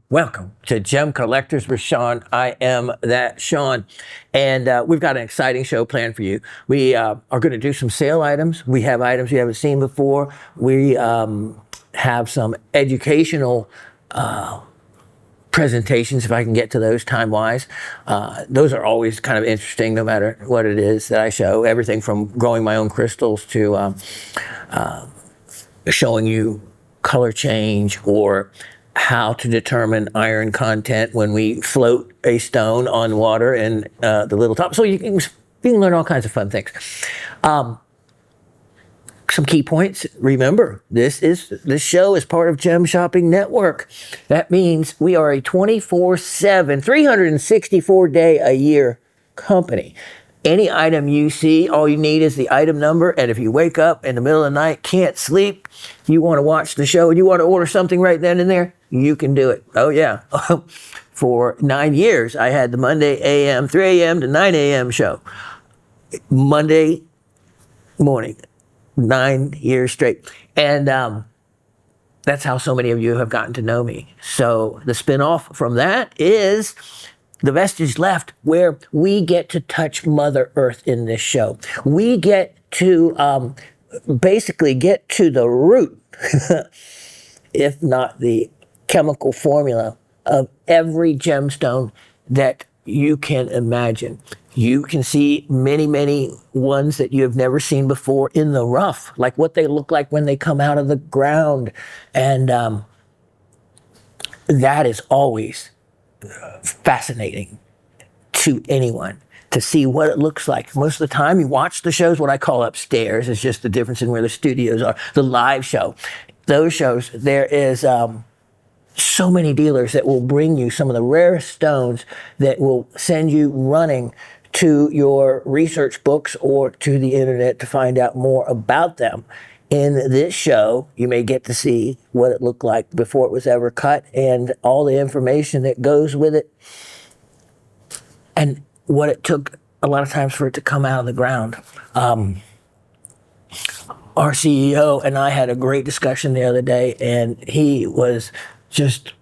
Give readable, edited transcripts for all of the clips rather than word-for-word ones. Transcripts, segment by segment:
Welcome to Gem Collectors with Shawn. I am that Shawn, and we've got an exciting show planned for you. We are going to do some sale items. We have items you haven't seen before. We have some educational presentations, if I can get to those time-wise. Those are always kind of interesting, no matter what it is that I show. Everything from growing my own crystals to showing you color change, or how to determine iron content when we float a stone on water and the little top. So you can learn all kinds of fun things. Some key points. Remember, this show is part of Gem Shopping Network. That means we are a 24/7, 364-day-a-year company. Any item you see, all you need is the item number, and if you wake up in the middle of the night, can't sleep, you want to watch the show, and you want to order something right then and there, you can do it. Oh yeah. For 9 years, I had the Monday a.m., 3 a.m. to 9 a.m. show. Monday morning, 9 years straight. And that's how so many of you have gotten to know me. So the spinoff from that is the vestige left, where we get to touch Mother Earth in this show. We get to basically get to the root, if not the chemical formula, of every gemstone that you can imagine. You can see many, many ones that you have never seen before in the rough, like what they look like when they come out of the ground. And that is always fascinating to anyone, to see what it looks like. Most of the time you watch the shows, what I call upstairs, is just the difference in where the studios are. The live show, those shows, there is so many dealers that will bring you some of the rarest stones that will send you running to your research books or to the internet to find out more about them. In this show, you may get to see what it looked like before it was ever cut, and all the information that goes with it, and what it took a lot of times for it to come out of the ground. Our CEO and I had a great discussion the other day, and he was just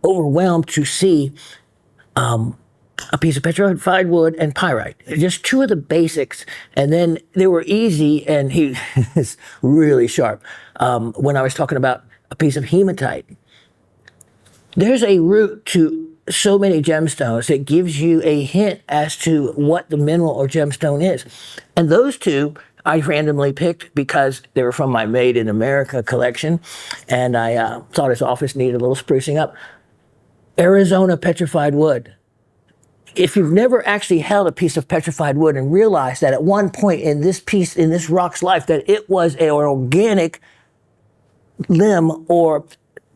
overwhelmed to see a piece of petrified wood and pyrite, just two of the basics, and then they were easy, and he is really sharp. When I was talking about a piece of hematite, there's a root to so many gemstones that gives you a hint as to what the mineral or gemstone is. And those two I randomly picked because they were from my Made in America collection, and I thought his office needed a little sprucing up. Arizona petrified wood. If you've never actually held a piece of petrified wood and realized that at one point in this piece, in this rock's life, that it was an organic limb or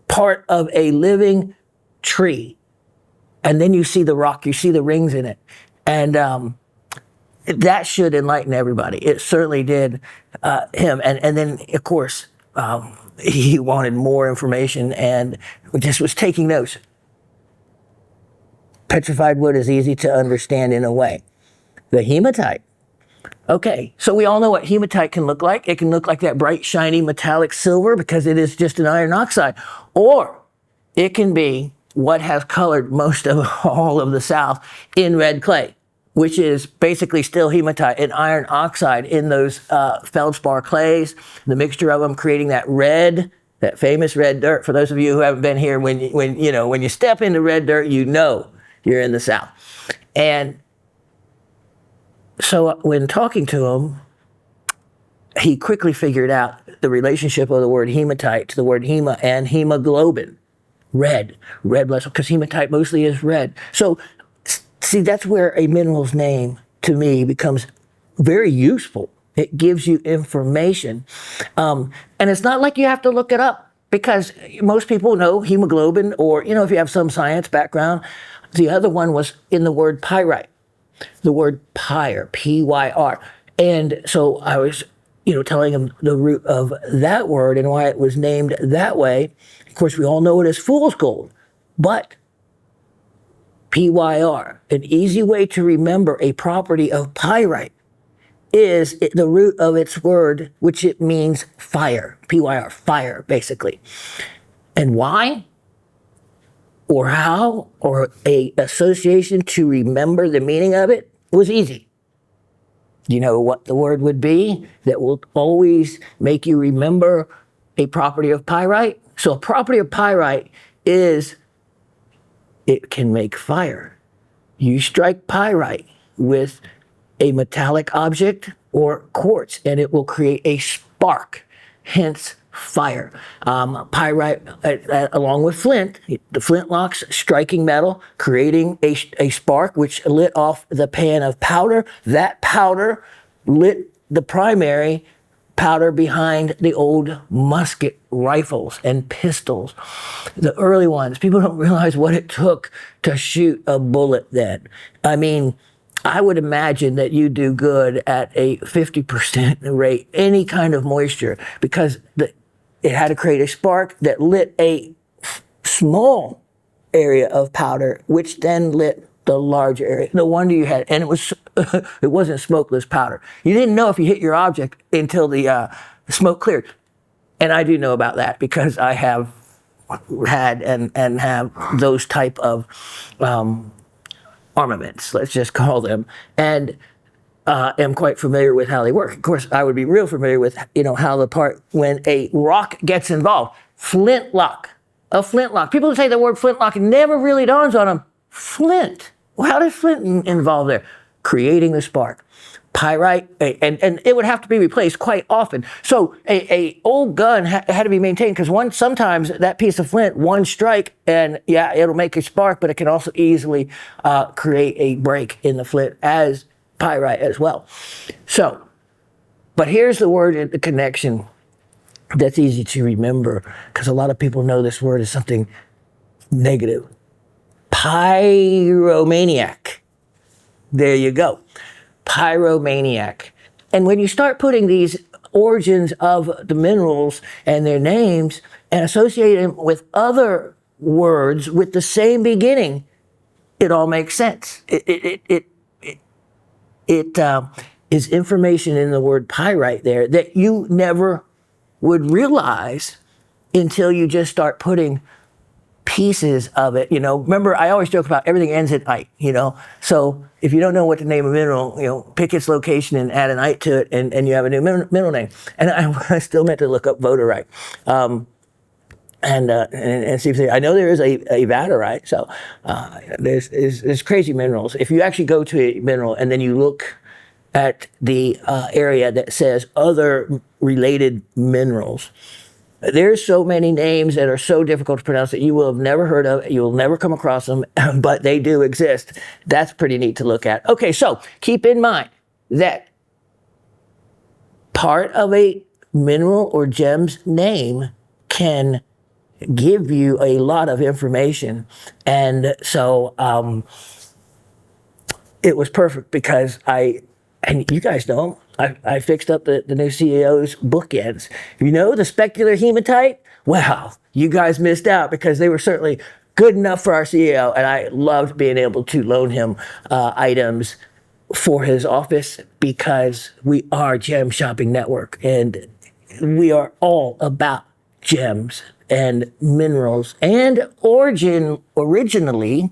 part of a living tree, and then you see the rock, you see the rings in it, and that should enlighten everybody. It certainly did him. And then, of course, he wanted more information and just was taking notes. Petrified wood is easy to understand in a way. The hematite. Okay, so we all know what hematite can look like. It can look like that bright, shiny, metallic silver because it is just an iron oxide. Or it can be what has colored most of all of the South in red clay, which is basically still hematite, an iron oxide in those feldspar clays, the mixture of them creating that red, that famous red dirt. For those of you who haven't been here, when you step into red dirt, you know you're in the South. And so when talking to him, he quickly figured out the relationship of the word hematite to the word hema and hemoglobin, red blood cell, because hematite mostly is red. So see, that's where a mineral's name to me becomes very useful. It gives you information. And it's not like you have to look it up, because most people know hemoglobin, or, if you have some science background. The other one was in the word pyrite, the word pyre, P-Y-R. And so I was, telling him the root of that word and why it was named that way. Of course, we all know it as fool's gold, but PYR, an easy way to remember a property of pyrite, is the root of its word, which it means fire, PYR, fire, basically. And why? or how, or a association to remember the meaning of it was easy. You know what the word would be that will always make you remember a property of pyrite? So a property of pyrite is it can make fire. You strike pyrite with a metallic object or quartz and it will create a spark, hence fire. Pyrite, along with flint, the flintlocks striking metal, creating a spark which lit off the pan of powder. That powder lit the primary powder behind the old musket rifles and pistols. The early ones, people don't realize what it took to shoot a bullet then. I mean, I would imagine that you do good at a 50% rate, any kind of moisture, because it had to create a spark that lit a small area of powder, which then lit the large area. No wonder you had, and it wasn't smokeless powder. You didn't know if you hit your object until the smoke cleared. And I do know about that because I have had and have those type of armaments, let's just call them, and am quite familiar with how they work. Of course, I would be real familiar with, how the part when a rock gets involved. A flintlock. People say the word flintlock, it never really dawns on them. Flint. Well, how does flint involve there? Creating the spark. Pyrite, and it would have to be replaced quite often. So a old gun had to be maintained because sometimes that piece of flint, one strike, and yeah, it'll make a spark, but it can also easily create a break in the flint as pyrite as well. So, but here's the word, the connection that's easy to remember because a lot of people know this word is something negative. Pyromaniac. There you go. Pyromaniac. And when you start putting these origins of the minerals and their names and associate them with other words with the same beginning, it all makes sense. It is information in the word pyrite there that you never would realize until you just start putting pieces of it. Remember, I always joke about everything ends at ite, so if you don't know what to name a mineral, pick its location and add an ite to it, and you have a new mineral name. And I still meant to look up voterite and see if I know there is a vaterite. So there's crazy minerals. If you actually go to a mineral and then you look at the area that says other related minerals, there's so many names that are so difficult to pronounce that you will have never heard of, you will never come across them, but they do exist. That's pretty neat to look at. Okay, so keep in mind that part of a mineral or gem's name can give you a lot of information. And so it was perfect because and you guys know, I fixed up the new CEO's bookends. The specular hematite? Well, you guys missed out because they were certainly good enough for our CEO, and I loved being able to loan him items for his office because we are Gem Shopping Network, and we are all about gems and minerals and originally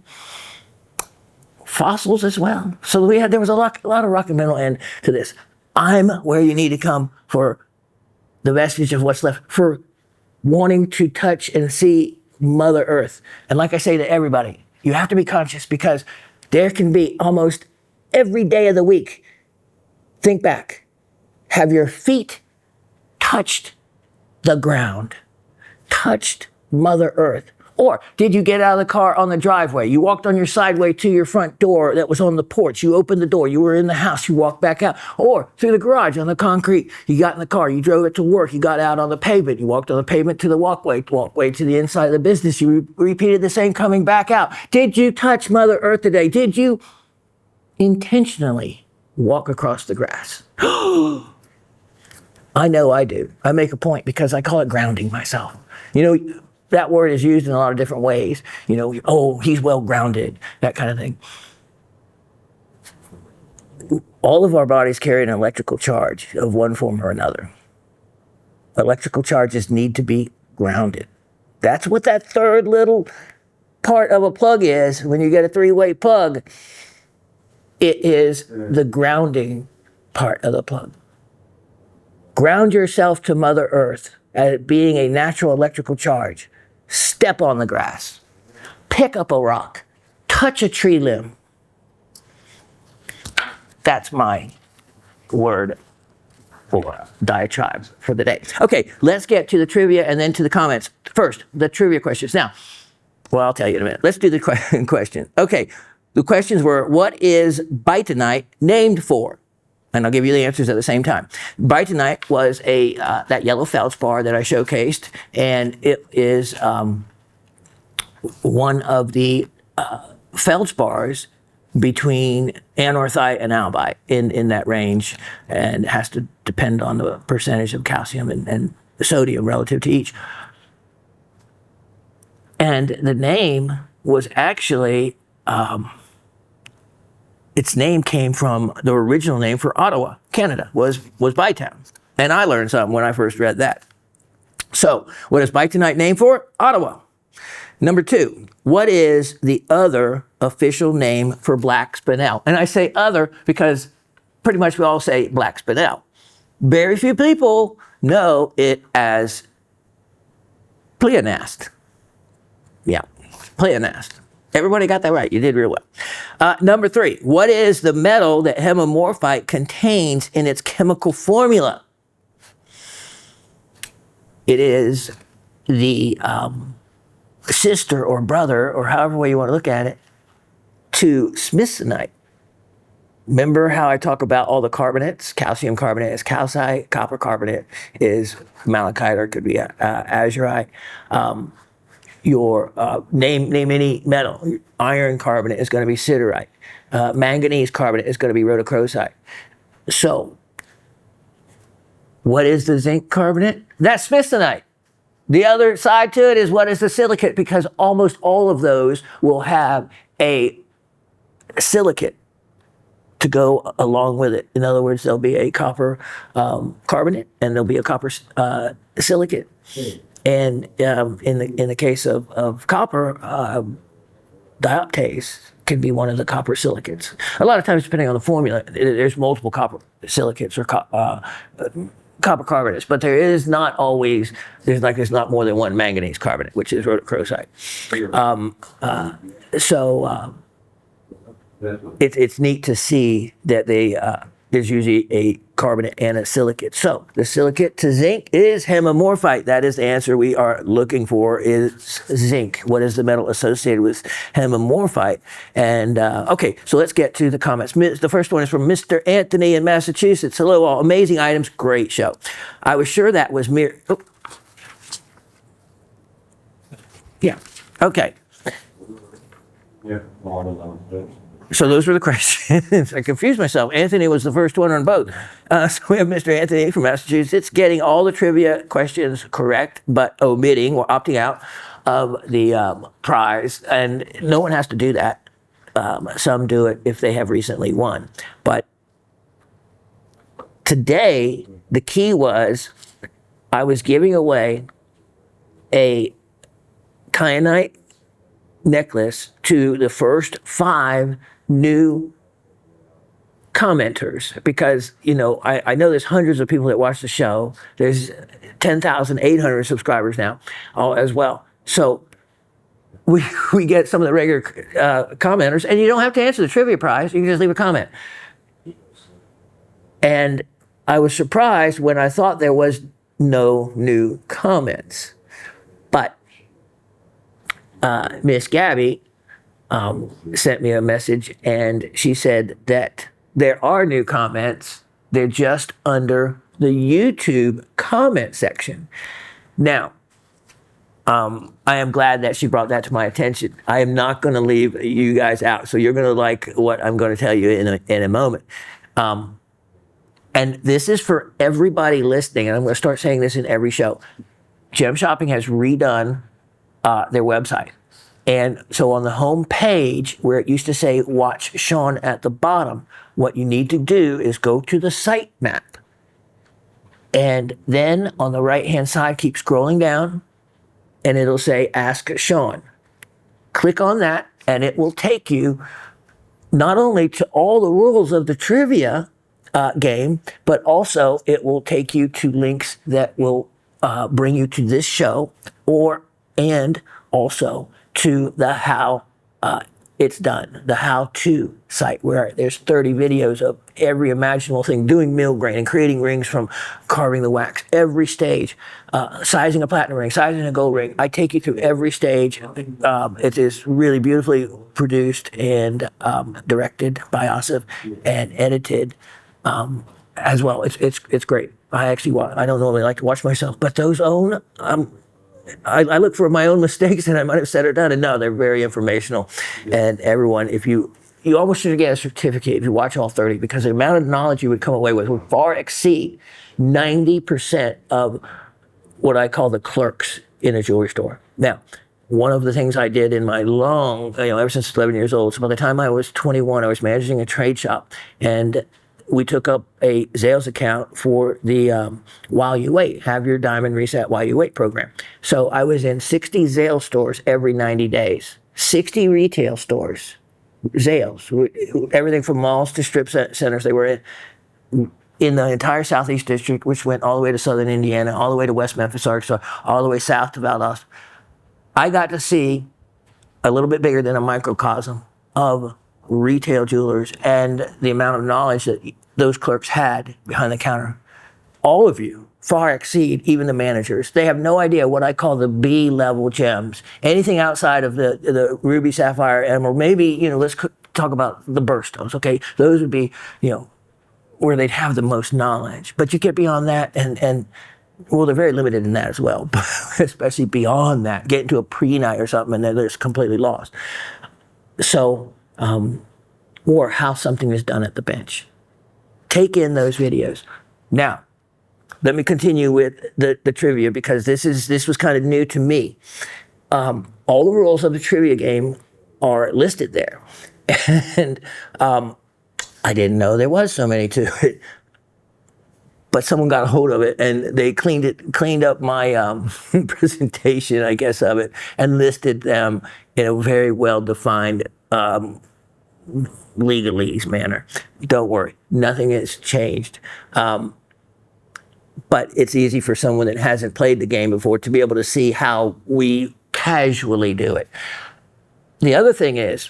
fossils as well. So there was a lot of rock and mineral end to this. I'm where you need to come for the vestige of what's left, for wanting to touch and see Mother Earth. And like I say to everybody, you have to be conscious because there can be almost every day of the week. Think back. Have your feet touched the ground? Touched Mother Earth? Or did you get out of the car on the driveway? You walked on your sideway to your front door that was on the porch. You opened the door. You were in the house. You walked back out. Or through the garage on the concrete. You got in the car. You drove it to work. You got out on the pavement. You walked on the pavement to the walkway to the inside of the business. You repeated the same coming back out. Did you touch Mother Earth today? Did you intentionally walk across the grass? I know I do. I make a point because I call it grounding myself. That word is used in a lot of different ways. He's well grounded, that kind of thing. All of our bodies carry an electrical charge of one form or another. Electrical charges need to be grounded. That's what that third little part of a plug is when you get a three-way plug, it is the grounding part of the plug. Ground yourself to Mother Earth as it being a natural electrical charge. Step on the grass. Pick up a rock. Touch a tree limb. That's my word for diatribe for the day. Okay, let's get to the trivia and then to the comments. First, the trivia questions. Now, well, I'll tell you in a minute. Let's do the question. Okay, the questions were, what is Bitonite named for? And I'll give you the answers at the same time. Bitonite was that yellow feldspar that I showcased, and it is one of the feldspars between anorthite and albite in that range, and it has to depend on the percentage of calcium and sodium relative to each. And the name was actually, its name came from the original name for Ottawa, Canada, was Bytown. And I learned something when I first read that. So, what is Bitonite named for? Ottawa. Number 2, what is the other official name for black spinel? And I say other because pretty much we all say black spinel. Very few people know it as pleonast. Yeah, pleonast. Everybody got that right. You did real well. Number 3, what is the metal that hemimorphite contains in its chemical formula? It is the sister or brother, or however way you want to look at it, to smithsonite. Remember how I talk about all the carbonates? Calcium carbonate is calcite, copper carbonate is malachite, or it could be azurite. Name any metal. Iron carbonate is going to be siderite. Manganese carbonate is going to be rhodochrosite. So, what is the zinc carbonate? That's smithsonite. The other side to it is what is the silicate, because almost all of those will have a silicate to go along with it. In other words, there'll be a copper carbonate and there'll be a copper silicate. And in the case of copper, dioptase can be one of the copper silicates. A lot of times, depending on the formula, there's multiple copper silicates or copper carbonates, but there is not always, there's not more than one manganese carbonate, which is rhodochrosite. It's neat to see that there's usually a carbonate and a silicate. So the silicate to zinc is hemimorphite. That is the answer we are looking for, is zinc. What is the metal associated with hemimorphite? And okay, so let's get to the comments. The first one is from Mr. Anthony in Massachusetts. Hello all, amazing items, great show. I was sure that was mere, yeah, okay. Yeah, So those were the questions. I confused myself. Anthony was the first one on both. So we have Mr. Anthony from Massachusetts getting all the trivia questions correct, but omitting or opting out of the prize. And no one has to do that. Some do it if they have recently won. But today, the key was I was giving away a kyanite necklace to the first 5 new commenters, because I know there's hundreds of people that watch the show. There's 10,800 subscribers now as well. So we get some of the regular commenters, and you don't have to answer the trivia prize. You can just leave a comment. And I was surprised when I thought there was no new comments. But Miss Gabby sent me a message, and she said that there are new comments. They're just under the YouTube comment section. Now, I am glad that she brought that to my attention. I am not going to leave you guys out, so you're going to like what I'm going to tell you in a moment. And this is for everybody listening, and I'm going to start saying this in every show. Gem Shopping has redone their website. And so on the home page, where it used to say Watch Shawn at the bottom, what you need to do is go to the site map. And then on the right-hand side, keep scrolling down, and it'll say Ask Shawn. Click on that, and it will take you not only to all the rules of the trivia game, but also it will take you to links that will bring you to this show, and also to the how it's done, the how-to site, where there's 30 videos of every imaginable thing, doing mill grain and creating rings from carving the wax, every stage, sizing a platinum ring, sizing a gold ring. I take you through every stage. It is really beautifully produced and directed by Asif and edited as well. It's great. I don't normally like to watch myself, but those own. I look for my own mistakes, and I might have said or done, and no, they're very informational. And everyone, if you almost should get a certificate if you watch all 30, because the amount of knowledge you would come away with would far exceed 90% of what I call the clerks in a jewelry store. Now, one of the things I did in my ever since 11 years old, so by the time I was 21, I was managing a trade shop, and we took up a Zales account for the While You Wait, Have Your Diamond Reset While You Wait program. So I was in 60 Zales stores every 90 days, 60 retail stores, Zales, everything from malls to strip centers. They were in the entire Southeast District, which went all the way to Southern Indiana, all the way to West Memphis, Arkansas, all the way south to Valdosta. I got to see a little bit bigger than a microcosm of retail jewelers and the amount of knowledge that those clerks had behind the counter. All of you far exceed even the managers. They have no idea what I call the B-level gems. Anything outside of the ruby, sapphire, emerald, maybe, let's talk about the birthstones, okay? Those would be, where they'd have the most knowledge. But you get beyond that, and well, they're very limited in that as well, but especially beyond that, get into a pre-night or something, and they're just completely lost. So, or how something is done at the bench. Take in those videos. Now, let me continue with the trivia, because this was kind of new to me. All the rules of the trivia game are listed there. And I didn't know there was so many to it. But someone got a hold of it, and they cleaned up my presentation, I guess, of it, and listed them in a very well-defined legalese manner. Don't worry, nothing has changed. But it's easy for someone that hasn't played the game before to be able to see how we casually do it. The other thing is,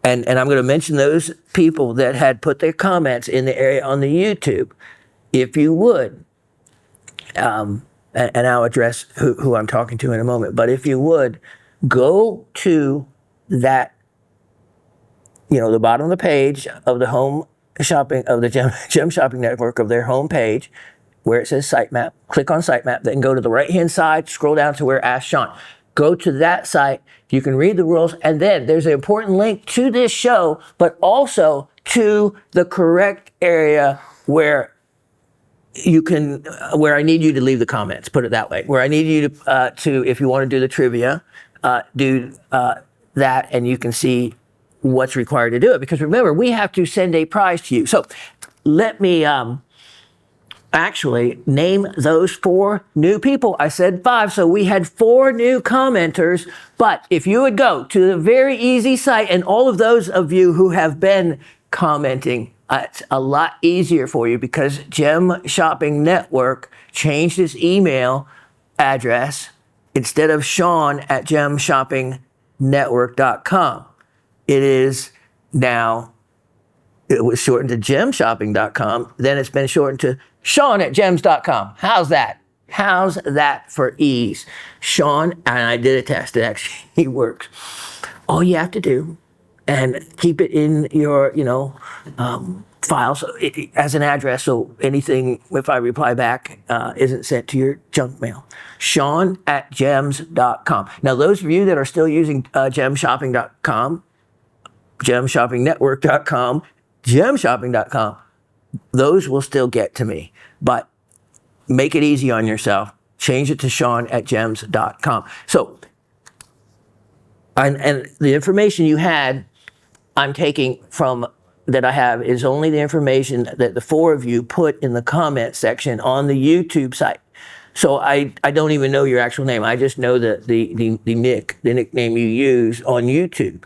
and I'm going to mention those people that had put their comments in the area on the YouTube, if you would, and I'll address who I'm talking to in a moment, but if you would, go to that, the bottom of the page of the home shopping, of the Gem Shopping Network, of their home page, where it says sitemap, click on sitemap, then go to the right-hand side, scroll down to where Ask Shawn. Go to that site, you can read the rules, and then there's an important link to this show, but also to the correct area where where I need you to leave the comments, put it that way, where I need you to if you want to do the trivia, do that, and you can see what's required to do it. Because remember, we have to send a prize to you. So let me actually name those 4 new people. I said 5, so we had 4 new commenters. But if you would go to the very easy site, and all of those of you who have been commenting, it's a lot easier for you, because Gem Shopping Network changed its email address. Instead of Shawn at gemshoppingnetwork.com, it is now, it was shortened to gemshopping.com. Then it's been shortened to Shawn at gems.com. How's that? How's that for ease? Shawn, and I did a test, it actually works. All you have to do, and keep it in your, files as an address, so anything, if I reply back, isn't sent to your junk mail. Shawn at gems.com. Now, those of you that are still using gemshopping.com, gemshoppingnetwork.com, gemshopping.com, those will still get to me. But make it easy on yourself. Change it to Shawn at gems.com. So, and the information you had, I'm taking from, that I have, is only the information that the 4 of you put in the comment section on the YouTube site. So I don't even know your actual name. I just know the nickname you use on YouTube.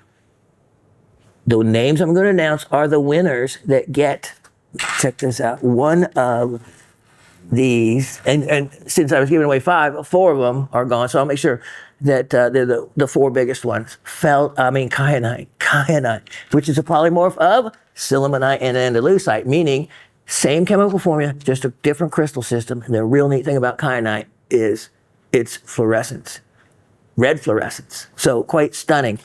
The names I'm going to announce are the winners that get, check this out, one of these, and since I was giving away 4 of them are gone, so I'll make sure that they're the 4 biggest ones. Kyanite, which is a polymorph of sillimanite and andalusite, meaning same chemical formula, just a different crystal system. And the real neat thing about kyanite is its fluorescence, red fluorescence. So quite stunning.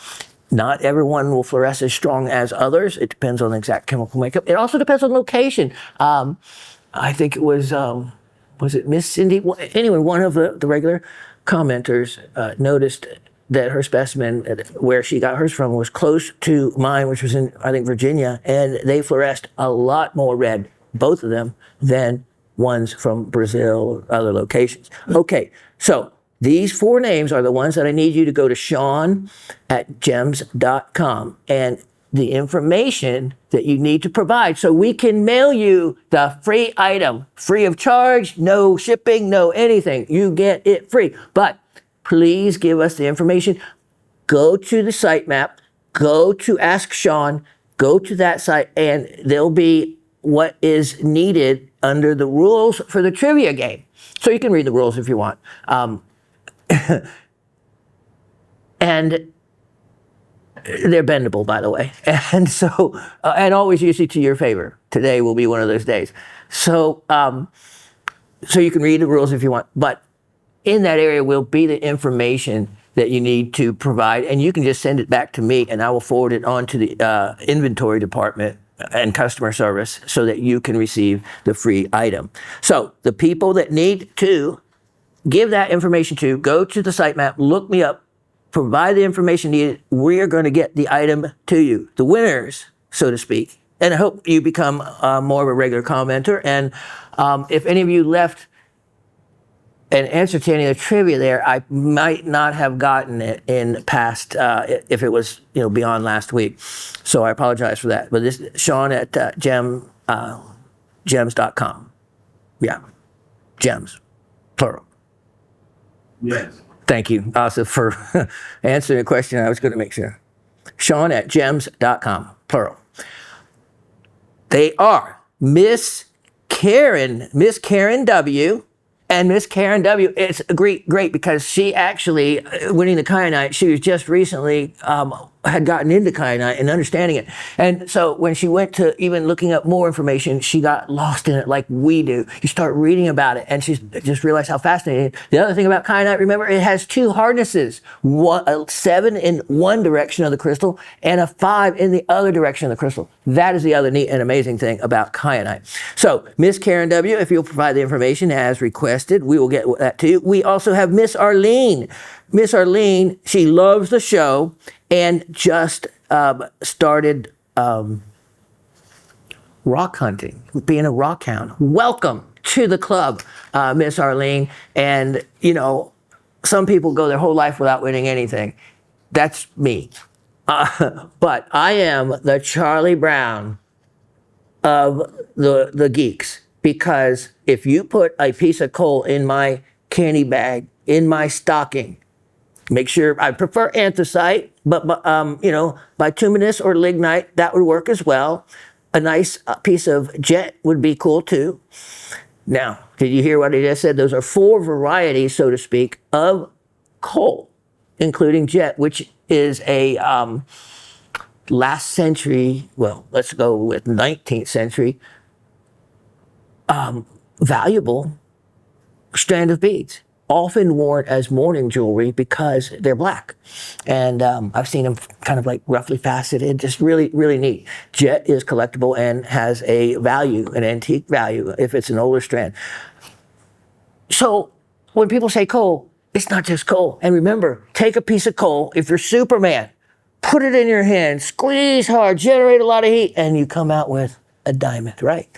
Not everyone will fluoresce as strong as others. It depends on the exact chemical makeup. It also depends on location. I think it was it Miss Cindy? Anyway, one of the regular commenters noticed that her specimen, where she got hers from, was close to mine, which was in, I think, Virginia, and they fluoresced a lot more red, both of them, than ones from Brazil or other locations. Okay, so these 4 names are the ones that I need you to go to Shawn at gems.com and the information that you need to provide so we can mail you the free item, free of charge, no shipping, no anything. You get it free. But please give us the information. Go to the sitemap, go to Ask Shawn, go to that site, and there'll be what is needed under the rules for the trivia game. So you can read the rules if you want. And they're bendable, by the way. And so, and always usually to your favor. Today will be one of those days. So, so you can read the rules if you want, but in that area will be the information that you need to provide, and you can just send it back to me, and I will forward it on to the inventory department and customer service so that you can receive the free item. So the people that need to give that information to, go to the sitemap, look me up, provide the information needed. We are going to get the item to you, the winners, so to speak. And I hope you become more of a regular commenter. And if any of you left an answer to any of the trivia there, I might not have gotten it in past, if it was beyond last week. So I apologize for that. But this is Shawn at gems.com. Yeah, gems, plural. Yes. Thank you also for answering the question. I was going to make sure. Shawn at gems.com, plural. They are Miss Karen W. And Miss Karen W., it's great because she actually, winning the kyanite, she was just recently had gotten into kyanite and understanding it. And so when she went to even looking up more information, she got lost in it like we do. You start reading about it and she just realized how fascinating it is. The other thing about kyanite, remember, it has 2 hardnesses, a 7 in one direction of the crystal and a 5 in the other direction of the crystal. That is the other neat and amazing thing about kyanite. So Miss Karen W., if you'll provide the information as requested, we will get that to you. We also have Miss Arlene. Miss Arlene, she loves the show and just started rock hunting, being a rock hound. Welcome to the club, Miss Arlene. And, some people go their whole life without winning anything. That's me. But I am the Charlie Brown of the geeks, because if you put a piece of coal in my candy bag, in my stocking, make sure, I prefer anthracite, but bituminous or lignite, that would work as well. A nice piece of jet would be cool too. Now, did you hear what I just said? Those are 4 varieties, so to speak, of coal, including jet, which is a last century, well, let's go with 19th century, valuable strand of beads, often worn as mourning jewelry because they're black. And I've seen them kind of like roughly faceted, just really, really neat. Jet is collectible and has a value, an antique value, if it's an older strand. So when people say coal, it's not just coal. And remember, take a piece of coal, if you're Superman, put it in your hand, squeeze hard, generate a lot of heat, and you come out with a diamond, right?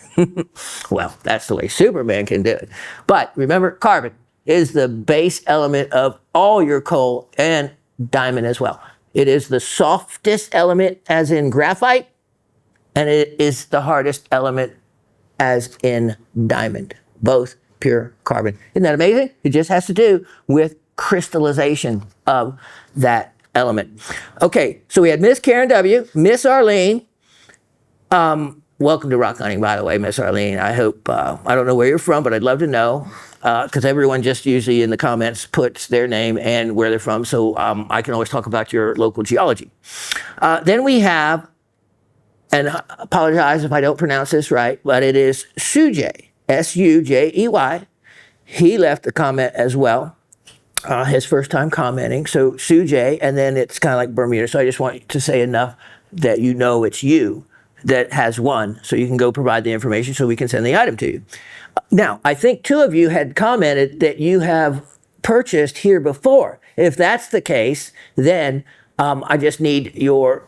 Well, that's the way Superman can do it. But remember, carbon is the base element of all your coal and diamond as well. It is the softest element as in graphite, and it is the hardest element as in diamond. Both pure carbon. Isn't that amazing? It just has to do with crystallization of that element. Okay, so we had Miss Karen W., Miss Arlene. Welcome to rock hunting, by the way, Miss Arlene. I hope, I don't know where you're from, but I'd love to know, because everyone just usually in the comments puts their name and where they're from, so I can always talk about your local geology. Then we have, and I apologize if I don't pronounce this right, but it is Sujay, S-U-J-E-Y. He left a comment as well, his first time commenting. So Sujay, and then it's kind of like Bermuda, so I just want to say enough that you know it's you that has won, so you can go provide the information so we can send the item to you. Now, I think 2 of you had commented that you have purchased here before. If that's the case, then I just need your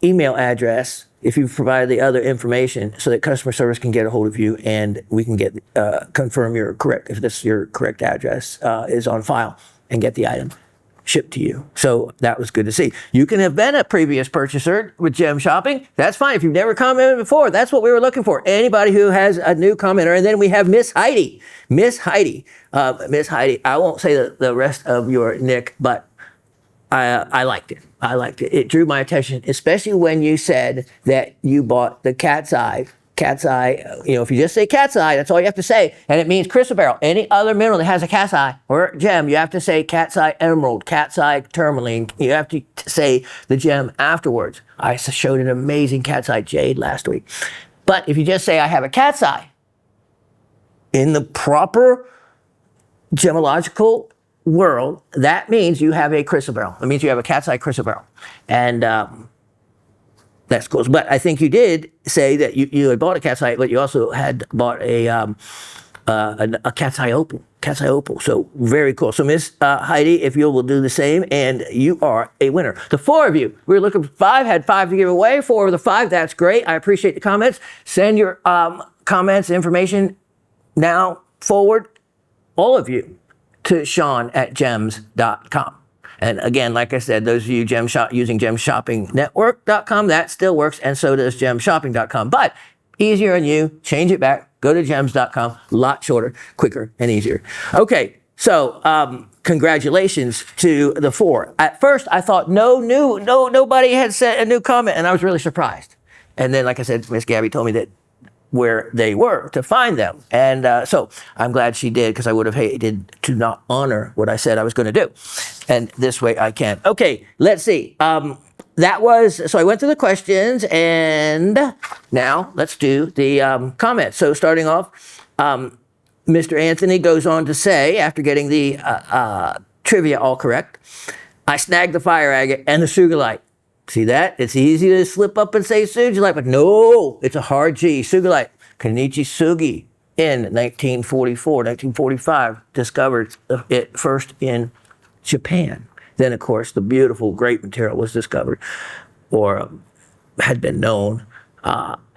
email address if you've provided the other information so that customer service can get a hold of you and we can get confirm you're correct, if this your correct address is on file, and get the item shipped to you. So that was good to see. You can have been a previous purchaser with Gem Shopping. That's fine. If you've never commented before, that's what we were looking for. Anybody who has a new commenter. And then we have Miss Heidi. Miss Heidi. Miss Heidi, I won't say the rest of your nick, but I liked it. I liked it. It drew my attention, especially when you said that you bought the cat's eye. Cat's eye, if you just say cat's eye, that's all you have to say. And it means crystal beryl. Any other mineral that has a cat's eye or gem, you have to say cat's eye emerald, cat's eye tourmaline. You have to say the gem afterwards. I showed an amazing cat's eye jade last week. But if you just say I have a cat's eye, in the proper gemological world, that means you have a crystal beryl. It means you have a cat's eye crystal beryl. And that's cool. But I think you did say that you had bought a cat's eye, but you also had bought a cat's eye opal. Cat's eye opal. So very cool. So Miss Heidi, if you will do the same, and you are a winner. The 4 of you, we were looking for 5, had 5 to give away. 4 of the 5, that's great. I appreciate the comments. Send your comments, information now forward, all of you, to Shawn at gems.com. And again, like I said, those of you using gemshoppingnetwork.com, that still works, and so does gemshopping.com. But easier on you, change it back, go to gems.com, a lot shorter, quicker, and easier. Okay, so congratulations to the 4. At first, I thought nobody had sent a new comment, and I was really surprised. And then, like I said, Miss Gabby told me that where they were to find them. And so I'm glad she did, because I would have hated to not honor what I said I was going to do. And this way I can. Okay, let's see. So I went through the questions, and now let's do the comments. So starting off, Mr. Anthony goes on to say, after getting the trivia all correct, I snagged the fire agate and the sugilite. See that? It's easy to slip up and say sugilite, but no, it's a hard G. Sugilite, Kenichi Sugi, in 1944, 1945, discovered it first in Japan. Then, of course, the beautiful, great material was discovered, or had been known,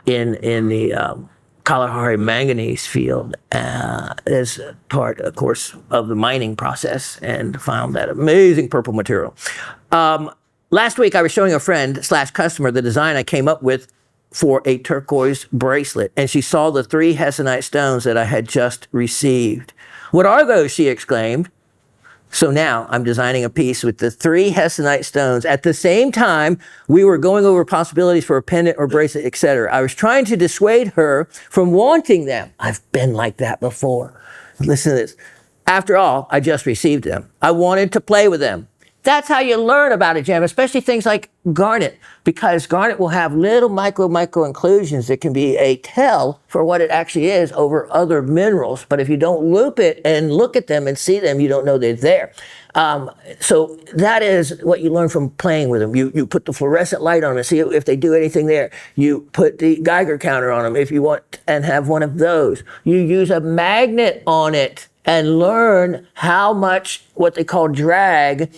in the Kalahari manganese field as part, of course, of the mining process, and found that amazing purple material. Last week, I was showing a friend/customer the design I came up with for a turquoise bracelet, and she saw the 3 hessonite stones that I had just received. "What are those?" she exclaimed. So now I'm designing a piece with the 3 hessonite stones. At the same time, we were going over possibilities for a pendant or bracelet, etc. I was trying to dissuade her from wanting them. I've been like that before. Listen to this. After all, I just received them. I wanted to play with them. That's how you learn about a gem, especially things like garnet, because garnet will have little micro inclusions that can be a tell for what it actually is over other minerals. But if you don't loop it and look at them and see them, you don't know they're there. So that is what you learn from playing with them. You put the fluorescent light on them and see if they do anything there. You put the Geiger counter on them if you want and have one of those. You use a magnet on it and learn how much what they call drag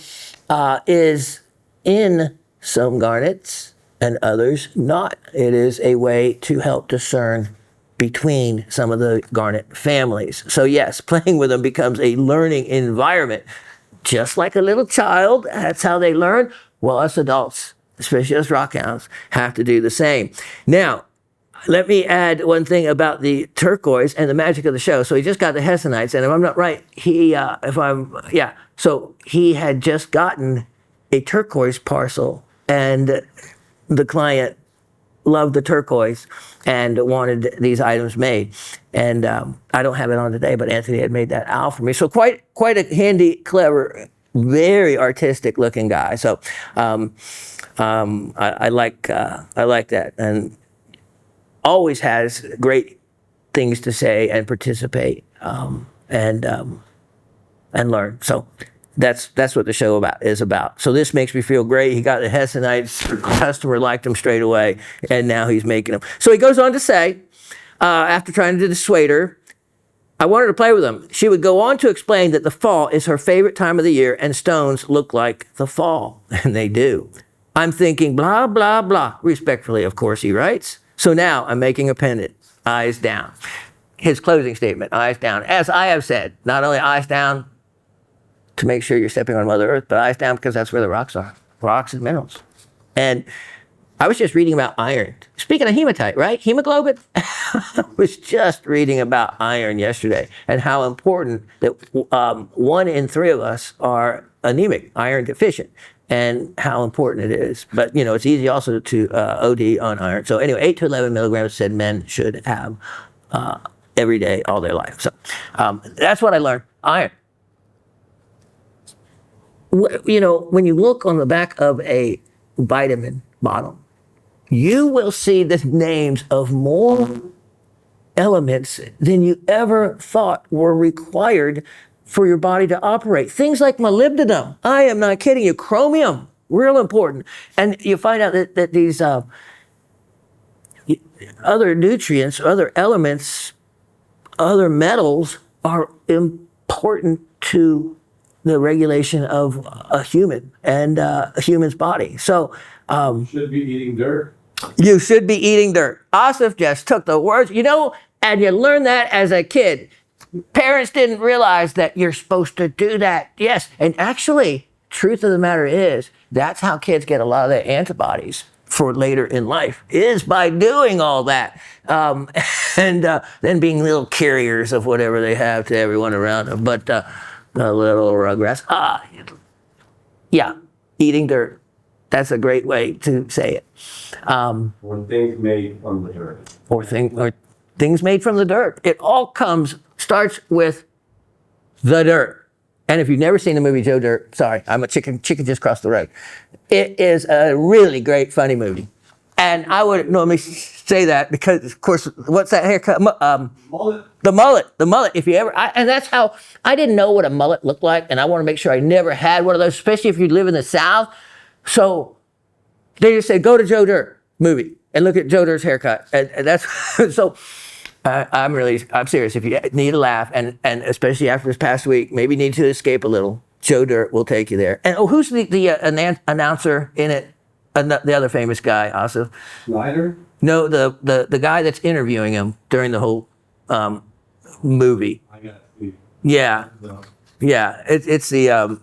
is in some garnets and others not. It is a way to help discern between some of the garnet families. So yes, playing with them becomes a learning environment. Just like a little child, that's how they learn. Well, us adults, especially us rockhounds, have to do the same. Now, let me add one thing about the turquoise and the magic of the show. So he just got the Hessenites, and if I'm not right, so he had just gotten a turquoise parcel, and the client loved the turquoise and wanted these items made. And I don't have it on today, but Anthony had made that owl for me. So quite a handy, clever, very artistic looking guy. So I like that, and always has great things to say and participate and learn. So that's what the show is about. So this makes me feel great. He got the Hessenites. The customer liked him straight away, and now he's making them. So he goes on to say, after trying to dissuade her, I wanted to play with them. She would go on to explain that the fall is her favorite time of the year, and stones look like the fall, and they do. I'm thinking, blah, blah, blah. Respectfully, of course, he writes. So now I'm making a pendant, eyes down. His closing statement, eyes down. As I have said, not only eyes down to make sure you're stepping on Mother Earth, but eyes down because that's where the rocks are. Rocks and minerals. And I was just reading about iron. Speaking of hematite, right? Hemoglobin? I was just reading about iron yesterday and how important that 1 in 3 of us are anemic, iron deficient, and how important it is. But, it's easy also to OD on iron. So anyway, 8 to 11 milligrams said men should have every day, all their life. So that's what I learned. Iron. When you look on the back of a vitamin bottle, you will see the names of more elements than you ever thought were required for your body to operate. Things like molybdenum. I am not kidding you. Chromium, real important. And you find out that these other nutrients, other elements, other metals are important to the regulation of a human and a human's body. So Should be eating dirt. you should be eating dirt. Asif just took the words, and you learn that as a kid. Parents didn't realize that you're supposed to do that. Yes, and actually, truth of the matter is, that's how kids get a lot of their antibodies for later in life, is by doing all that. And then being little carriers of whatever they have to everyone around them. But the little rugrats, eating dirt. That's a great way to say it. Or things made from the dirt. Or things made from the dirt. It all starts with the dirt. And if you've never seen the movie Joe Dirt, sorry, I'm a chicken just crossed the road. It is a really great, funny movie. And I would normally say that because, of course, what's that haircut? Mullet. The mullet. If you ever, and that's how, I didn't know what a mullet looked like, and I want to make sure I never had one of those, especially if you live in the South. So they just said, go to Joe Dirt movie and look at Joe Dirt's haircut. And that's, so I'm serious. If you need a laugh, and especially after this past week, maybe need to escape a little, Joe Dirt will take you there. And who's the announcer in it? The other famous guy, also. Snyder? No, the guy that's interviewing him during the whole movie. I got it. Yeah. No. Yeah, it's a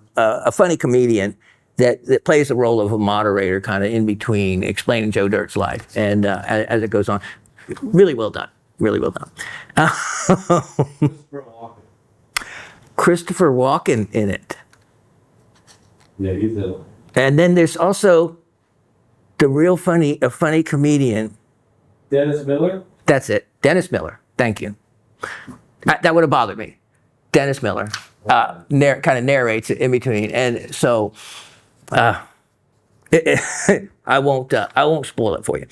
funny comedian that plays the role of a moderator, kind of in between, explaining Joe Dirt's life, and as it goes on, really well done, really well done. Christopher Walken in it, Yeah, he's a... and then there's also a funny comedian. Dennis Miller? That's it, Dennis Miller. Thank you. That would have bothered me. Dennis Miller kind of narrates it in between, and so I won't spoil it for you,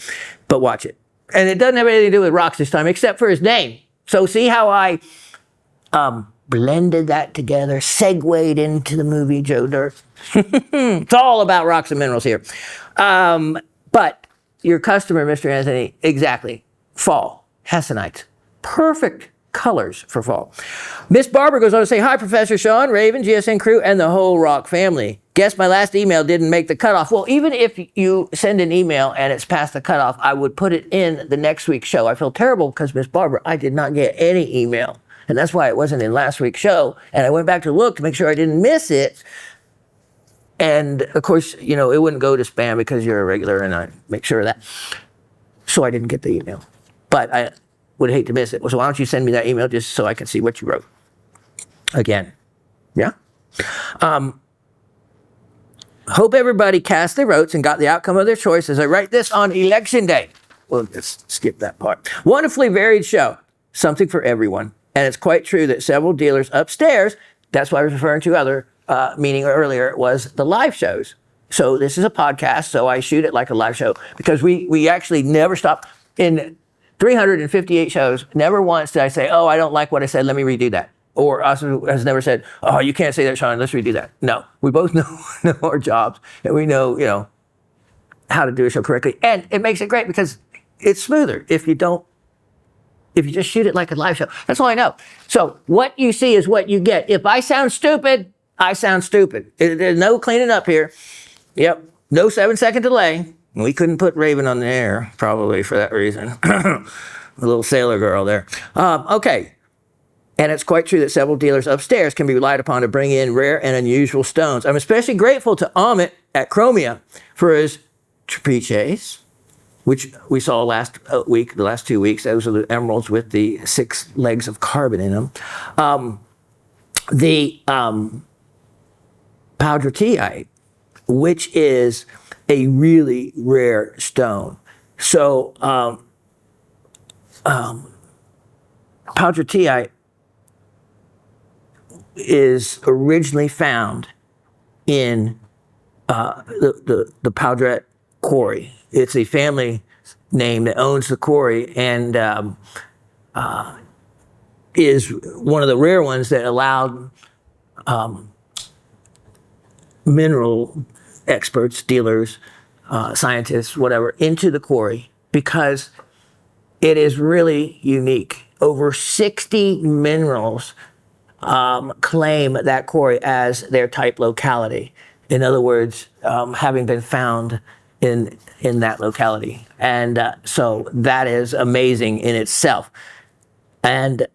but watch it. And it doesn't have anything to do with rocks this time, except for his name. So see how I blended that together, segued into the movie Joe Dirt. It's all about rocks and minerals here. But your customer, Mr. Anthony, exactly. Fall, Hessenites, perfect colors for fall. Miss Barber goes on to say, hi, Professor Shawn, Raven, GSN crew, and the whole rock family. Guess my last email didn't make the cutoff. Well, even if you send an email and it's past the cutoff, I would put it in the next week's show. I feel terrible because, Miss Barber, I did not get any email. And that's why it wasn't in last week's show. And I went back to look to make sure I didn't miss it. And, of course, it wouldn't go to spam because you're a regular, and I make sure of that. So I didn't get the email. but I would hate to miss it. So why don't you send me that email just so I can see what you wrote again? Yeah. Hope everybody cast their votes and got the outcome of their choice as I write this on election day. We'll just skip that part. Wonderfully varied show. Something for everyone. And it's quite true that several dealers upstairs, that's what I was referring to meaning earlier, was the live shows. So this is a podcast, so I shoot it like a live show because we actually never stop. In 358 shows, never once did I say, oh, I don't like what I said, let me redo that. Or Austin has never said, oh, you can't say that, Shawn, let's redo that. No, we both know our jobs, and we know, how to do a show correctly. And it makes it great because it's smoother if you just shoot it like a live show. That's all I know. So what you see is what you get. If I sound stupid, I sound stupid. There's no cleaning up here. Yep, no 7-second delay. We couldn't put Raven on the air, probably for that reason. A little sailor girl there. Okay. And it's quite true that several dealers upstairs can be relied upon to bring in rare and unusual stones. I'm especially grateful to Amit at Chromia for his trapezies, which we saw last week, the last 2 weeks. Those are the emeralds with the 6 legs of carbon in them. The powdertite, which is a really rare stone. So powdertite is originally found in the Powdret quarry. It's a family name that owns the quarry and is one of the rare ones that allowed mineral experts, dealers, scientists, whatever, into the quarry because it is really unique. Over 60 minerals claim that quarry as their type locality. In other words, having been found in that locality. And so that is amazing in itself. And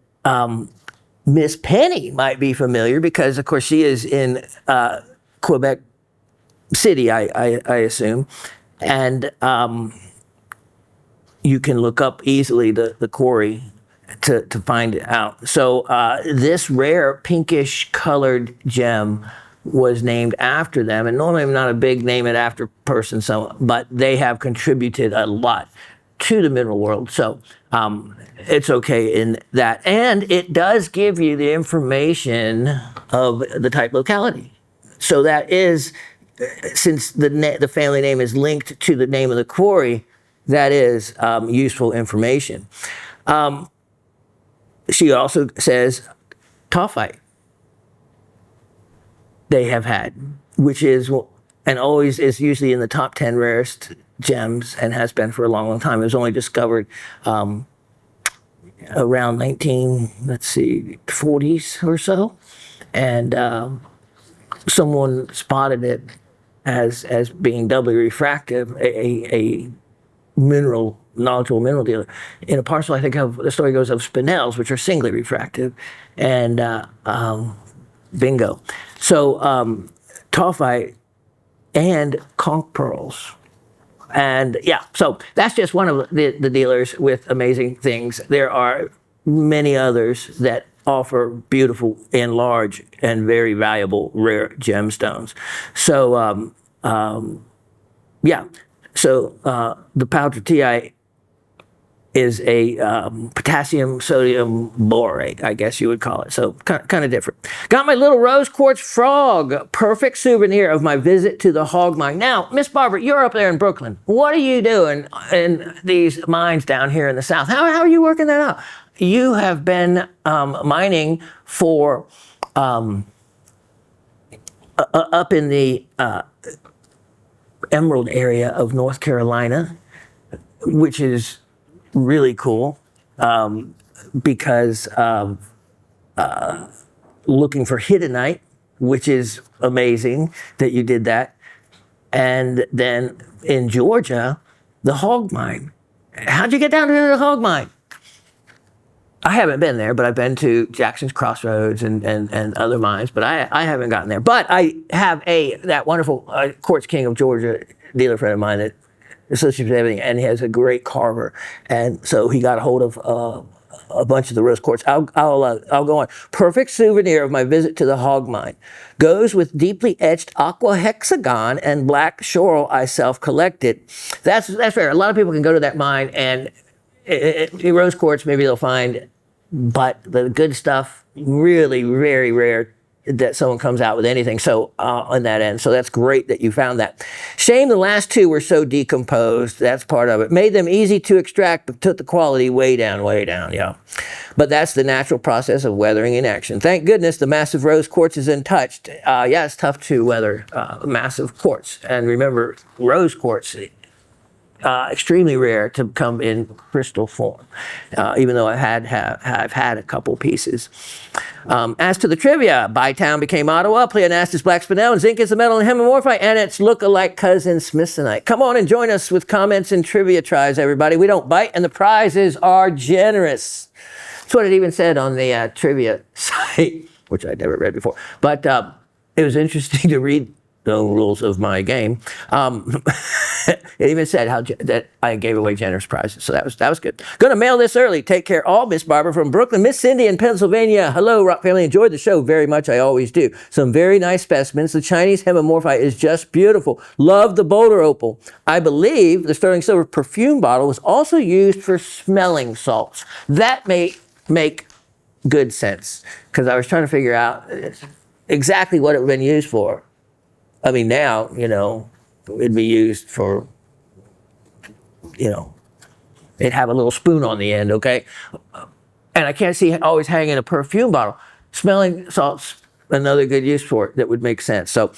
Miss Penny might be familiar because, of course, she is in Quebec City, I assume. And you can look up easily the quarry to find it out. So this rare pinkish colored gem was named after them. And normally I'm not a big name it after person, but they have contributed a lot to the mineral world. So it's okay in that. And it does give you the information of the type locality. So that is, since the family name is linked to the name of the quarry, that is useful information. She also says tophyte they have had, which is, and always is usually in the top 10 rarest gems and has been for a long, long time. It was only discovered around 40s or so. And someone spotted it as being doubly refractive, a knowledgeable mineral dealer in a parcel, I think, of the story goes, of spinels, which are singly refractive, and bingo. So tophyte and conch pearls. And yeah, so that's just one of the dealers with amazing things. There are many others that offer beautiful and large and very valuable rare gemstones. So yeah, so the powdertite is a potassium sodium borate, I guess you would call it. So kind of different. Got my little rose quartz frog, perfect souvenir of my visit to the hog mine. Now, Miss Barbara, you're up there in Brooklyn. What are you doing in these mines down here in the South? How are you working that out? You have been mining for up in the emerald area of North Carolina, which is really cool because of looking for hiddenite, which is amazing that you did that. And then in Georgia, the hog mine. How'd you get down to the hog mine? I haven't been there, but I've been to Jackson's Crossroads and other mines, but I haven't gotten there. But I have that wonderful Quartz King of Georgia dealer friend of mine that associated with everything, and he has a great carver. And so he got a hold of a bunch of the rose quartz. I'll go on. Perfect souvenir of my visit to the hog mine. Goes with deeply etched aqua hexagon and black shoral I self-collected. That's fair. A lot of people can go to that mine and rose quartz maybe they'll find, but the good stuff, really very rare that someone comes out with anything so on that end. So that's great that you found that. Shame the last two were so decomposed. That's part of it. Made them easy to extract, but took the quality way down, yeah. But that's the natural process of weathering in action. Thank goodness the massive rose quartz is untouched. Yeah, it's tough to weather massive quartz. And remember, rose quartz, extremely rare to come in crystal form, even though I've had a couple pieces. As to the trivia, Bytown became Ottawa, Pleonastus black spinel, and zinc is the metal in hemimorphite, and its look-alike cousin smithsonite. Come on and join us with comments and trivia tries, everybody. We don't bite, and the prizes are generous. That's what it even said on the trivia site, which I'd never read before. But it was interesting to read the rules of my game. It even said that I gave away generous prizes, so that was good. Gonna mail this early. Take care, all. Miss Barbara from Brooklyn, Miss Cindy in Pennsylvania. Hello, Rock family. Enjoyed the show very much. I always do. Some very nice specimens. The Chinese hemimorphite is just beautiful. Love the Boulder opal. I believe the sterling silver perfume bottle was also used for smelling salts. That may make good sense because I was trying to figure out exactly what it would have been used for. I mean, now, it'd be used for, it'd have a little spoon on the end, okay? And I can't see always hanging a perfume bottle. Smelling salts, another good use for it that would make sense. So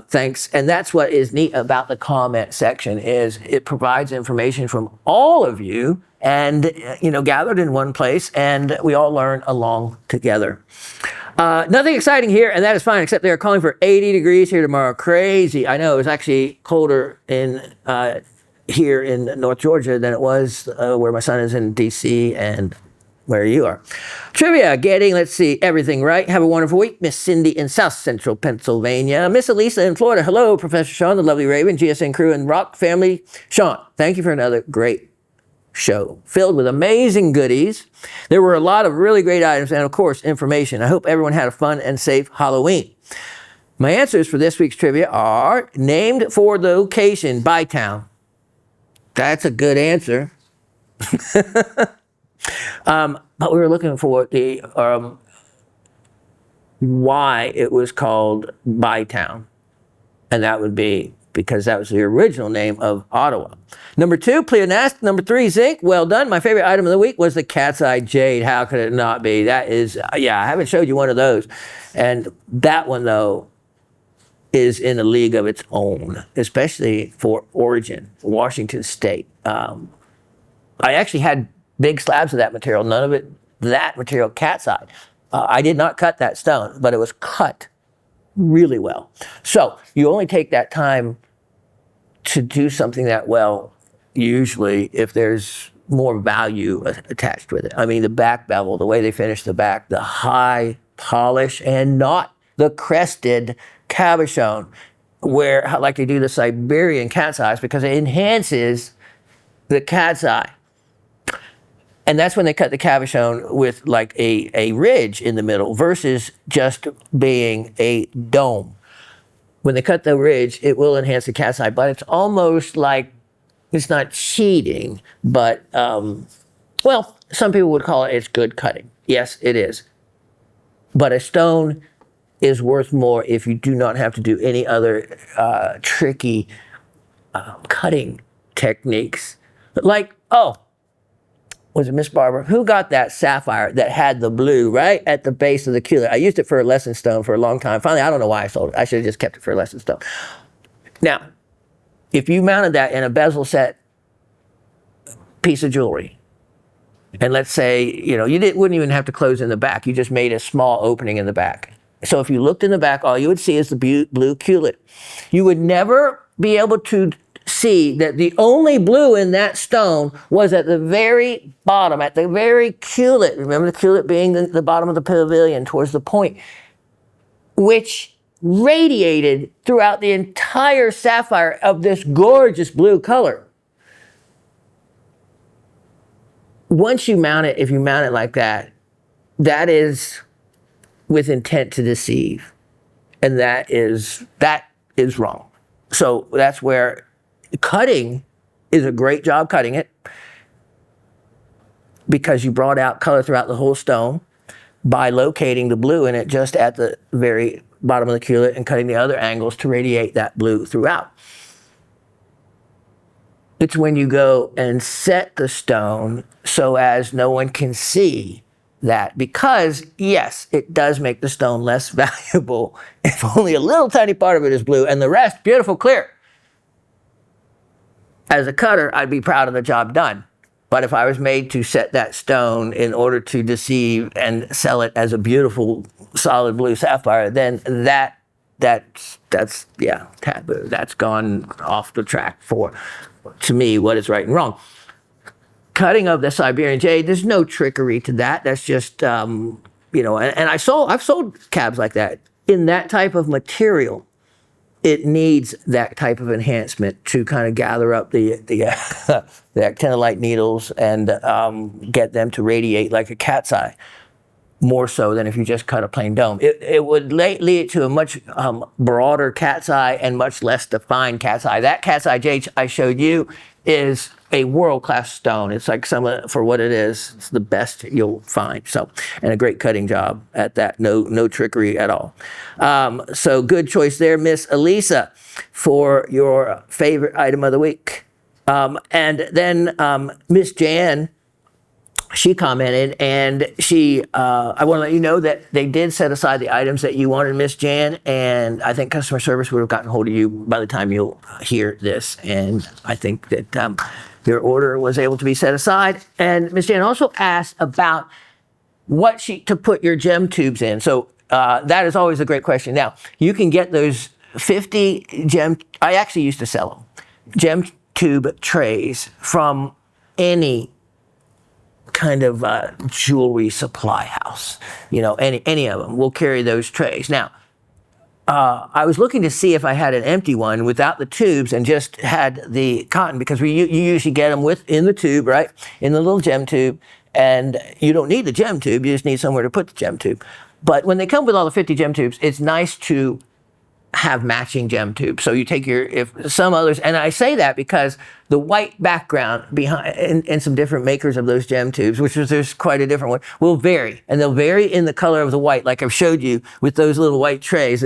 thanks. And that's what is neat about the comment section is it provides information from all of you and, gathered in one place, and we all learn along together. Nothing exciting here, and that is fine, except they are calling for 80 degrees here tomorrow. Crazy. I know, it was actually colder here in North Georgia than it was where my son is in D.C. and where you are. Trivia, let's see, everything right. Have a wonderful week. Miss Cindy in South Central Pennsylvania. Miss Elisa in Florida. Hello, Professor Shawn, the lovely Raven, GSN crew, and Rock family. Shawn, thank you for another great show filled with amazing goodies. There were a lot of really great items and, of course, information. I hope everyone had a fun and safe Halloween. My answers for this week's trivia are named for the location, Bytown. That's a good answer. But we were looking for the why it was called Bytown. And that would be because that was the original name of Ottawa. Number 2, Pleonastus. Number 3, zinc. Well done. My favorite item of the week was the cat's eye jade. How could it not be? That is, I haven't showed you one of those. And that one, though, is in a league of its own, especially for origin, Washington State. I actually had big slabs of that material, none of it, that material, cat's eye. I did not cut that stone, but it was cut really well. So you only take that time to do something that well, usually, if there's more value attached with it. I mean, the back bevel, the way they finish the back, the high polish, and not the crested cabochon, where like they do the Siberian cat's eyes, because it enhances the cat's eye. And that's when they cut the cabochon with like a ridge in the middle versus just being a dome. When they cut the ridge, it will enhance the cat's eye, but it's almost like, it's not cheating, but, well, some people would call it's good cutting. Yes, it is. But a stone is worth more if you do not have to do any other tricky cutting techniques. Like, was it Miss Barbara? Who got that sapphire that had the blue right at the base of the culet? I used it for a lesson stone for a long time. Finally, I don't know why I sold it. I should have just kept it for a lesson stone. Now, if you mounted that in a bezel set piece of jewelry, and let's say, wouldn't even have to close in the back. You just made a small opening in the back. So if you looked in the back, all you would see is the blue culet. You would never be able to see that the only blue in that stone was at the very bottom, at the very culet. Remember the culet being the bottom of the pavilion towards the point, which radiated throughout the entire sapphire of this gorgeous blue color. once you mount it, if you mount it like that, that is with intent to deceive. And that is wrong. So that's where cutting is a great job cutting it, because you brought out color throughout the whole stone by locating the blue in it just at the very bottom of the culet and cutting the other angles to radiate that blue throughout. It's when you go and set the stone so as no one can see that, because yes, it does make the stone less valuable if only a little tiny part of it is blue and the rest beautiful clear. As a cutter, I'd be proud of the job done. But if I was made to set that stone in order to deceive and sell it as a beautiful solid blue sapphire, then that's taboo. That's gone off the track for, to me, what is right and wrong. Cutting of the Siberian jade, there's no trickery to that. That's just, and I've sold cabs like that. In that type of material, it needs that type of enhancement to kind of gather up the actinolite needles and get them to radiate like a cat's eye, more so than if you just cut a plain dome. It would lead to a much broader cat's eye and much less defined cat's eye. That cat's eye jade I showed you is a world-class stone. It's like for what it is, it's the best you'll find. So, and a great cutting job at that. No trickery at all. So good choice there, Miss Elisa, for your favorite item of the week. And then Miss Jan, she commented, and I want to let you know that they did set aside the items that you wanted, Miss Jan, and I think customer service would have gotten hold of you by the time you'll hear this, and I think that your order was able to be set aside. And Miss Jan also asked about to put your gem tubes in. So that is always a great question. Now, you can get those 50 I actually used to sell them, gem tube trays from any kind of jewelry supply house. Any of them will carry those trays. Now, I was looking to see if I had an empty one without the tubes and just had the cotton, because you usually get them in the tube, right? In the little gem tube, and you don't need the gem tube, you just need somewhere to put the gem tube. But when they come with all the 50 gem tubes, it's nice to have matching gem tubes. So you take some others, and I say that because the white background behind and some different makers of those gem tubes, there's quite a different one, will vary, and they'll vary in the color of the white, like I've showed you with those little white trays.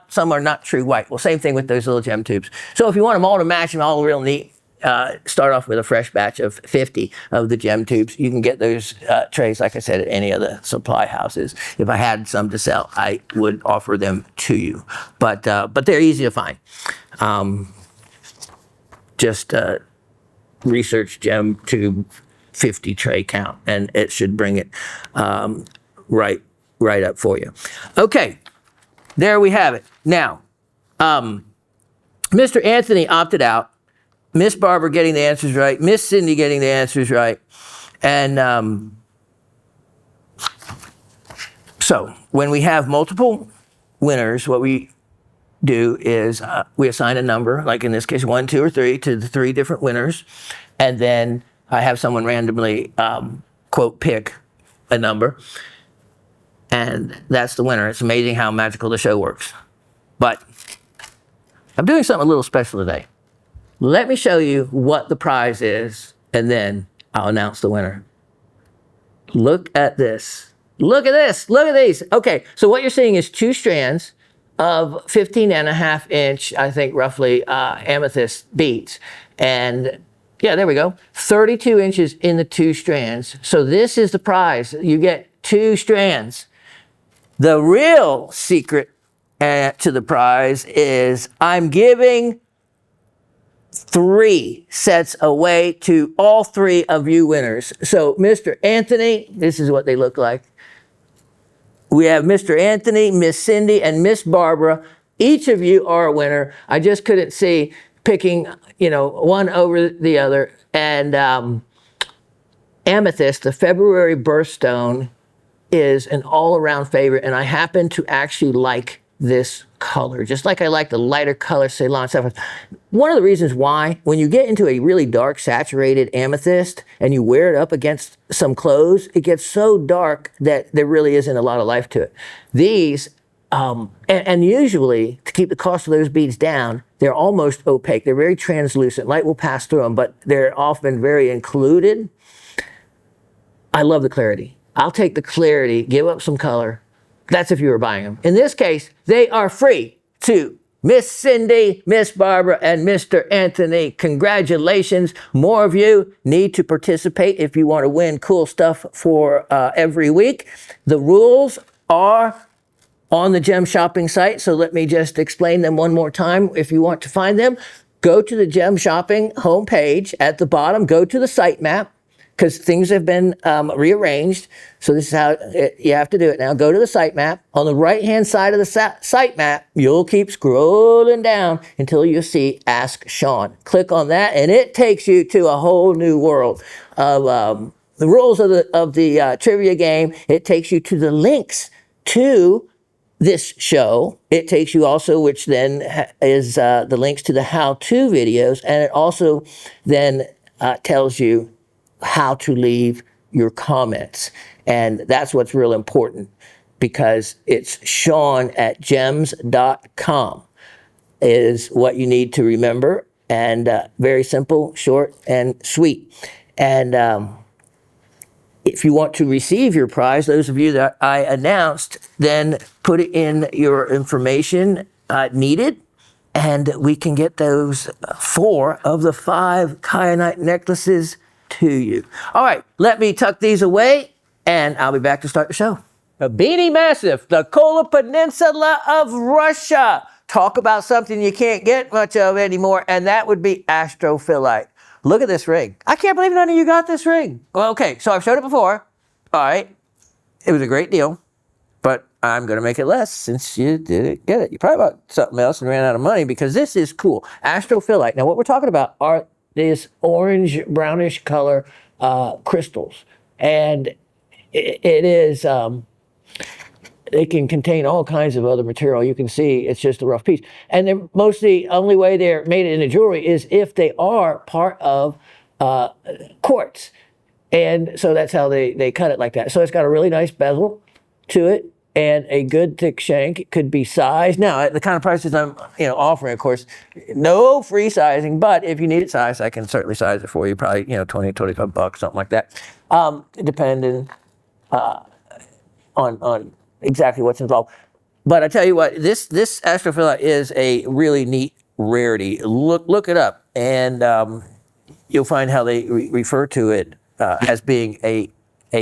Some are not true white. Well, same thing with those little gem tubes. So if you want them all to match and all real neat, start off with a fresh batch of 50 of the gem tubes. You can get those trays, like I said, at any of the supply houses. If I had some to sell, I would offer them to you. But they're easy to find. Just research gem tube 50 tray count, and it should bring it right up for you. Okay, there we have it. Now, Mr. Anthony opted out. Miss Barbara getting the answers right, Miss Cindy getting the answers right, and so when we have multiple winners, what we do is we assign a number, like in this case 1, 2, or 3, to the 3 different winners, and then I have someone randomly quote pick a number, and that's the winner. It's amazing how magical the show works. But I'm doing something a little special today. Let me show you what the prize is, and then I'll announce the winner. Look at this. Look at this. Look at these. Okay, so what you're seeing is 2 strands of 15.5-inch, I think roughly, amethyst beads. And yeah, there we go. 32 inches in the 2 strands. So this is the prize. You get 2 strands. The real secret to the prize is I'm giving 3 sets away to all 3 of you winners. So Mr. Anthony, this is what they look like. We have Mr. Anthony, Miss Cindy, and Miss Barbara. Each of you are a winner. I just couldn't see picking, one over the other. And amethyst, the February birthstone, is an all-around favorite, and I happen to actually like this color, just like I like the lighter color Ceylon sapphire. One of the reasons why, when you get into a really dark saturated amethyst and you wear it up against some clothes, it gets so dark that there really isn't a lot of life to it. These, and usually, to keep the cost of those beads down, they're almost opaque. They're very translucent. Light will pass through them, but they're often very included. I love the clarity. I'll take the clarity, give up some color. That's if you were buying them. In this case, they are free to Miss Cindy, Miss Barbara, and Mr. Anthony. Congratulations. More of you need to participate if you want to win cool stuff for every week. The rules are on the gem shopping site, so let me just explain them one more time if you want to find them. Go to the gem shopping homepage at the bottom, go to the site map, because things have been rearranged. So this is how you have to do it now. Go to the site map. On the right-hand side of the site map, you'll keep scrolling down until you see Ask Shawn. Click on that, and it takes you to a whole new world of the rules of the trivia game. It takes you to the links to this show. It takes you also, which then is the links to the how-to videos, and it also then tells you how to leave your comments. And that's what's real important, because it's Shawn at gems.com is what you need to remember. And very simple, short, and sweet. And if you want to receive your prize, those of you that I announced, then put in your information needed, and we can get those 4 of the 5 kyanite necklaces to you. All right, let me tuck these away, and I'll be back to start the show. The Beanie Massive, the Kola Peninsula of Russia. Talk about something you can't get much of anymore, and that would be astrophyllite. Look at this ring. I can't believe none of you got this ring. Well, okay, so I've showed it before. All right, it was a great deal, but I'm going to make it less since you didn't get it. You probably bought something else and ran out of money, because this is cool. Astrophyllite. Now, what we're talking about are these orange, brownish color crystals. And it is, it can contain all kinds of other material. You can see it's just a rough piece. And they're mostly, only way they're made into jewelry is if they are part of quartz. And so that's how they cut it like that. So it's got a really nice bezel to it, and a good thick shank. It could be sized. Now, at the kind of prices I'm offering, of course, no free sizing, but if you need it sized, I can certainly size it for you, probably, $20, $25, something like that, depending on exactly what's involved. But I tell you what, this astrophyllite is a really neat rarity. Look it up, and you'll find how they refer to it as being a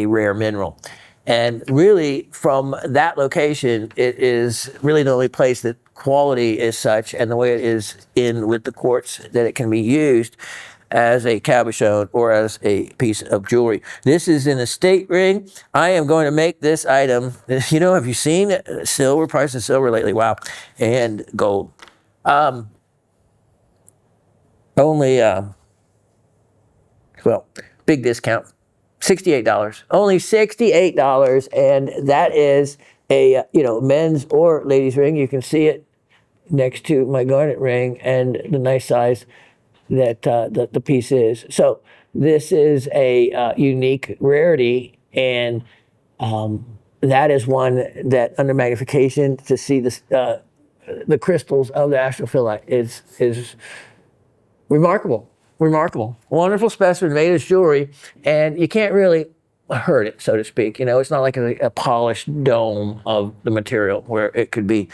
rare mineral. And really, from that location, it is really the only place that quality is such, and the way it is in with the quartz, that it can be used as a cabochon or as a piece of jewelry. This is an estate ring. I am going to make this item. Have you seen silver, price of silver lately? Wow. And gold. Only, big discount. $68, only $68, and that is a men's or ladies ring. You can see it next to my garnet ring and the nice size that the piece is. So this is a unique rarity, and that is one that under magnification to see the crystals of the astrophyllite is remarkable. Remarkable. Wonderful specimen made as jewelry, and you can't really hurt it, so to speak. It's not like a polished dome of the material where it could be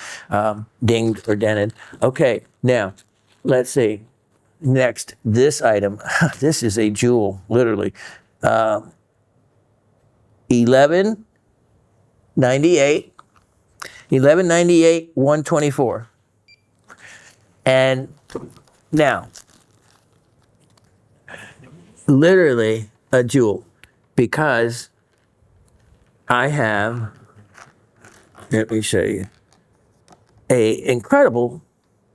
dinged or dented. Okay, now, let's see. Next, this item. This is a jewel, literally. 1198, 124. And now, literally a jewel, because I have, let me show you, a incredible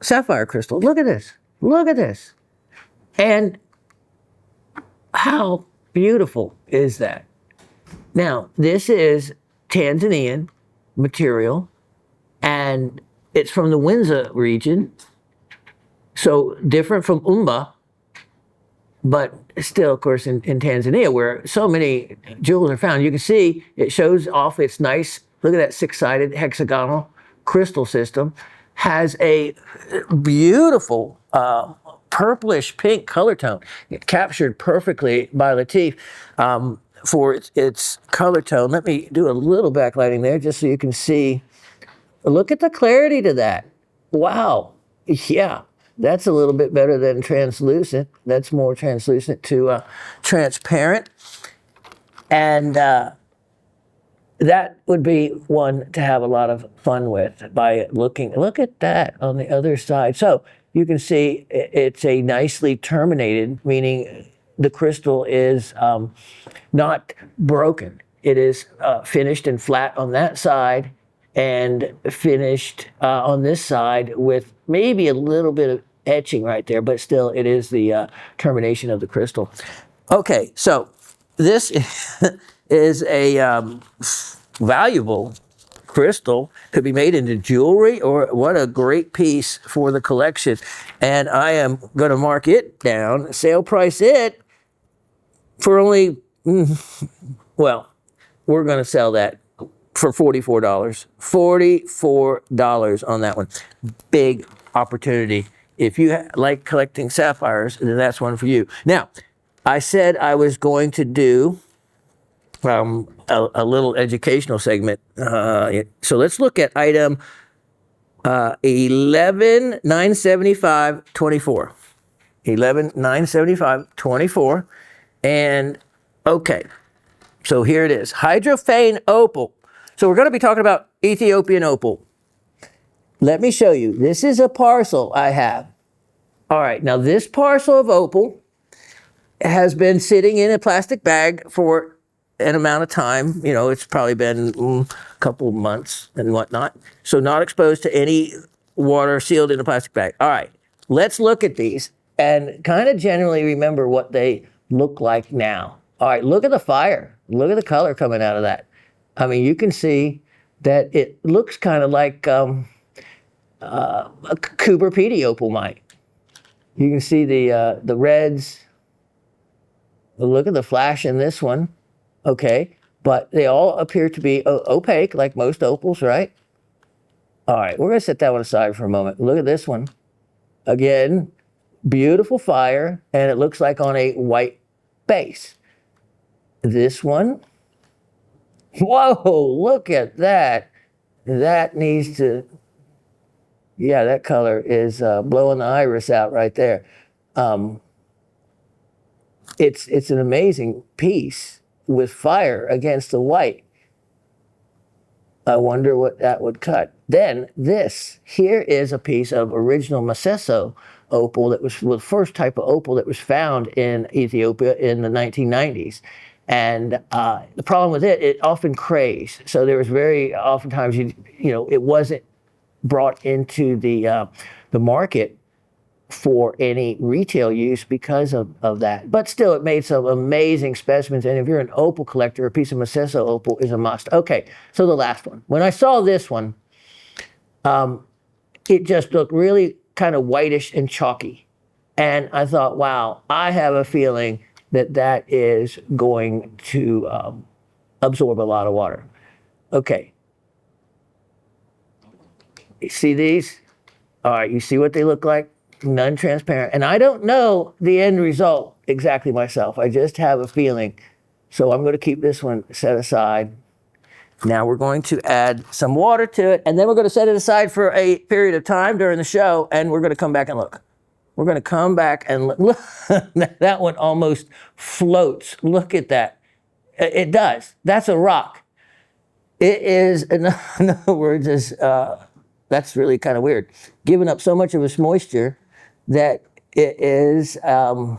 sapphire crystal. Look at this. Look at this. And how beautiful is that? Now, this is Tanzanian material, and it's from the Windsor region, so different from Umba, but still, of course, in Tanzania, where so many jewels are found. You can see it shows off its nice, look at that 6-sided hexagonal crystal system, has a beautiful purplish pink color tone. It captured perfectly by Latif for its color tone. Let me do a little backlighting there just so you can see. Look at the clarity to that. Wow. Yeah, that's a little bit better than translucent. That's more translucent to transparent. And that would be one to have a lot of fun with by looking. Look at that on the other side. So you can see it's a nicely terminated, meaning the crystal is not broken. It is finished and flat on that side and finished on this side with maybe a little bit of etching right there, but still it is the termination of the crystal. Okay, so this is a valuable crystal, could be made into jewelry, or what a great piece for the collection. And I am going to mark it down, sale price it for only, well, we're going to sell that for $44. $44 on that one. Big opportunity. If you like collecting sapphires, then that's one for you. Now, I said I was going to do a little educational segment. So let's look at item 11,975.24. 11,975.24. And okay, so here it is. Hydrophane opal. So we're going to be talking about Ethiopian opal. Let me show you. This is a parcel I have. All right, now this parcel of opal has been sitting in a plastic bag for an amount of time. You know, it's probably been a couple of months and whatnot. So not exposed to any water, sealed in a plastic bag. All right, let's look at these and kind of generally remember what they look like now. All right, look at the fire. Look at the color coming out of that. I mean, you can see that it looks kind of like a Cooper-Pedy opal might. You can see the reds. Look at the flash in this one. Okay, but they all appear to be opaque, like most opals, right? All right, we're going to set that one aside for a moment. Look at this one. Again, beautiful fire, and it looks like on a white base. This one, whoa, look at that. That needs to, yeah, that color is blowing the iris out right there. It's an amazing piece with fire against the white. I wonder what that would cut. Then this, here is a piece of original Maseso opal that was the first type of opal that was found in Ethiopia in the 1990s. And the problem with it, it often crays. So there was very oftentimes, you know, it wasn't brought into the market for any retail use because of that. But still, it made some amazing specimens. And if you're an opal collector, a piece of Maseso opal is a must. Okay, so the last one. When I saw this one, it just looked really kind of whitish and chalky. And I thought, wow, I have a feeling that that is going to absorb a lot of water. Okay. You see these? All right, you see what they look like? Non-transparent. And I don't know the end result exactly myself. I just have a feeling. So I'm going to keep this one set aside. Now we're going to add some water to it, and then we're going to set it aside for a period of time during the show, and we're going to come back and look. We're going to come back and look. That one almost floats. Look at that. It does. That's a rock. It is, in other words, that's really kind of weird. Giving up so much of its moisture that it is a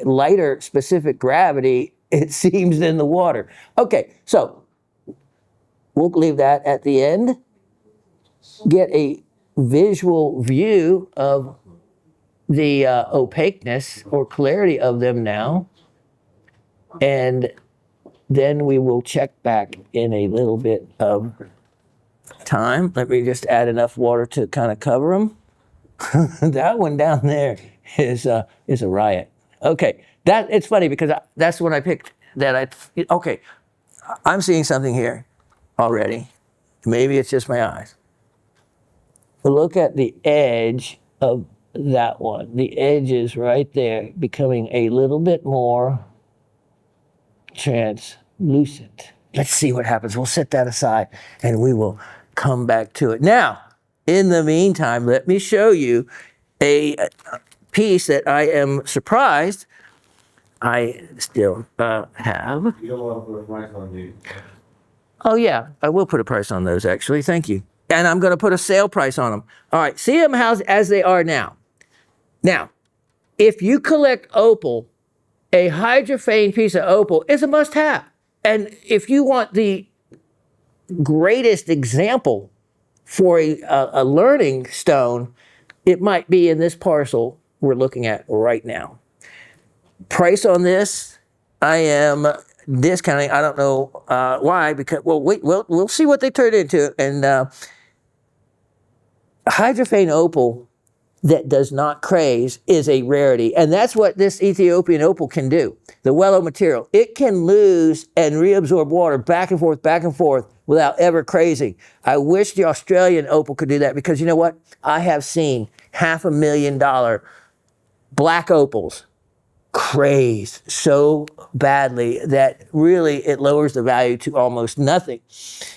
lighter specific gravity, it seems, than the water. Okay, so we'll leave that at the end. Get a visual view of the opaqueness or clarity of them now. And then we will check back in a little bit of time. Let me just add enough water to kind of cover them. That one down there is a riot. Okay, it's funny because that's when I picked that. Okay, I'm seeing something here already. Maybe it's just my eyes. Look at the edge of that one. The edge is right there, becoming a little bit more translucent. Let's see what happens. We'll set that aside and we will come back to it. Now, in the meantime, let me show you a piece that I am surprised I still have. You don't want to put a price on these. Oh, yeah, I will put a price on those, actually. Thank you. And I'm going to put a sale price on them. All right, see them as they are now. Now, if you collect opal, a hydrophane piece of opal is a must-have. And if you want the greatest example for a learning stone, it might be in this parcel we're looking at right now. Price on this, I am discounting. I don't know why, because, well, wait, we'll see what they turn into. And hydrophane opal that does not craze is a rarity. And that's what this Ethiopian opal can do. The Wello material, it can lose and reabsorb water back and forth without ever crazing. I wish the Australian opal could do that, because you know what? I have seen $500,000 black opals craze so badly that really it lowers the value to almost nothing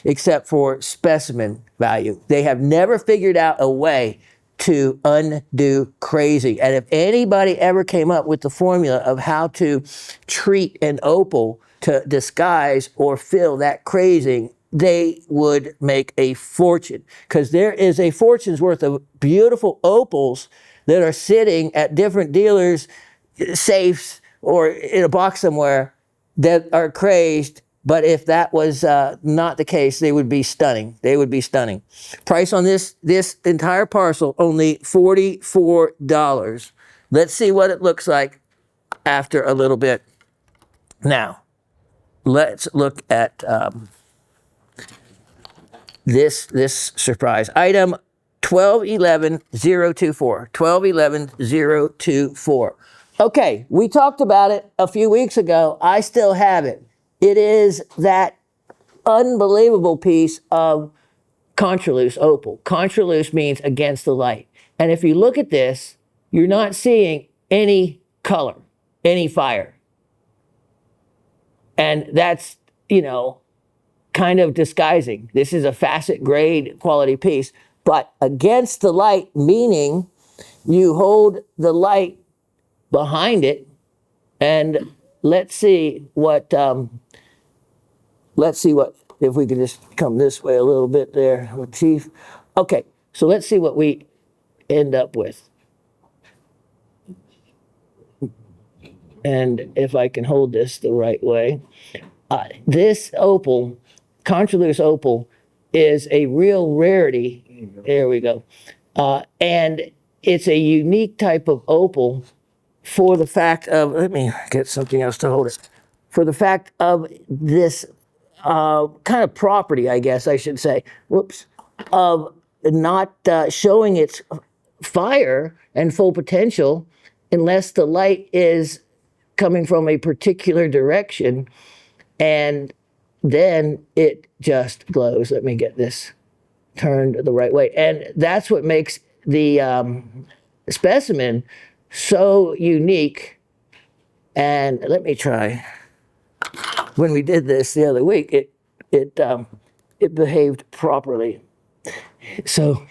except for specimen value. They have never figured out a way to undo crazing. And if anybody ever came up with the formula of how to treat an opal to disguise or fill that crazing, they would make a fortune, because there is a fortune's worth of beautiful opals that are sitting at different dealers' safes or in a box somewhere that are crazed. But if that was not the case, they would be stunning. They would be stunning. Price on this entire parcel, only $44. Let's see what it looks like after a little bit. Now, let's look at this surprise. Item 1211024. 1211024. Okay, we talked about it a few weeks ago. I still have it. It is that unbelievable piece of contraluce opal. Contraluce means against the light. And if you look at this, you're not seeing any color, any fire. And that's, kind of disguising. This is a facet grade quality piece, but against the light, meaning you hold the light behind it. And let's see what, if we could just come this way a little bit there, Chief. Okay, so let's see what we end up with. And if I can hold this the right way, this opal, contraluce opal, is a real rarity. There we go. And it's a unique type of opal for the fact of, let me get something else to hold it, for the fact of this kind of property, I guess I should say, of not showing its fire and full potential unless the light is coming from a particular direction, and then it just glows. Let me get this turned the right way. And that's what makes the specimen so unique. And let me try. When we did this the other week, it behaved properly. So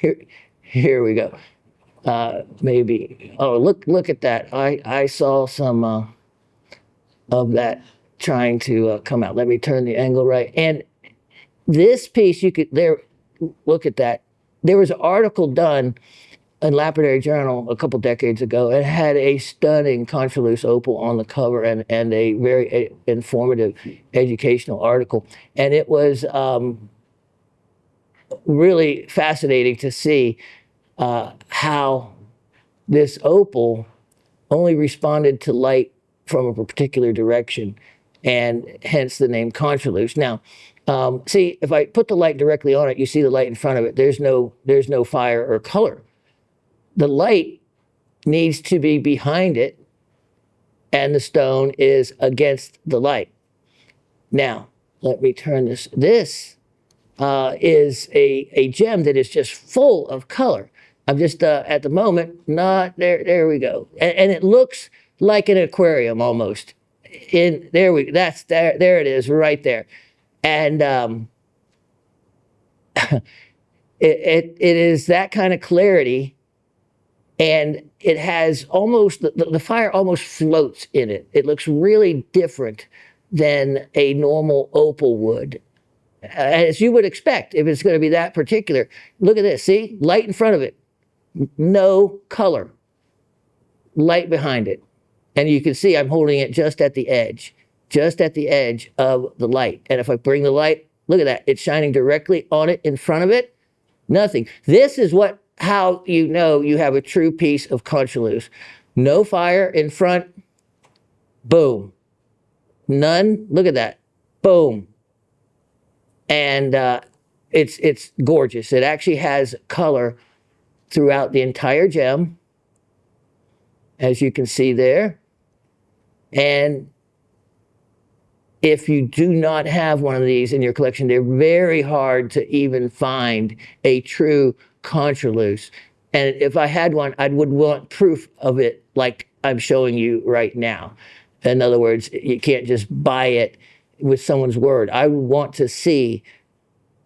here we go. Maybe. Oh, look at that. I saw some of that trying to come out. Let me turn the angle right. And this piece, look at that. There was an article done in Lapidary Journal a couple decades ago. It had a stunning contraluce opal on the cover and a very informative educational article. And it was really fascinating to see how this opal only responded to light from a particular direction, and hence the name contraluce. Now, See, if I put the light directly on it, you see the light in front of it. There's no fire or color. The light needs to be behind it, and the stone is against the light. Now, let me turn this. This is a gem that is just full of color. I'm just at the moment not there. There we go, and it looks like an aquarium almost. That's there. There it is, right there, and it is that kind of clarity, and it has almost the fire almost floats in it. It looks really different than a normal opal would, as you would expect if it's going to be that particular. Look at this. See, light in front of it, no color, light behind it, and you can see I'm holding it just at the edge of the light. And if I bring the light, look at that, it's shining directly on it in front of it. Nothing. This is how you know you have a true piece of contraluz. No fire in front. Boom. None. Look at that. Boom. And it's gorgeous. It actually has color throughout the entire gem, as you can see there. And if you do not have one of these in your collection, they're very hard to even find a true contraluz. And if I had one, I would want proof of it like I'm showing you right now. In other words, you can't just buy it with someone's word. I would want to see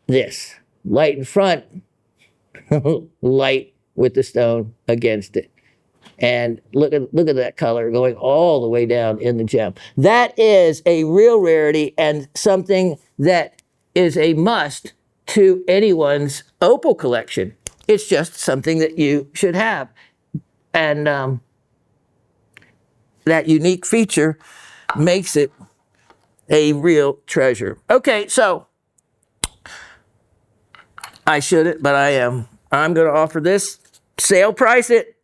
this. Light in front, light with the stone against it. And look at that color going all the way down in the gem. That is a real rarity and something that is a must to anyone's opal collection. It's just something that you should have. And that unique feature makes it a real treasure. Okay, so I shouldn't, but I am. I'm going to offer this, sale price it,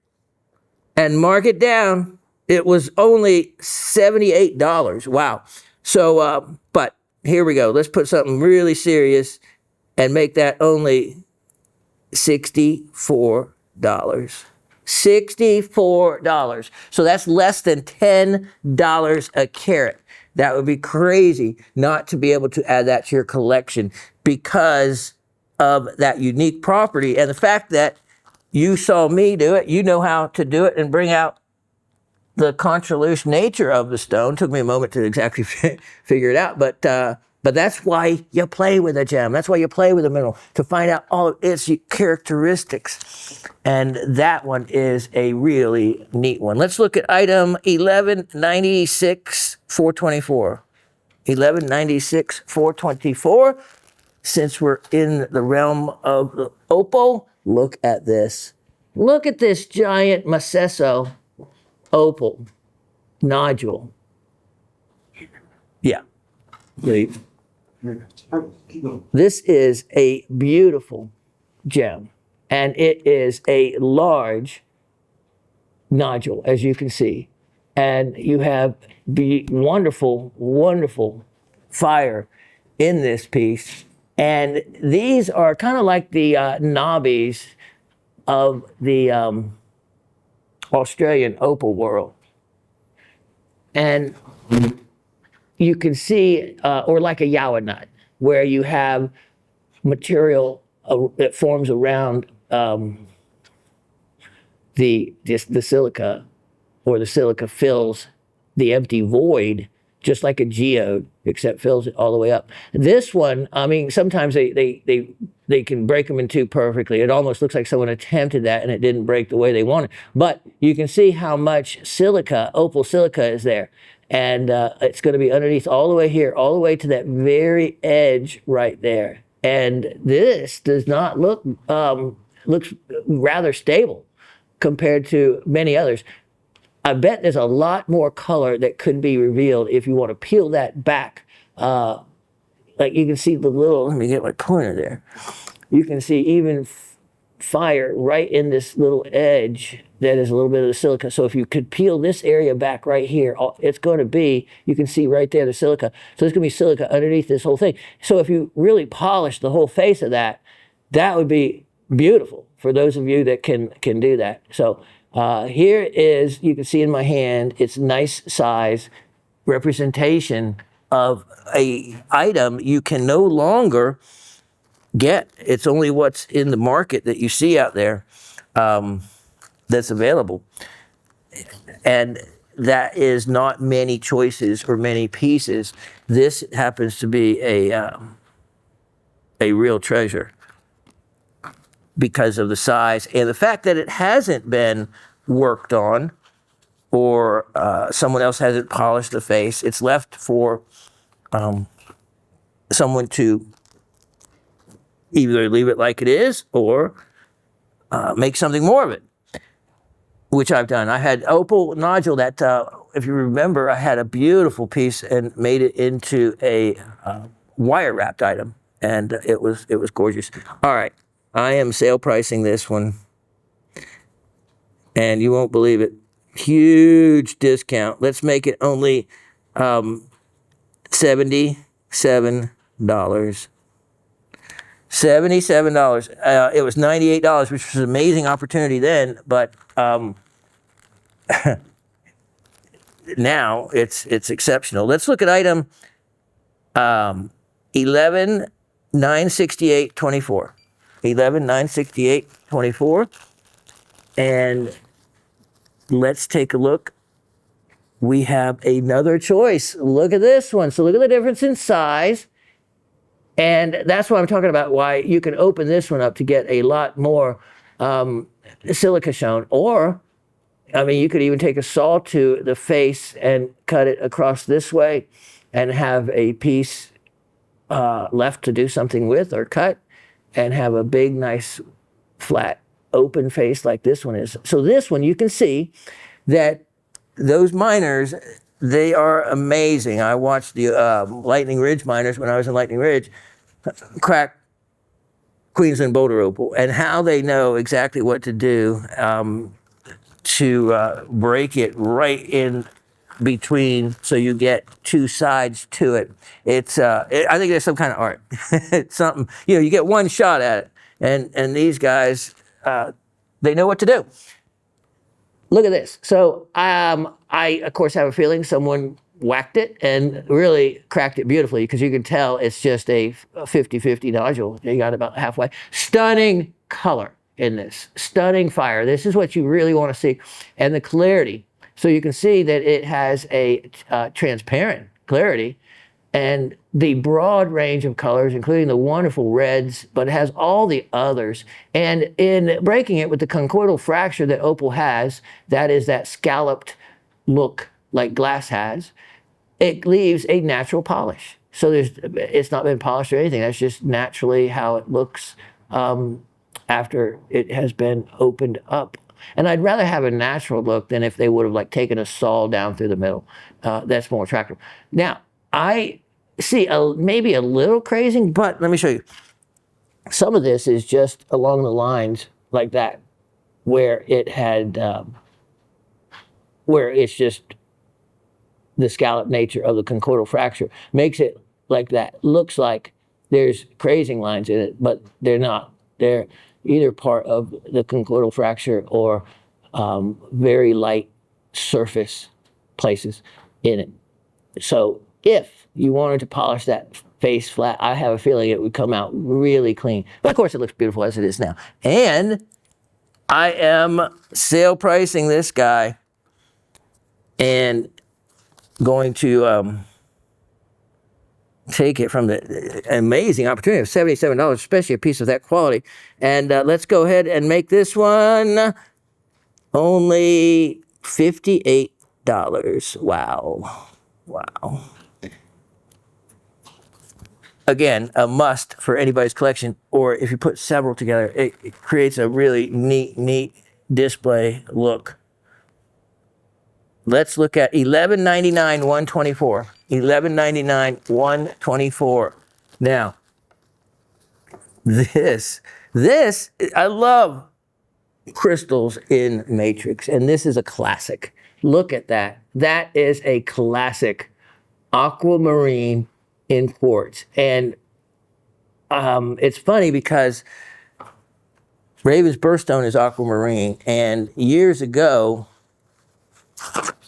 and mark it down. It was only $78. Wow. So, but here we go. Let's put something really serious and make that only $64. $64. So that's less than $10 a carat. That would be crazy not to be able to add that to your collection because of that unique property and the fact that you saw me do it. You know how to do it and bring out the contraluz nature of the stone. Took me a moment to exactly figure it out, but that's why you play with a gem. That's why you play with a mineral, to find out all of its characteristics. And that one is a really neat one. Let's look at item 1196 424. 1196 424. Since we're in the realm of the opal, look at this. Look at this giant Macesso opal nodule. Yeah. This is a beautiful gem, and it is a large nodule, as you can see. And you have wonderful, wonderful fire in this piece. And these are kind of like the knobbies of the Australian opal world. And you can see, or like a yawa nut, where you have material that forms around the silica, or the silica fills the empty void, just like a geode, except fills it all the way up. This one, I mean, sometimes they can break them in two perfectly. It almost looks like someone attempted that and it didn't break the way they wanted. But you can see how much silica, opal silica, is there. And it's going to be underneath all the way here, all the way to that very edge right there. And this does not look, looks rather stable compared to many others. I bet there's a lot more color that could be revealed if you want to peel that back. Like you can see the little, let me get my pointer there. You can see even fire right in this little edge that is a little bit of the silica. So if you could peel this area back right here, it's going to be, you can see right there the silica. So there's going to be silica underneath this whole thing. So if you really polish the whole face of that, that would be beautiful for those of you that can do that. So here is, you can see in my hand, it's nice size representation of a item you can no longer get. It's only what's in the market that you see out there that's available. And that is not many choices or many pieces. This happens to be a real treasure because of the size and the fact that it hasn't been worked on, or someone else hasn't polished the face. It's left for someone to either leave it like it is or make something more of it, which I've done. I had opal nodule that, if you remember, I had a beautiful piece and made it into a wire wrapped item, and it was gorgeous. All right, I am sale pricing this one, and you won't believe it. Huge discount. Let's make it only $77. $77. It was $98, which was an amazing opportunity then, but now it's exceptional. Let's look at item 11,968.24. 11,968.24, and let's take a look. We have another choice. Look at this one. So look at the difference in size. And that's what I'm talking about, why you can open this one up to get a lot more silica shown. Or, I mean, you could even take a saw to the face and cut it across this way and have a piece left to do something with or cut, and have a big, nice, flat, open face like this one is. So this one, you can see that those miners, they are amazing. I watched the Lightning Ridge miners when I was in Lightning Ridge crack Queensland boulder opal, and how they know exactly what to do to break it right in between, so you get two sides to it. It's I think there's some kind of art. It's something, you get one shot at it, and these guys, they know what to do. Look at this. So I, of course, have a feeling someone whacked it and really cracked it beautifully, because you can tell it's just a 50-50 nodule. You got about halfway. Stunning color in this. Stunning fire. This is what you really want to see. And the clarity. So you can see that it has a transparent clarity, and the broad range of colors, including the wonderful reds, but it has all the others. And in breaking it with the conchoidal fracture that opal has, that is that scalloped look like glass has, it leaves a natural polish. So it's not been polished or anything. That's just naturally how it looks after it has been opened up. And I'd rather have a natural look than if they would have taken a saw down through the middle. That's more attractive. Now, I see maybe a little crazing, but let me show you. Some of this is just along the lines like that, where it had, where it's just the scallop nature of the conchoidal fracture makes it like that. Looks like there's crazing lines in it, but they're not. They're either part of the conchoidal fracture or very light surface places in it. So if you wanted to polish that face flat, I have a feeling it would come out really clean. But of course, it looks beautiful as it is now. And I am sale pricing this guy and going to take it from the amazing opportunity of $77, especially a piece of that quality. And let's go ahead and make this one only $58. Wow. Wow. Again, a must for anybody's collection, or if you put several together, it creates a really neat display look. Let's look at $11.99, $124. $11.99, $124. Now, this This, I love crystals in matrix, and this is a classic. Look at that. That is a classic aquamarine in quartz. And it's funny because Raven's birthstone is aquamarine, and years ago,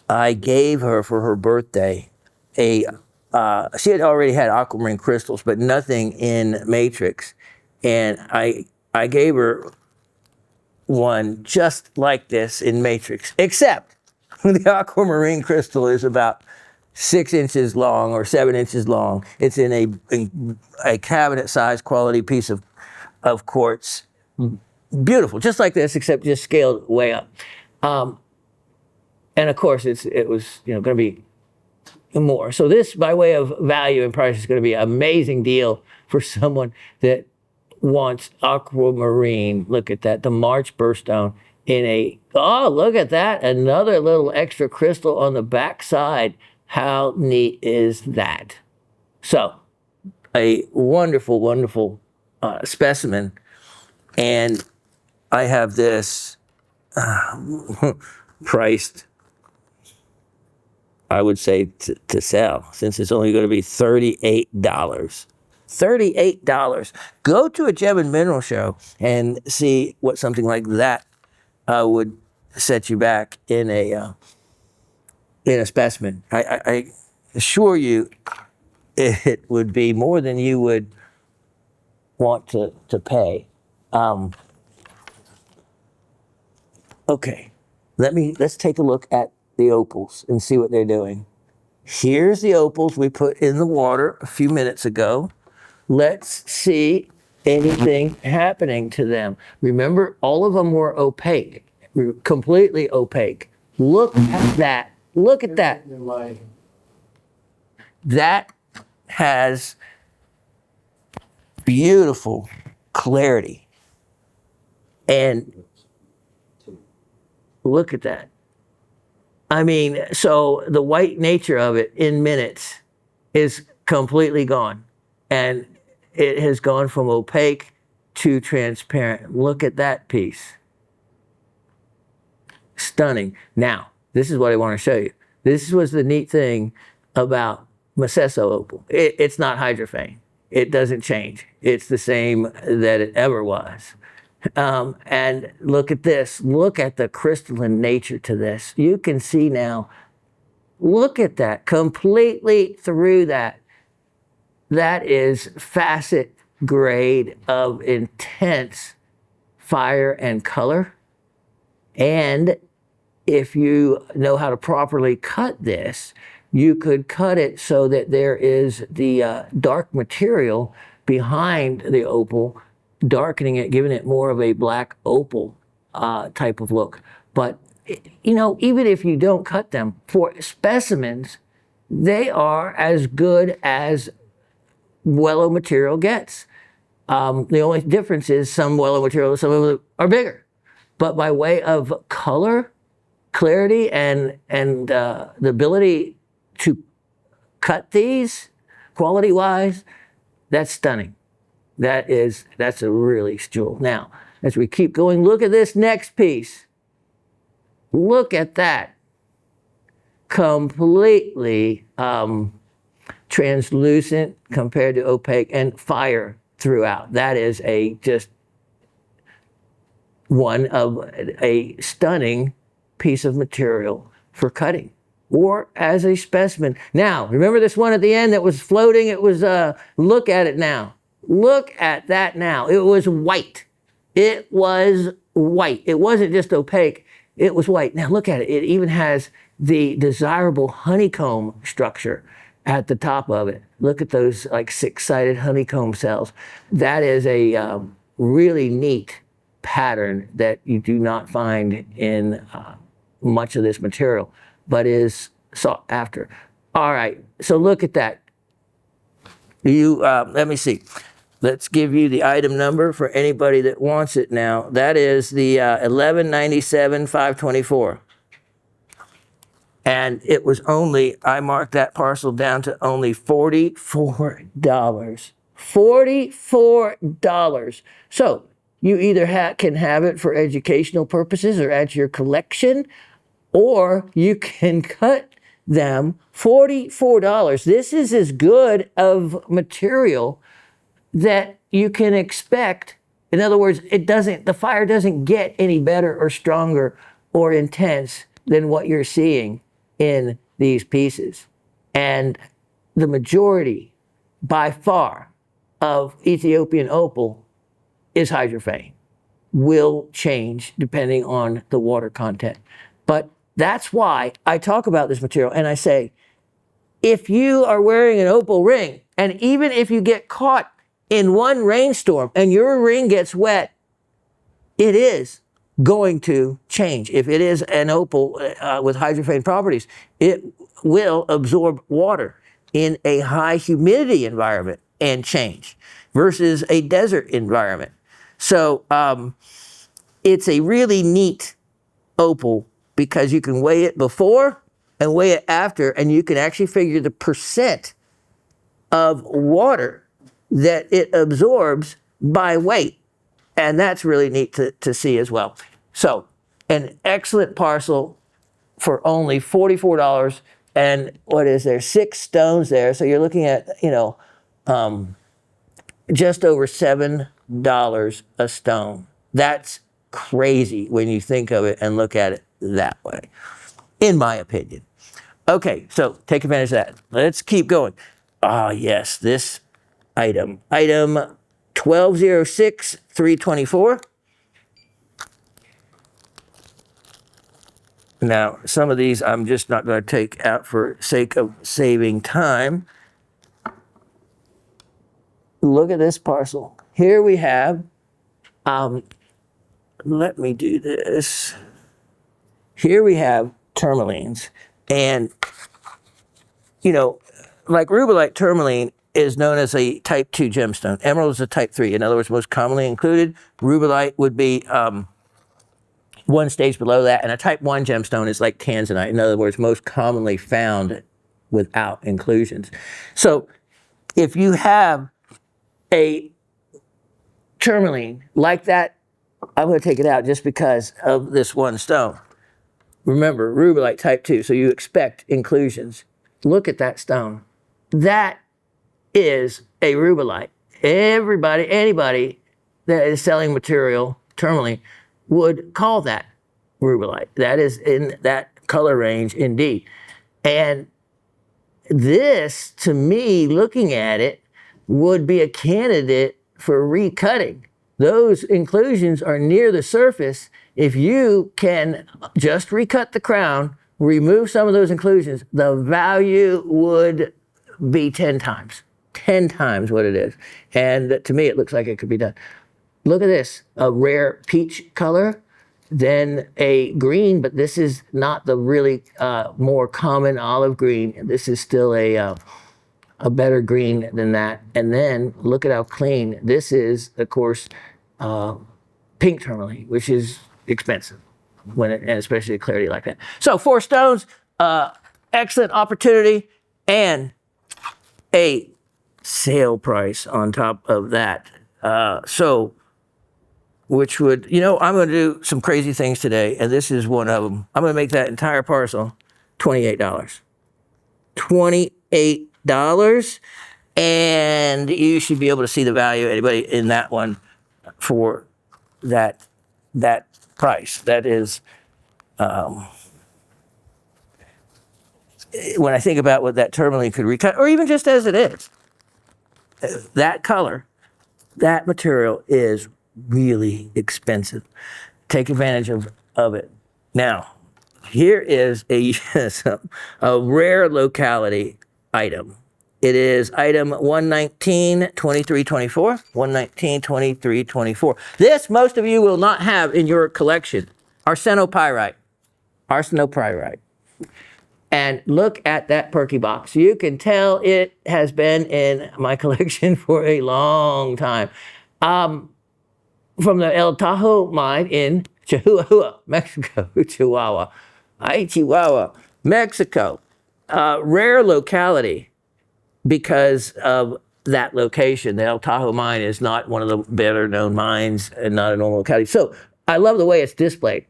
I gave her for her birthday a, she had already had aquamarine crystals, but nothing in matrix. And I gave her one just like this in matrix, except the aquamarine crystal is about 6 inches long or 7 inches long. It's in a cabinet-sized quality piece of quartz. Beautiful, just like this, except just scaled way up. And of course, it was going to be more. So this, by way of value and price, is going to be an amazing deal for someone that wants aquamarine. Look at that, the March birthstone in a, oh, look at that, another little extra crystal on the back side. How neat is that? So, a wonderful, wonderful specimen. And I have this priced, I would say, to sell, since it's only going to be $38. $38. Go to a gem and mineral show and see what something like that would set you back in a specimen. I assure you, it would be more than you would want to pay. Okay, let's take a look at the opals and see what they're doing. Here's the opals we put in the water a few minutes ago. Let's see anything happening to them. Remember, all of them were opaque, completely opaque. Look at that. Look at that. That has beautiful clarity. And look at that. I mean, so the white nature of it in minutes is completely gone. And it has gone from opaque to transparent. Look at that piece. Stunning. Now, this is what I want to show you. This was the neat thing about Macesso opal. It's not hydrophane. It doesn't change. It's the same that it ever was. And look at this. Look at the crystalline nature to this. You can see now, look at that, completely through that. That is facet grade of intense fire and color. And if you know how to properly cut this, you could cut it so that there is the dark material behind the opal, darkening it, giving it more of a black opal type of look. But, you know, even if you don't cut them, for specimens, they are as good as Wello material gets. The only difference is some Wello material, some of them are bigger. But by way of color, clarity, and the ability to cut these quality-wise, that's stunning. That's a really jewel. Now, as we keep going, look at this next piece. Look at that. Completely translucent compared to opaque, and fire throughout. That is just one of a stunning piece of material for cutting or as a specimen. Now, remember this one at the end that was floating? It was, look at it now. Look at that now. It was white. It was white. It wasn't just opaque. It was white. Now look at it. It even has the desirable honeycomb structure at the top of it. Look at those like 6-sided honeycomb cells. That is a really neat pattern that you do not find in much of this material, but is sought after. All right, so look at that. Let me see. Let's give you the item number for anybody that wants it now. That is the 1197,524. And it was only, I marked that parcel down to only $44. $44. So you either can have it for educational purposes or at your collection, or you can cut them $44. This is as good of material that you can expect. In other words, the fire doesn't get any better or stronger or intense than what you're seeing in these pieces. And the majority, by far, of Ethiopian opal is hydrophane. Will change depending on the water content. But that's why I talk about this material and I say, if you are wearing an opal ring, and even if you get caught in one rainstorm and your ring gets wet, it is going to change. If it is an opal with hydrophane properties, it will absorb water in a high humidity environment and change versus a desert environment. So it's a really neat opal because you can weigh it before and weigh it after, and you can actually figure the percent of water that it absorbs by weight. And that's really neat to see as well. So an excellent parcel for only $44. And what is there? 6 stones there. So you're looking at, just over $7 a stone. That's crazy when you think of it and look at it that way, in my opinion. Okay, so take advantage of that. Let's keep going. Ah, yes, this item 1206-324. Now, some of these I'm just not going to take out for sake of saving time. Look at this parcel. Here we have, let me do this. Here we have tourmalines. And, like rubellite tourmaline is known as a type 2 gemstone. Emerald is a type 3. In other words, most commonly included. Rubellite would be one stage below that. And a type 1 gemstone is like tanzanite. In other words, most commonly found without inclusions. So if you have a tourmaline like that, I'm going to take it out just because of this one stone. Remember, rubellite type 2, so you expect inclusions. Look at that stone. That is a rubellite. Anybody that is selling material, tourmaline, would call that rubellite. That is in that color range indeed. And this, to me, looking at it, would be a candidate for recutting. Those inclusions are near the surface. If you can just recut the crown, remove some of those inclusions, the value would be 10 times what it is. And to me, it looks like it could be done. Look at this, a rare peach color, then a green, but this is not the really more common olive green. This is still a better green than that. And then look at how clean. This is, of course, pink tourmaline, which is expensive and especially a clarity like that. So 4 stones, excellent opportunity, and a sale price on top of that. Which would, I'm going to do some crazy things today, and this is one of them. I'm going to make that entire parcel $28. $28, and you should be able to see the value, anybody in that one, for that price. That is, when I think about what that tourmaline could recut, or even just as it is, that color, that material is really expensive. Take advantage of it. Now, here is a rare locality item. It is item 119-2324. 119-2324. This, most of you will not have in your collection. Arsenopyrite. And look at that perky box. You can tell it has been in my collection for a long time. From the El Tahoe mine in Chihuahua, Mexico. Chihuahua, Mexico. Rare locality because of that location. The El Tahoe mine is not one of the better known mines and not a normal locality. So I love the way it's displayed.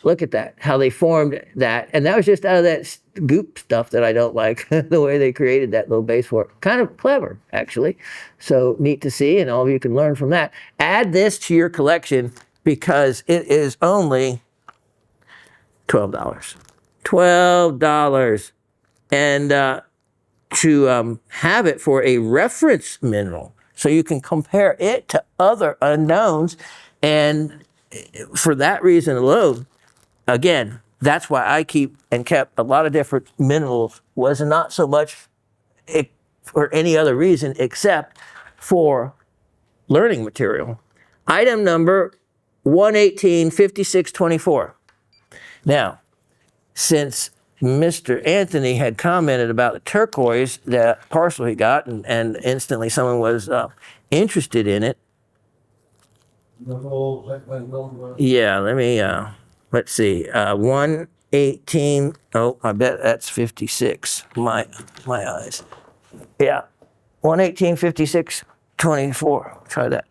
Look at that, how they formed that. And that was just out of that goop stuff that I don't like, the way they created that little base for it. Kind of clever, actually. So neat to see, and all of you can learn from that. Add this to your collection because it is only $12. $12. And to have it for a reference mineral so you can compare it to other unknowns. And for that reason alone, again, that's why I kept a lot of different minerals, was not so much for any other reason except for learning material. Item number 1185624. Now, since Mr. Anthony had commented about the turquoise, that parcel he got, and instantly someone was interested in it. Yeah, let me, let's see, 118, oh, I bet that's 56, my eyes. Yeah, 1185624, try that.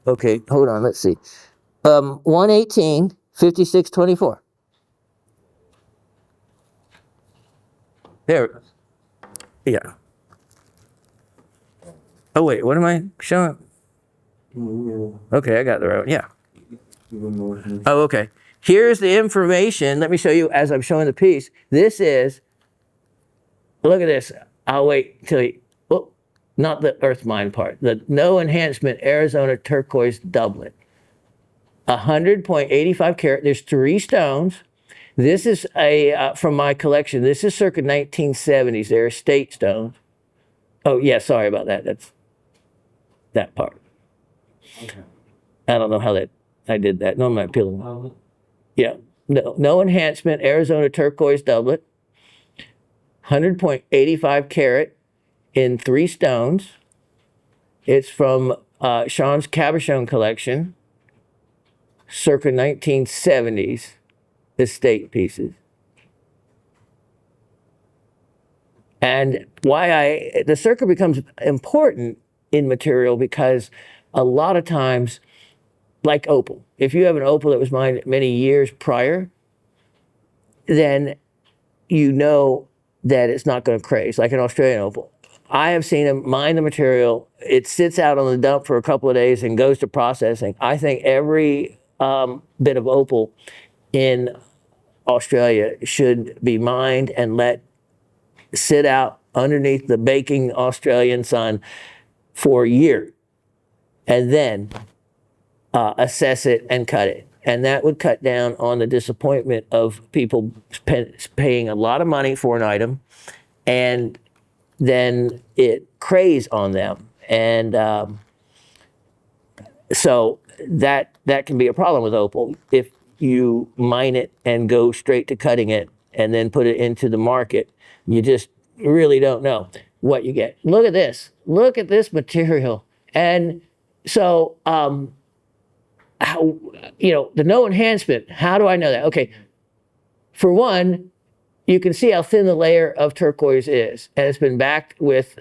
Okay, hold on, let's see. 1185624. There. Yeah. Oh wait, what am I showing? Okay, I got the right one. Yeah. Oh, okay. Here's the information. Let me show you as I'm showing the piece. This is, look at this. I'll wait till you, oh, not the earth mine part. The no enhancement Arizona turquoise doublet. 100.85 carat. There's 3 stones. This is from my collection. This is circa 1970s. They're estate stones. Oh, yeah, sorry about that. That's that part. Okay. I don't know how I did that. No, I'm not peeling. Yeah. No enhancement, Arizona turquoise doublet. 100.85 carat in 3 stones. It's from Shawn's Cabochon collection, circa 1970s. Estate pieces. And why the circa becomes important in material, because a lot of times, like opal, if you have an opal that was mined many years prior, then you know that it's not going to craze, like an Australian opal. I have seen them mine the material, it sits out on the dump for a couple of days and goes to processing. I think every bit of opal in Australia should be mined and let sit out underneath the baking Australian sun for a year, and then assess it and cut it. And that would cut down on the disappointment of people paying a lot of money for an item, and then it crays on them. And so that can be a problem with opal. If you mine it and go straight to cutting it and then put it into the market, you just really don't know what you get. Look at this. Look at this material. And so, how, the no enhancement, how do I know that? Okay, for one, you can see how thin the layer of turquoise is, and it's been backed with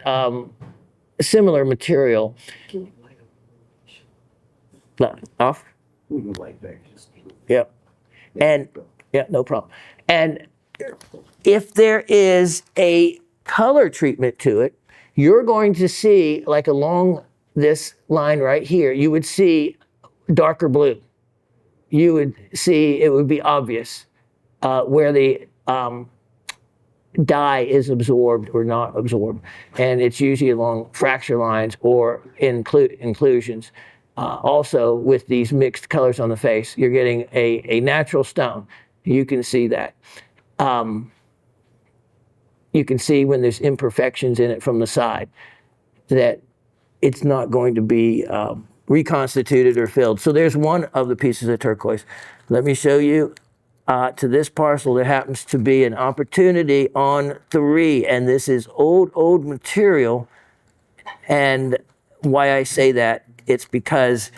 similar material. Off? Yep. And yeah, no problem. And if there is a color treatment to it, you're going to see, like along this line right here, you would see darker blue. You would see, it would be obvious where the dye is absorbed or not absorbed. And it's usually along fracture lines or inclusions. Also, with these mixed colors on the face, you're getting a natural stone. You can see that. You can see when there's imperfections in it from the side, that it's not going to be reconstituted or filled. So there's one of the pieces of turquoise. Let me show you to this parcel. There happens to be an opportunity on 3, and this is old material. And why I say that, it's because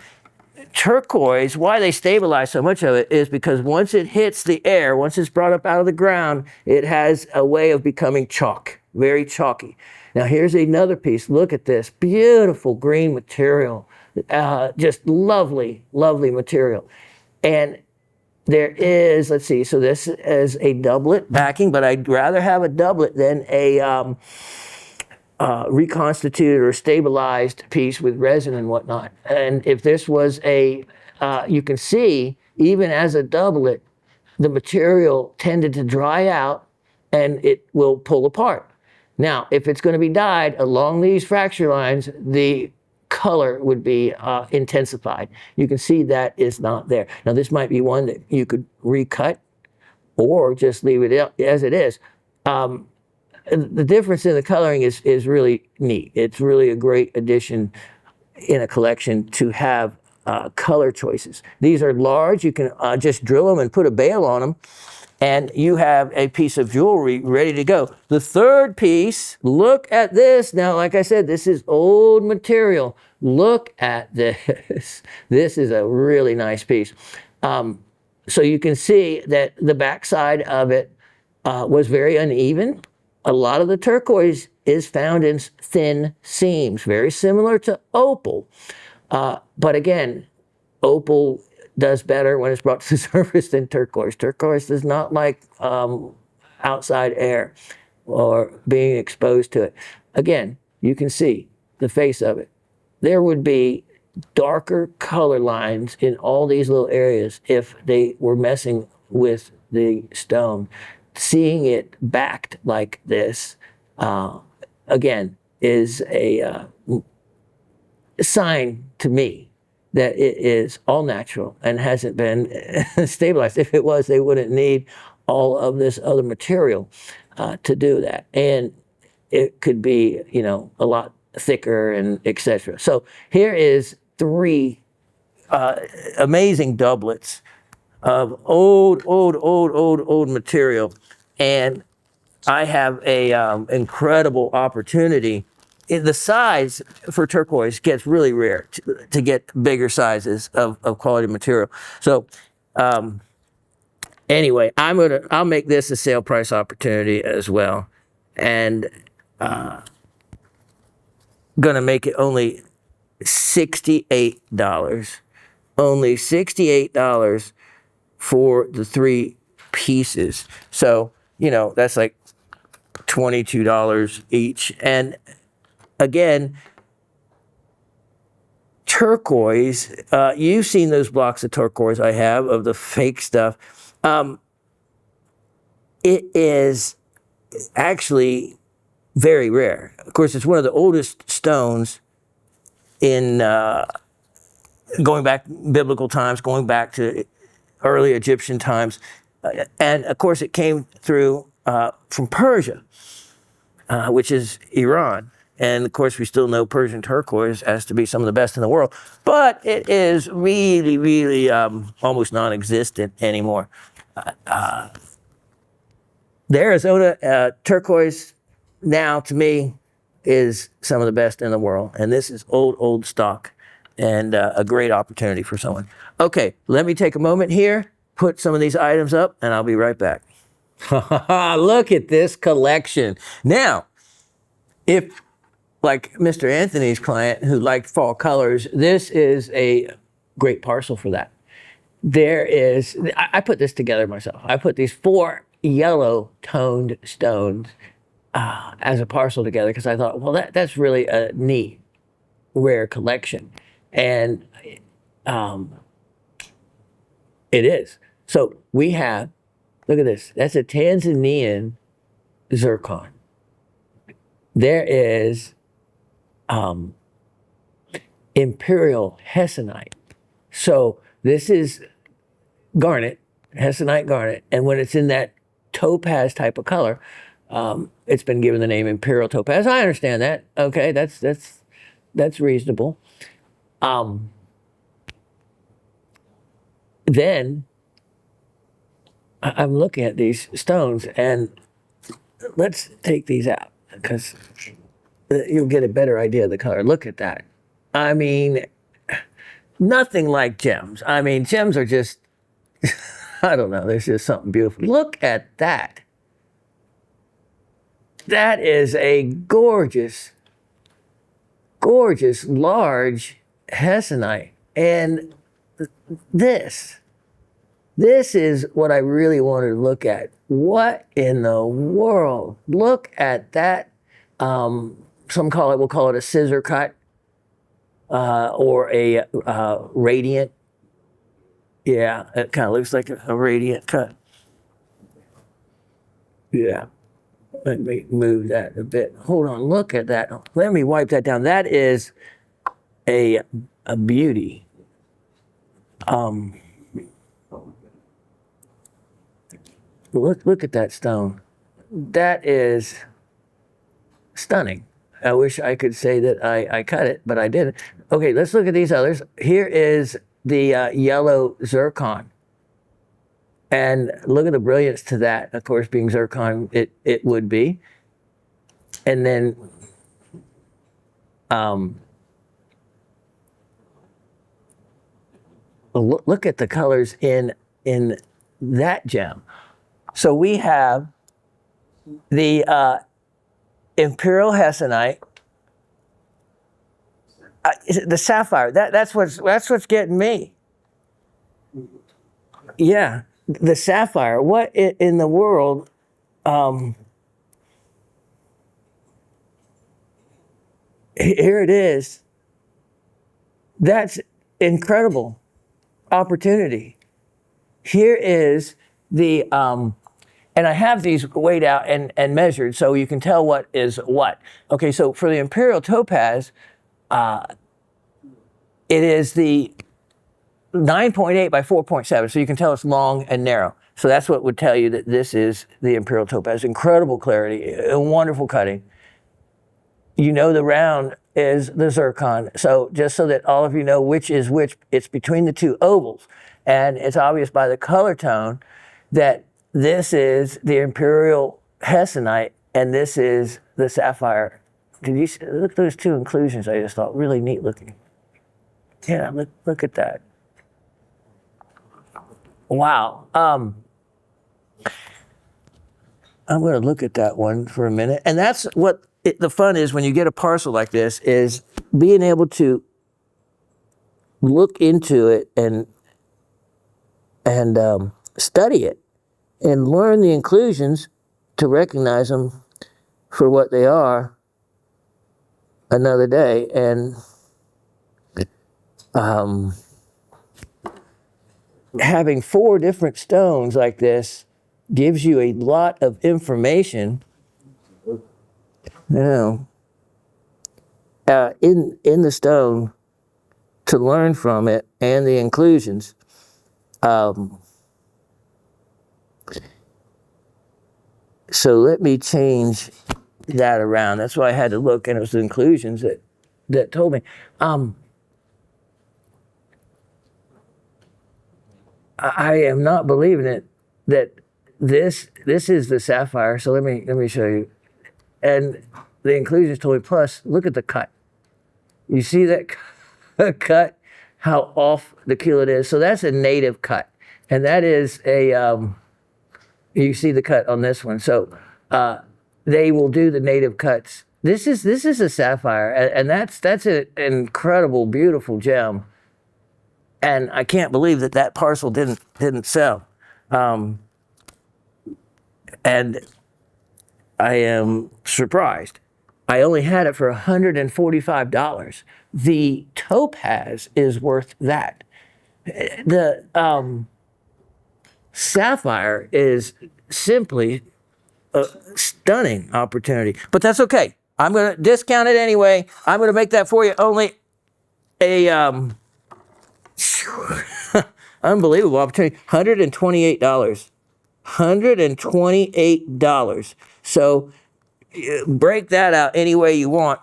turquoise, why they stabilize so much of it is because once it hits the air, once it's brought up out of the ground, it has a way of becoming chalk, very chalky. Now here's another piece. Look at this beautiful green material, just lovely, lovely material. And there is, let's see, so this is a doublet backing, but I'd rather have a doublet than a reconstituted or stabilized piece with resin and whatnot. And if this was a, you can see, even as a doublet, the material tended to dry out and it will pull apart. Now, if it's going to be dyed along these fracture lines, the color would be intensified. You can see that is not there. Now, this might be one that you could recut or just leave it as it is. The difference in the coloring is really neat. It's really a great addition in a collection to have color choices. These are large. You can just drill them and put a bail on them, and you have a piece of jewelry ready to go. The third piece, look at this. Now, like I said, this is old material. Look at this. This is a really nice piece. So you can see that the backside of it was very uneven. A lot of the turquoise is found in thin seams, very similar to opal. But again, opal does better when it's brought to the surface than turquoise. Turquoise does not like outside air or being exposed to it. Again, you can see the face of it. There would be darker color lines in all these little areas if they were messing with the stone. Seeing it backed like this, again, is a sign to me that it is all natural and hasn't been stabilized. If it was, they wouldn't need all of this other material to do that. And it could be, you know, a lot thicker and etc. So here is 3 amazing doublets of old material. And I have a incredible opportunity. The size for turquoise gets really rare to get bigger sizes of quality material. So anyway, I'll make this a sale price opportunity as well, and gonna make it only $68. Only $68 for the 3 pieces. So, you know, that's like $22 each. And again, turquoise, you've seen those blocks of turquoise I have of the fake stuff. It is actually very rare. Of course, it's one of the oldest stones in going back biblical times, going back to early Egyptian times. And of course, it came through from Persia, which is Iran. And of course, we still know Persian turquoise as to be some of the best in the world, but it is really, really almost non-existent anymore. The Arizona turquoise now, to me, is some of the best in the world. And this is old stock and a great opportunity for someone. Okay, let me take a moment here, put some of these items up, and I'll be right back. Look at this collection. Now, if, like Mr. Anthony's client who liked fall colors, this is a great parcel for that. There is, I put this together myself. I put these 4 yellow toned stones as a parcel together because I thought, well, that's really a neat, rare collection. And it is. So we have, look at this. That's a Tanzanian zircon. There is imperial hessonite. So this is garnet, hessonite garnet. And when it's in that topaz type of color, it's been given the name imperial topaz. I understand that. Okay, that's reasonable. Then I'm looking at these stones, and let's take these out because you'll get a better idea of the color. Look at that. I mean, nothing like gems. I mean, gems are just, I don't know, there's just something beautiful. Look at that. That is a gorgeous, gorgeous, large hessonite. And this is what I really wanted to look at. What in the world? Look at that. We'll call it a scissor cut or a radiant. Yeah, it kind of looks like a radiant cut. Yeah. Let me move that a bit. Hold on, look at that. Let me wipe that down. That is a beauty. Look at that stone. That is stunning. I wish I could say that I cut it, but I didn't. Okay, let's look at these others. Here is the yellow zircon. And look at the brilliance to that. Of course, being zircon, it would be. And then look at the colors in that gem. So we have the imperial hessonite, the sapphire. That's what's getting me. Yeah, the sapphire. What in the world? Here it is. That's incredible opportunity. Here is the, and I have these weighed out and measured so you can tell what is what. Okay, so for the imperial topaz, it is the 9.8 by 4.7, so you can tell it's long and narrow. So that's what would tell you that this is the imperial topaz. Incredible clarity, a wonderful cutting. You know the round is the zircon. So just so that all of you know which is which, it's between the two ovals. And it's obvious by the color tone that this is the imperial hessonite and this is the sapphire. Did you see, look at those two inclusions? I just thought really neat looking. Yeah, look at that. Wow. I'm going to look at that one for a minute. And that's what the fun is when you get a parcel like this, is being able to look into it and study it and learn the inclusions to recognize them for what they are another day. And having 4 different stones like this gives you a lot of information, in the stone to learn from it and the inclusions. So let me change that around. That's why I had to look, and it was the inclusions that told me. I am not believing it that this is the sapphire. So let me show you. And the inclusions told me. Plus, look at the cut. You see that cut? How off the keel it is. So that's a native cut, and that is a. You see the cut on this one. So they will do the native cuts. This is a sapphire, and that's an incredible, beautiful gem. And I can't believe that parcel didn't sell. And I am surprised. I only had it for $145. The topaz is worth that. The sapphire is simply a stunning opportunity. But that's okay. I'm going to discount it anyway. I'm going to make that for you only a unbelievable opportunity. $128. $128. So break that out any way you want,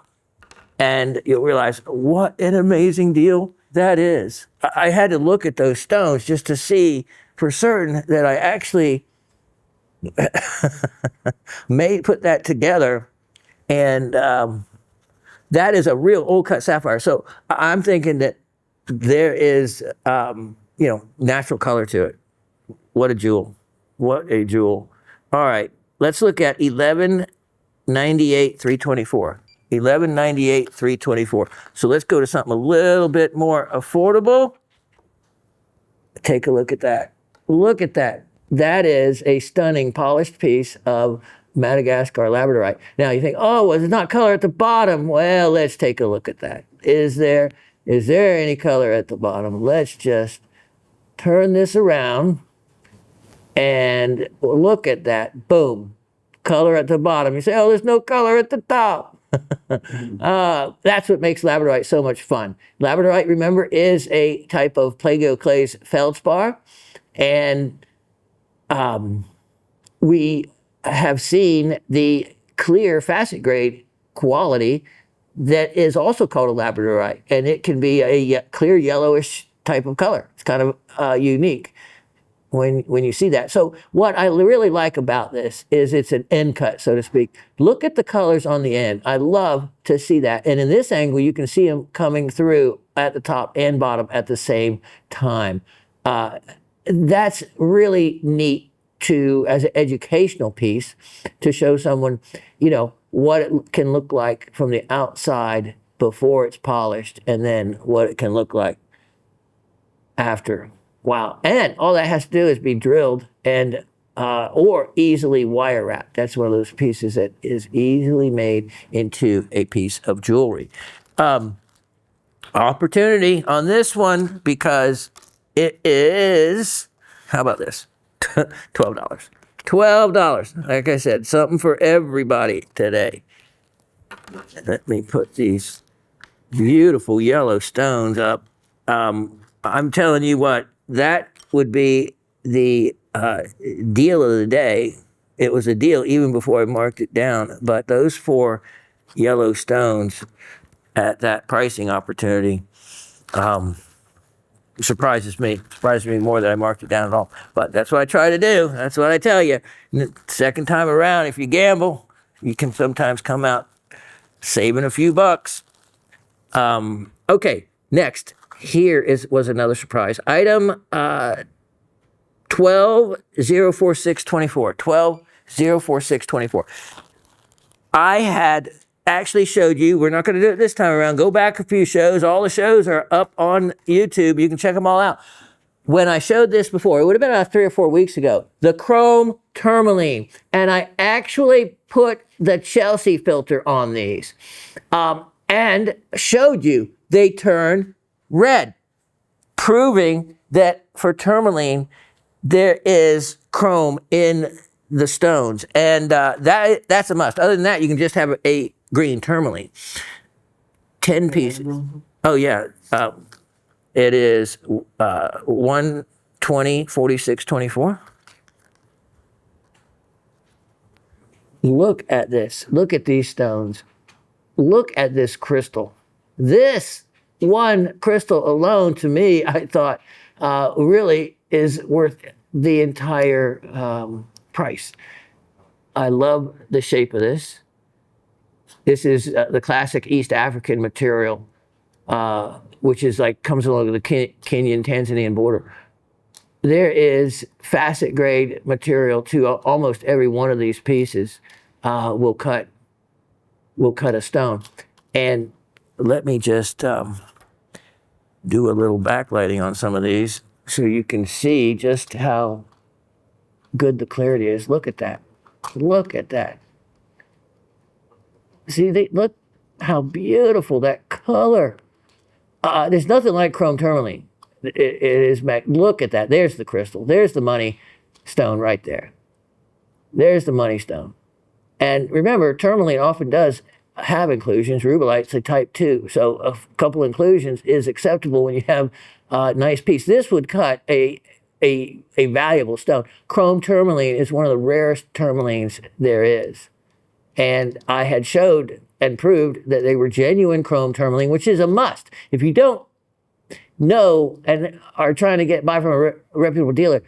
and you'll realize what an amazing deal that is. I had to look at those stones just to see for certain that I actually put that together, and that is a real old cut sapphire. So I'm thinking that there is, natural color to it. What a jewel. What a jewel. All right, let's look at 1198 324. 1198 324. So let's go to something a little bit more affordable. Take a look at that. Look at that. That is a stunning polished piece of Madagascar labradorite. Now you think, oh, well, there's not color at the bottom. Well, let's take a look at that. Is there any color at the bottom? Let's just turn this around and look at that. Boom. Color at the bottom. You say, oh, there's no color at the top. That's what makes labradorite so much fun. Labradorite, remember, is a type of plagioclase feldspar, and we have seen the clear facet grade quality that is also called a labradorite, and it can be a clear yellowish type of color. It's kind of unique when you see that. So what I really like about this is it's an end cut, so to speak. Look at the colors on the end. I love to see that. And in this angle, you can see them coming through at the top and bottom at the same time. That's really neat as an educational piece to show someone, what it can look like from the outside before it's polished, and then what it can look like after. Wow. And all that has to do is be drilled and or easily wire wrapped. That's one of those pieces that is easily made into a piece of jewelry. Opportunity on this one, because it is, how about this? $12. $12. Like I said, something for everybody today. Let me put these beautiful yellow stones up. I'm telling you what, that would be the deal of the day. It was a deal even before I marked it down. But those 4 yellow stones at that pricing opportunity surprises me more than I marked it down at all. But that's what I try to do. That's what I tell you. And the second time around, if you gamble, you can sometimes come out saving a few bucks. Okay, next. Here was another surprise. Item 12-04624. 12-04624. I had actually showed you, we're not going to do it this time around. Go back a few shows. All the shows are up on YouTube. You can check them all out. When I showed this before, it would have been about 3 or 4 weeks ago, the chrome tourmaline. And I actually put the Chelsea filter on these and showed you they turn red, proving that for tourmaline, there is chrome in the stones. And that's a must. Other than that, you can just have a green tourmaline. 10 pieces. Oh, yeah. It is 120, 46, 24. Look at this. Look at these stones. Look at this crystal. This one crystal alone, to me, I thought really is worth the entire price. I love the shape of this. This is the classic East African material, which is comes along the Kenyan-Tanzanian border. There is facet grade material to almost every one of these pieces. Will cut a stone. And let me just do a little backlighting on some of these so you can see just how good the clarity is. Look at that. Look at that. See, look how beautiful that color. There's nothing like chrome tourmaline. It is, look at that. There's the crystal. There's the money stone right there. There's the money stone. And remember, tourmaline often does have inclusions. Rubellite's a type 2. So a couple inclusions is acceptable when you have a nice piece. This would cut a valuable stone. Chrome tourmaline is one of the rarest tourmalines there is. And I had showed and proved that they were genuine chrome tourmaline, which is a must. If you don't know and are trying to buy from a reputable dealer,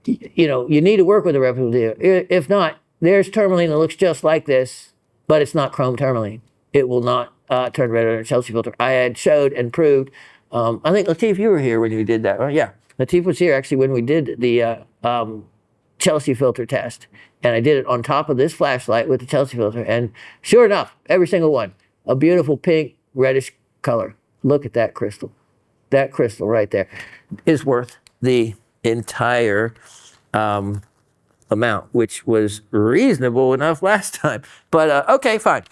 you need to work with a reputable dealer. If not, there's tourmaline that looks just like this, but it's not chrome tourmaline. It will not turn red under a Chelsea filter. I had showed and proved I think Latif, you were here when you did that. Oh yeah, Latif was here actually when we did the Chelsea filter test, and I did it on top of this flashlight with the Chelsea filter, and sure enough, every single one, a beautiful pink reddish color. Look at that crystal. That crystal right there is worth the entire amount, which was reasonable enough last time. But okay, fine.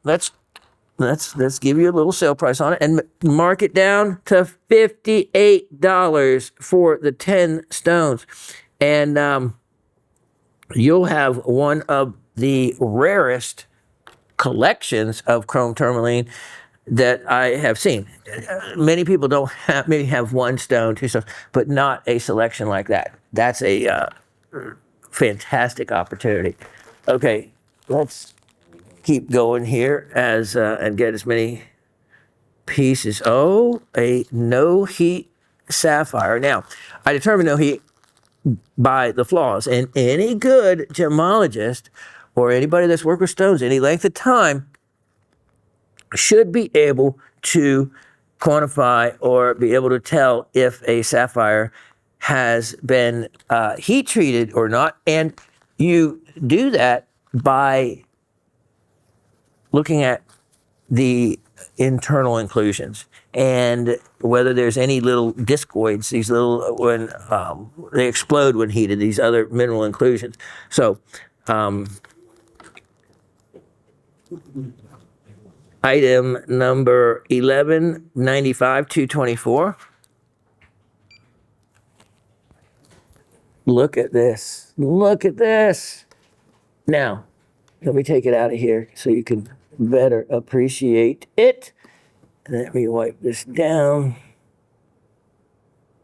Let's give you a little sale price on it and mark it down to $58 for the 10 stones. And you'll have one of the rarest collections of chrome tourmaline that I have seen. Many people don't have, maybe have one stone, two stones, but not a selection like that. That's a fantastic opportunity. Okay, let's keep going here as and get as many pieces. Oh, a no heat sapphire. Now, I determined no heat by the flaws, and any good gemologist or anybody that's worked with stones any length of time should be able to quantify or be able to tell if a sapphire has been heat treated or not. And you do that by looking at the internal inclusions and whether there's any little discoids, these little, when they explode when heated, these other mineral inclusions. So item number 1195 224. Look at this. Look at this. Now, let me take it out of here so you can better appreciate it. Let me wipe this down.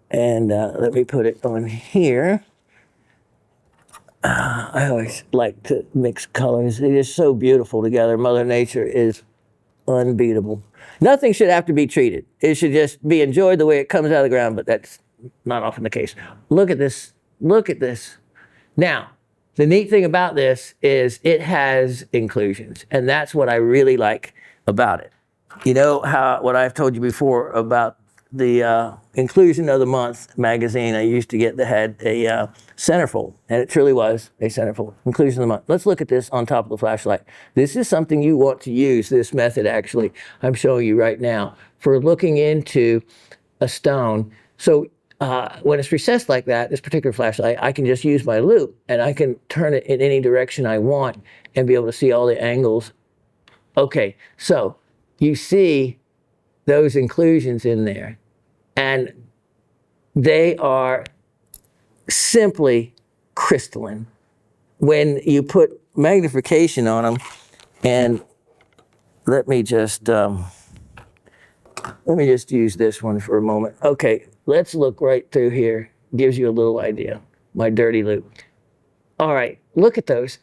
And let me put it on here. I always like to mix colors. It is so beautiful together. Mother Nature is unbeatable. Nothing should have to be treated. It should just be enjoyed the way it comes out of the ground, but that's not often the case. Look at this. Look at this. Now, the neat thing about this is it has inclusions, and that's what I really like about it. You know how what I've told you before about the inclusion of the month magazine I used to get that had a centerfold, and it truly was a centerfold. Inclusion of the month. Let's look at this on top of the flashlight. This is something you want to use, this method actually, I'm showing you right now, for looking into a stone. So when it's recessed like that, this particular flashlight, I can just use my loupe and I can turn it in any direction I want and be able to see all the angles. Okay, so you see those inclusions in there, and they are simply crystalline. When you put magnification on them, and let me just use this one for a moment. Okay, let's look right through here. Gives you a little idea. My dirty loupe. All right, look at those.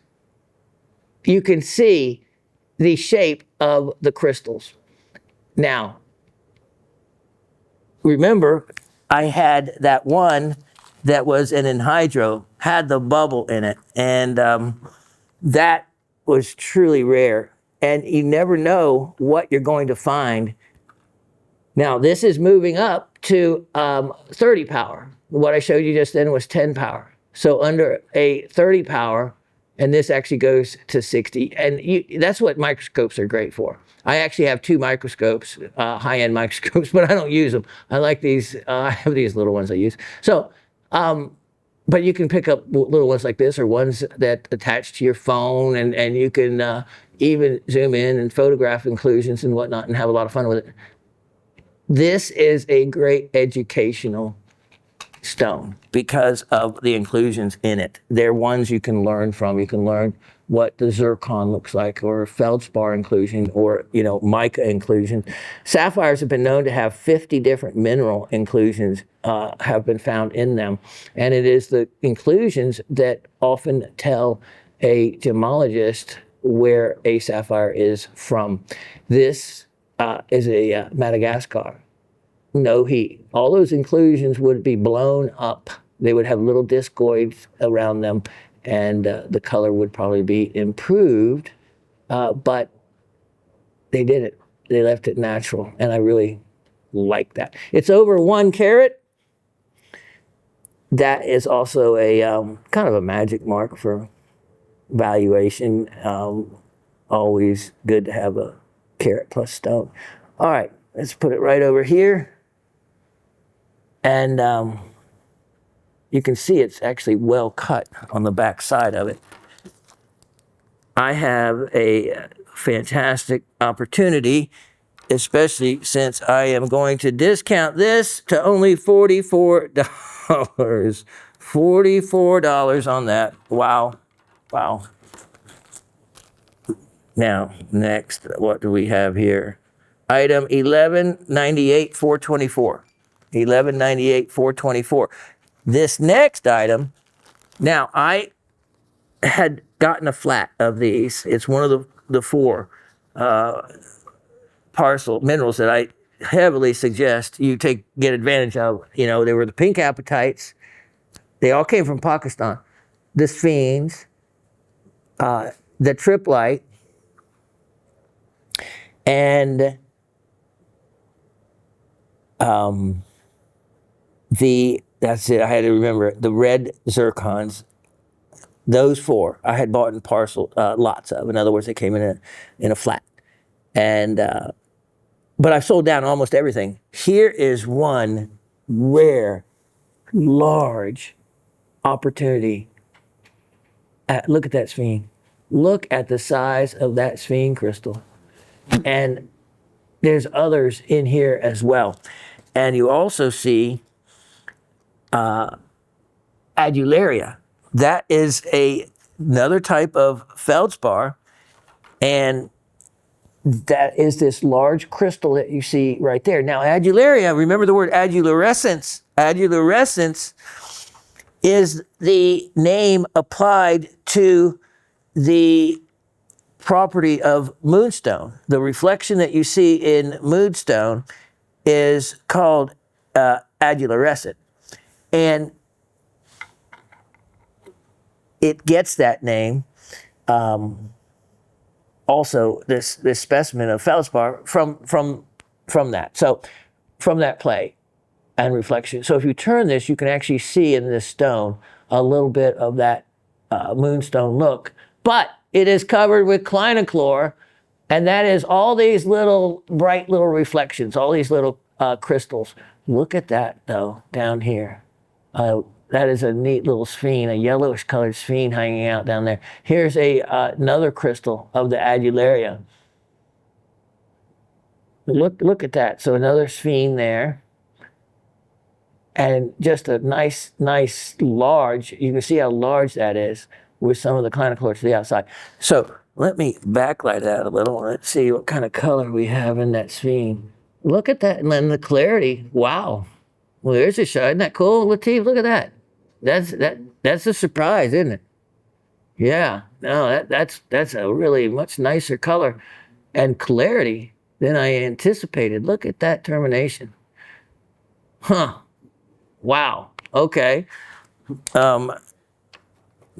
You can see the shape of the crystals. Now, remember, I had that one that was an anhydro, had the bubble in it, and that was truly rare. And you never know what you're going to find. Now, this is moving up to 30 power. What I showed you just then was 10 power. So under a 30 power, and this actually goes to 60. And that's what microscopes are great for. I actually have two microscopes, high-end microscopes, but I don't use them. I like these, I have these little ones I use. So, but you can pick up little ones like this or ones that attach to your phone, and you can even zoom in and photograph inclusions and whatnot and have a lot of fun with it. This is a great educational stone because of the inclusions in it. They're ones you can learn from. You can learn what the zircon looks like, or feldspar inclusion, or mica inclusion. Sapphires have been known to have 50 different mineral inclusions have been found in them, and it is the inclusions that often tell a gemologist where a sapphire is from. This is a Madagascar. No heat. All those inclusions would be blown up. They would have little discoids around them, and the color would probably be improved, but they did it. They left it natural, and I really like that. It's over 1 carat. That is also a kind of a magic mark for valuation. Always good to have a carat plus stone. All right, let's put it right over here. And you can see it's actually well cut on the back side of it. I have a fantastic opportunity, especially since I am going to discount this to only $44. $44 on that. Wow. Wow. Now, next, what do we have here? Item 1198 424. 1198 424. This next item, now I had gotten a flat of these. It's one of the 4 parcel minerals that I heavily suggest you get advantage of. You know, they were the pink apatites. They all came from Pakistan. The sphenes, the triplite, and that's it. I had to remember the red zircons. Those 4 I had bought in parcel lots of. In other words, they came in a flat, and but I've sold down almost everything. Here is one rare, large opportunity. Look at that sphene. Look at the size of that sphene crystal, and there's others in here as well. And you also see adularia. That is another type of feldspar, and that is this large crystal that you see right there. Now, adularia, remember the word adularescence. Adularescence is the name applied to the property of moonstone. The reflection that you see in moonstone is called adularescent. And it gets that name. Also, this specimen of feldspar from that. So, from that play and reflection. So, if you turn this, you can actually see in this stone a little bit of that moonstone look. But it is covered with clinochlore, and that is all these little bright little reflections, all these little crystals. Look at that though down here. That is a neat little sphene, a yellowish colored sphene hanging out down there. Here's another crystal of the adularia. Look at that. So another sphene there. And just a nice large, you can see how large that is with some of the clinochlore to the outside. So let me backlight that a little. Let's see what kind of color we have in that sphene. Look at that, and then the clarity. Wow. Well, there's a shot. Isn't that cool, Latif? Look at that. That's a surprise, isn't it? Yeah. No, that's a really much nicer color and clarity than I anticipated. Look at that termination. Huh. Wow. Okay.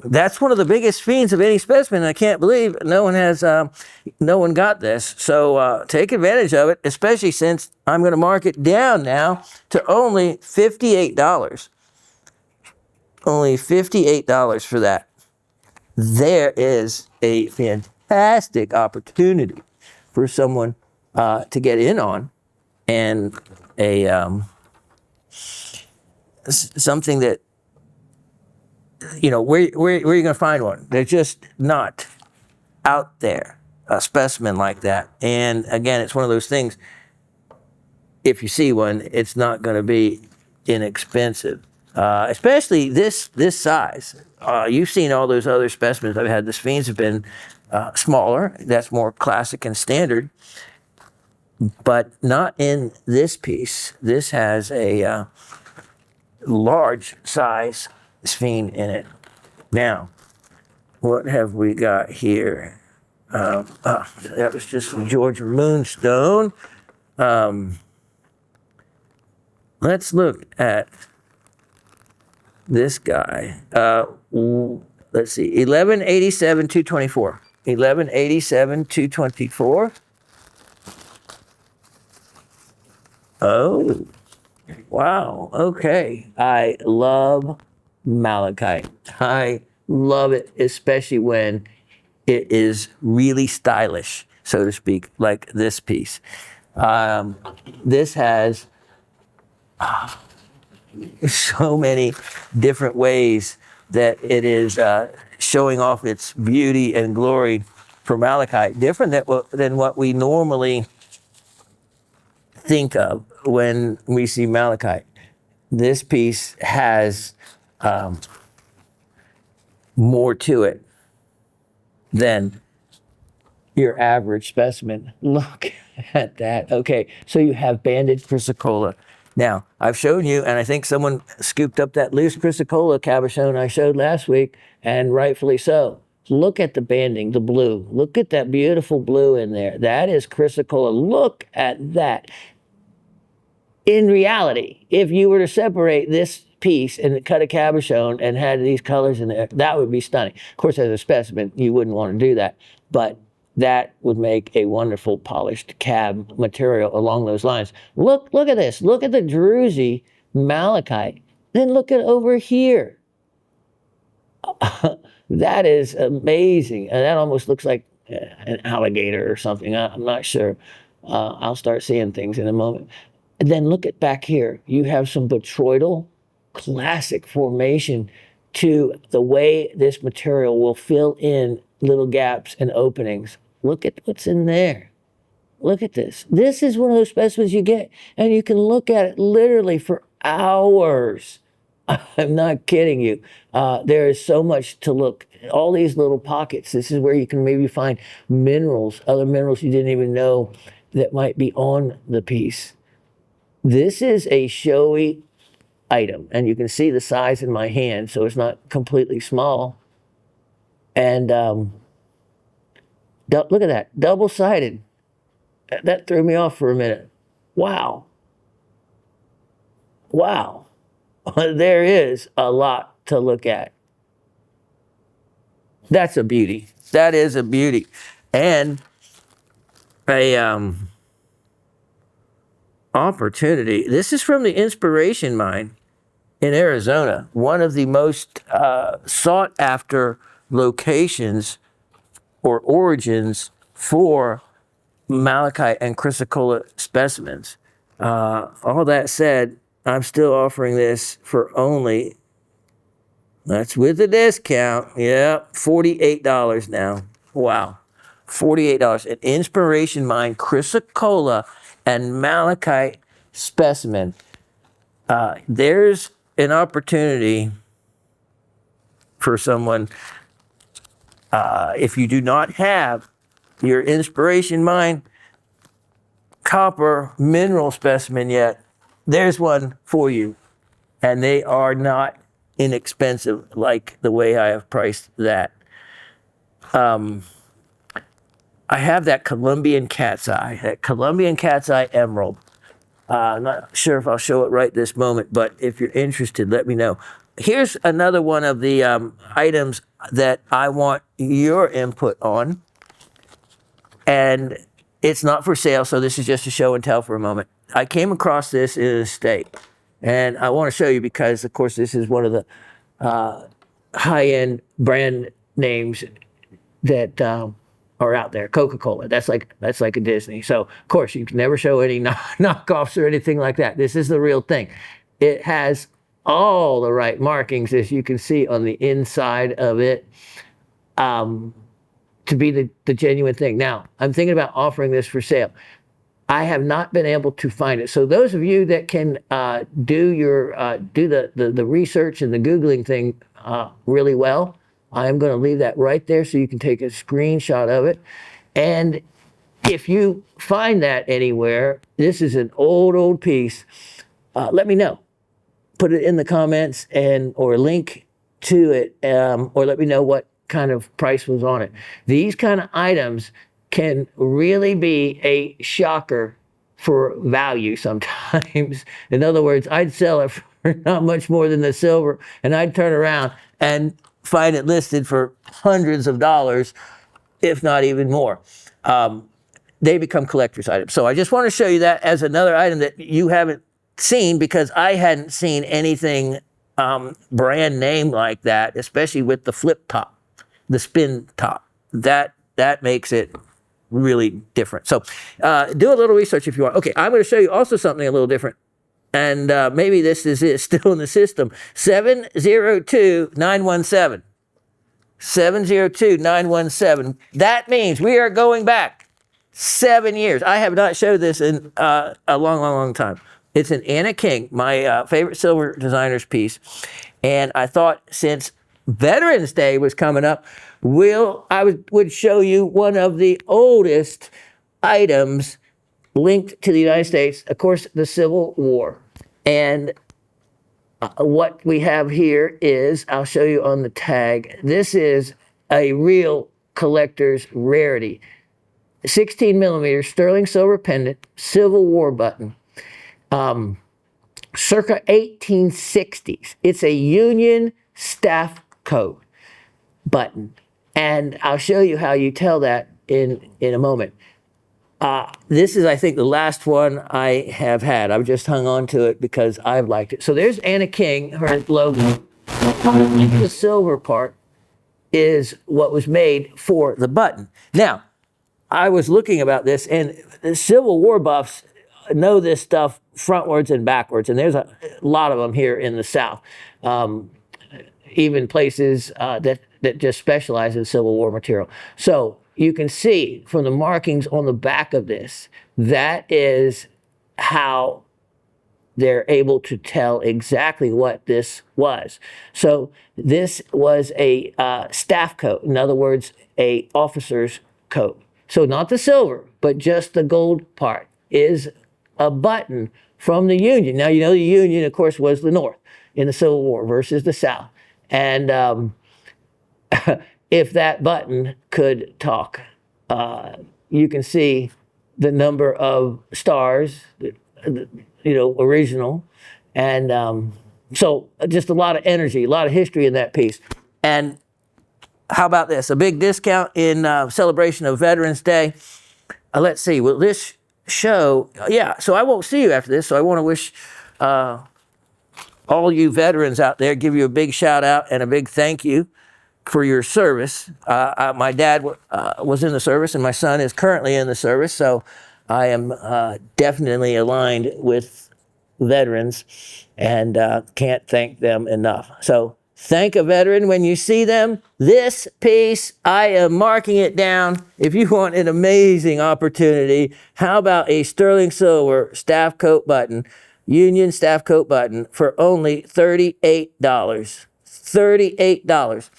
That's one of the biggest sphenes of any specimen. I can't believe no one got this. So take advantage of it, especially since I'm going to mark it down now to only $58. Only $58 for that. There is a fantastic opportunity for someone to get in on, and something that, you know, where are you going to find one? They're just not out there, a specimen like that. And again, it's one of those things, if you see one, it's not going to be inexpensive, especially this size. You've seen all those other specimens I've had. The sphenes have been smaller. That's more classic and standard, but not in this piece. This has a large size sphene in it. Now, what have we got here? That was just from Georgia Moonstone. Let's look at this guy. Let's see, 1187 224. 1187 224. Oh, wow. Okay. I love malachite. I love it, especially when it is really stylish, so to speak, like this piece. This has so many different ways that it is showing off its beauty and glory for malachite, different than what we normally think of when we see malachite. This piece has more to it than your average specimen. Look at that. Okay, so you have banded chrysocolla. Now, I've shown you, and I think someone scooped up that loose chrysocolla cabochon I showed last week, and rightfully so. Look at the banding, the blue. Look at that beautiful blue in there. That is chrysocolla. Look at that. In reality, if you were to separate this piece and cut a cabochon and had these colors in there, that would be stunning. Of course, as a specimen, you wouldn't want to do that, but that would make a wonderful polished cab material along those lines. Look at this. Look at the druzy malachite. Then look at over here. That is amazing. And that almost looks like an alligator or something. I'm not sure. I'll start seeing things in a moment. And then look at back here. You have some botryoidal classic formation to the way this material will fill in little gaps and openings. Look at what's in there. Look at this. This is one of those specimens you get, and you can look at it literally for hours. I'm not kidding you. There is so much to look. All these little pockets. This is where you can maybe find minerals, other minerals you didn't even know that might be on the piece. This is a showy item, and you can see the size in my hand, so it's not completely small. And look at that, double-sided. That threw me off for a minute. Wow. Wow. There is a lot to look at. That's a beauty. That is a beauty. And a opportunity. This is from the Inspiration Mine in Arizona, one of the most sought after locations or origins for malachite and chrysocolla specimens. All that said, I'm still offering this for only, that's with the discount, yeah, $48 now. Wow, $48. An Inspiration Mine chrysocolla and malachite specimen. There's an opportunity for someone, if you do not have your Inspiration Mine copper mineral specimen yet, there's one for you. And they are not inexpensive like the way I have priced that. I have that Colombian cat's eye emerald. I'm not sure if I'll show it right this moment, but if you're interested, let me know. Here's another one of the items that I want your input on. And it's not for sale, so this is just a show and tell for a moment. I came across this in a state, and I want to show you because, of course, this is one of the high-end brand names that are out there. Coca-Cola, that's like a Disney. So, of course, you can never show any knockoffs or anything like that. This is the real thing. It has all the right markings, as you can see on the inside of it, to be the genuine thing. Now, I'm thinking about offering this for sale. I have not been able to find it. So those of you that can do the research and the Googling thing really well, I'm going to leave that right there so you can take a screenshot of it. And if you find that anywhere, this is an old piece, let me know. Put it in the comments or link to it, or let me know what kind of price was on it. These kind of items can really be a shocker for value sometimes. In other words, I'd sell it for not much more than the silver, and I'd turn around and find it listed for hundreds of dollars, if not even more. they become collector's items. So I just want to show you that as another item that you haven't seen, because I hadn't seen anything brand name like that, especially with the flip top, the spin top. That makes it really different. So do a little research if you want. Okay, I'm going to show you also something a little different. And maybe this is it, still in the system. 702-917. 702-917. That means we are going back 7 years. I have not showed this in a long time. It's an Anna King, my favorite silver designer's piece. And I thought since Veterans Day was coming up, I would show you one of the oldest items linked to the United States, of course, the Civil War. And what we have here is, I'll show you on the tag, this is a real collector's rarity. 16 millimeter sterling silver pendant, Civil War button. Circa 1860s. It's a Union staff coat button. And I'll show you how you tell that in a moment. This is, I think, the last one I have had. I've just hung on to it because I've liked it. So there's Anna King, her logo. The silver part is what was made for the button. Now, I was looking about this, and the Civil War buffs know this stuff frontwards and backwards, and there's a lot of them here in the South. Even places that just specialize in Civil War material. So you can see from the markings on the back of this, that is how they're able to tell exactly what this was. So this was a staff coat. In other words, a officer's coat. So not the silver, but just the gold part is a button from the Union. Now, you know, the Union, of course, was the North in the Civil War versus the South. And if that button could talk, you can see the number of stars, original. And so just a lot of energy, a lot of history in that piece. And how about this? A big discount in celebration of Veterans Day. Let's see, will this show? Yeah, so I won't see you after this, so I want to wish all you veterans out there, give you a big shout out and a big thank you for your service. My dad was in the service, and my son is currently in the service, so I am definitely aligned with veterans and can't thank them enough. So thank a veteran when you see them. This piece, I am marking it down. If you want an amazing opportunity, how about a sterling silver staff coat button, Union staff coat button for only $38. $38.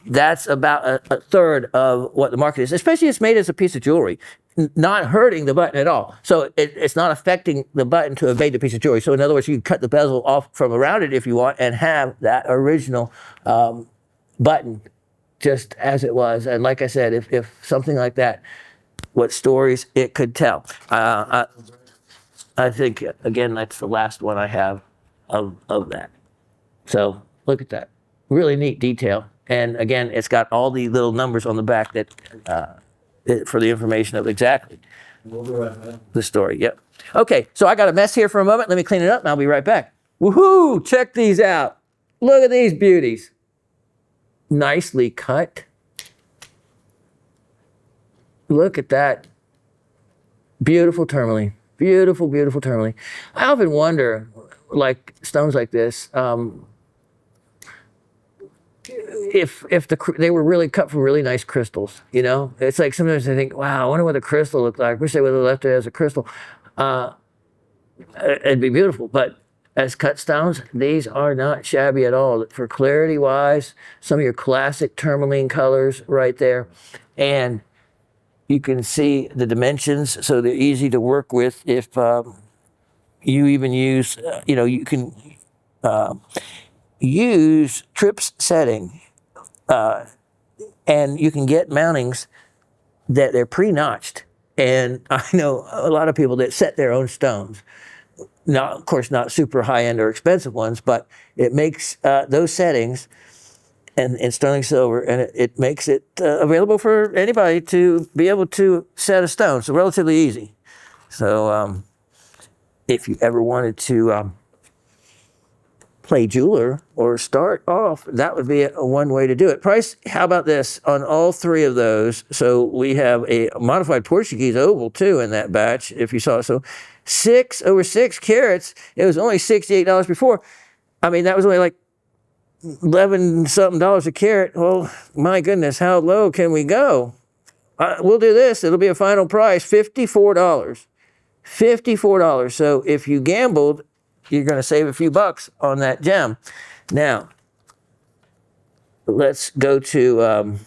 That's about a third of what the market is, especially it's made as a piece of jewelry, not hurting the button at all. So it's not affecting the button to have made the piece of jewelry. So in other words, you can cut the bezel off from around it if you want and have that original button just as it was. And like I said, if something like that, what stories it could tell. I think, again, that's the last one I have of that. So look at that. Really neat detail. And again, it's got all the little numbers on the back that for the information of exactly the story. Yep. Okay, so I got a mess here for a moment. Let me clean it up and I'll be right back. Woohoo! Check these out. Look at these beauties. Nicely cut. Look at that. Beautiful tourmaline. Beautiful, beautiful tourmaline. I often wonder, like stones like this, if they were really cut from really nice crystals, you know? It's like sometimes I think, wow, I wonder what the crystal looked like. I wish they would have left it as a crystal. It'd be beautiful, but as cut stones, these are not shabby at all. For clarity-wise, some of your classic tourmaline colors right there. And you can see the dimensions, so they're easy to work with. If you even use, you can use trips setting, and you can get mountings that they're pre-notched. And I know a lot of people that set their own stones. Not, of course, not super high-end or expensive ones, but it makes those settings and sterling silver, and it makes it available for anybody to be able to set a stone. So relatively easy. So if you ever wanted to play jeweler or start off, that would be a one way to do it. Price, how about this on all three of those? So we have a modified Portuguese oval too in that batch, if you saw. So 6 carats, it was only $68 before. I mean, that was only like 11 something dollars a carat. Well, my goodness, how low can we go? We'll do this. It'll be a final price, $54. $54. So if you gambled, you're going to save a few bucks on that gem. Now, let's go to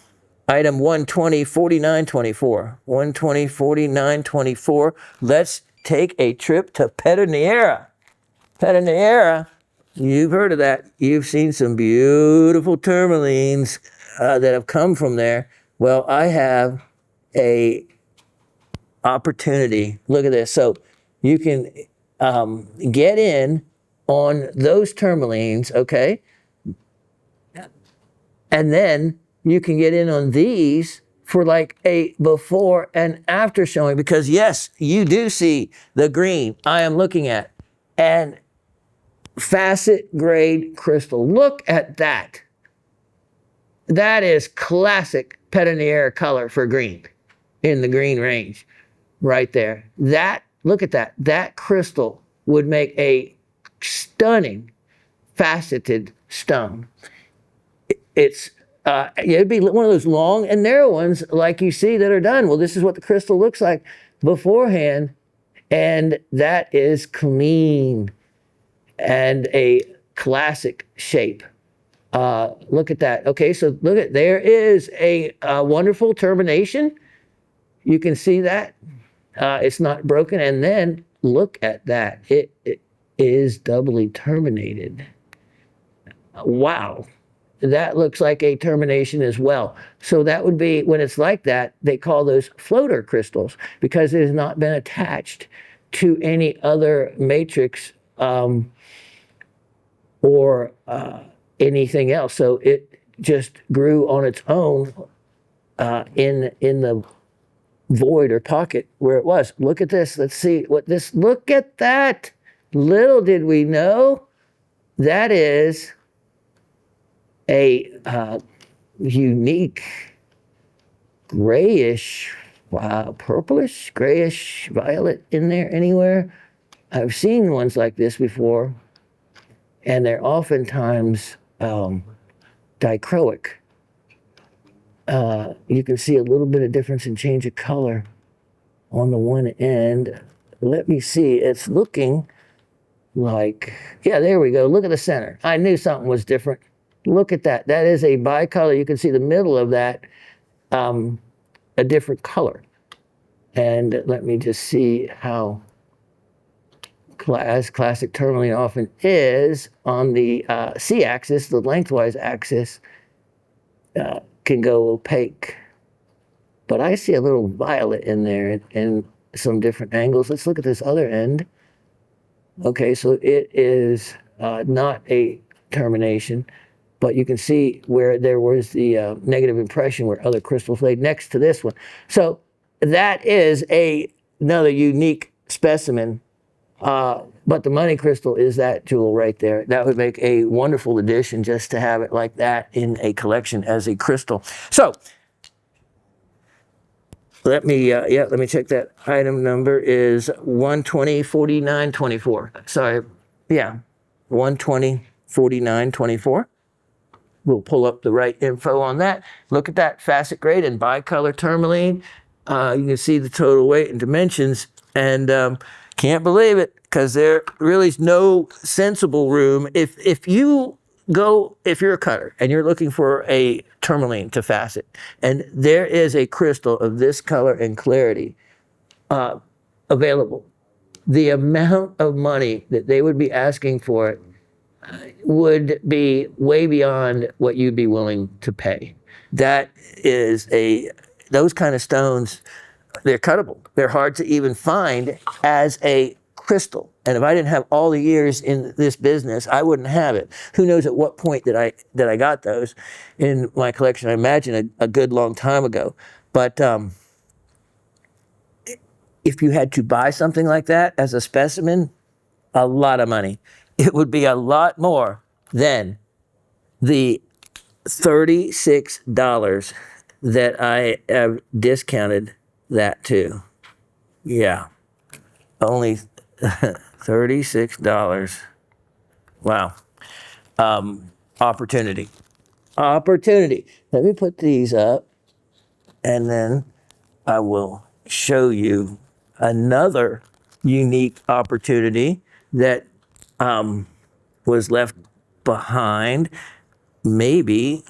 item 120, 49, 24. 120, 49, 24. Let's take a trip to Pedernera. Pedernera, you've heard of that. You've seen some beautiful tourmalines that have come from there. Well, I have a opportunity. Look at this. So you can get in on those tourmalines, okay? And then you can get in on these for like a before and after showing, because yes, you do see the green I am looking at and facet grade crystal. Look at that. That is classic Pedernera color for green in the green range right there. That, look at that. That crystal would make a stunning faceted stone. It'd be one of those long and narrow ones like you see that are done. Well, this is what the crystal looks like beforehand, and that is clean and a classic shape. Look at that. Okay, so look at, there is a wonderful termination. You can see that. It's not broken. And then look at that. It is doubly terminated. Wow. That looks like a termination as well. So that would be, when it's like that, they call those floater crystals because it has not been attached to any other matrix or anything else. So it just grew on its own in the void or pocket where it was. Look at this. Let's see what this, look at that. Little did we know that is a unique grayish, purplish, grayish violet in there anywhere. I've seen ones like this before, and they're oftentimes dichroic. You can see a little bit of difference in change of color on the one end. Let me see, it's looking like, yeah, there we go. Look at the center. I knew something was different. Look at that. That is a bicolor. You can see the middle of that, a different color. And let me just see how, as classic tourmaline often is, on the C-axis, the lengthwise axis, can go opaque. But I see a little violet in there in some different angles. Let's look at this other end. Okay, so it is not a termination, but you can see where there was the negative impression where other crystals laid next to this one. So that is another unique specimen, but the money crystal is that jewel right there. That would make a wonderful addition just to have it like that in a collection as a crystal. So let me check that. Item number is 1204924. Sorry, yeah, 1204924. We'll pull up the right info on that. Look at that facet grade and bicolor tourmaline. You can see the total weight and dimensions, and can't believe it because there really is no sensible room. If you're a cutter and you're looking for a tourmaline to facet, and there is a crystal of this color and clarity available, the amount of money that they would be asking for it would be way beyond what you'd be willing to pay. That is those kind of stones, they're cuttable. They're hard to even find as a crystal. And if I didn't have all the years in this business, I wouldn't have it. Who knows at what point that I got those in my collection? I imagine a good long time ago. But if you had to buy something like that as a specimen, a lot of money. It would be a lot more than the $36 that I have discounted that to. Yeah, only $36. Wow. Opportunity. Opportunity. Let me put these up, and then I will show you another unique opportunity that was left behind, maybe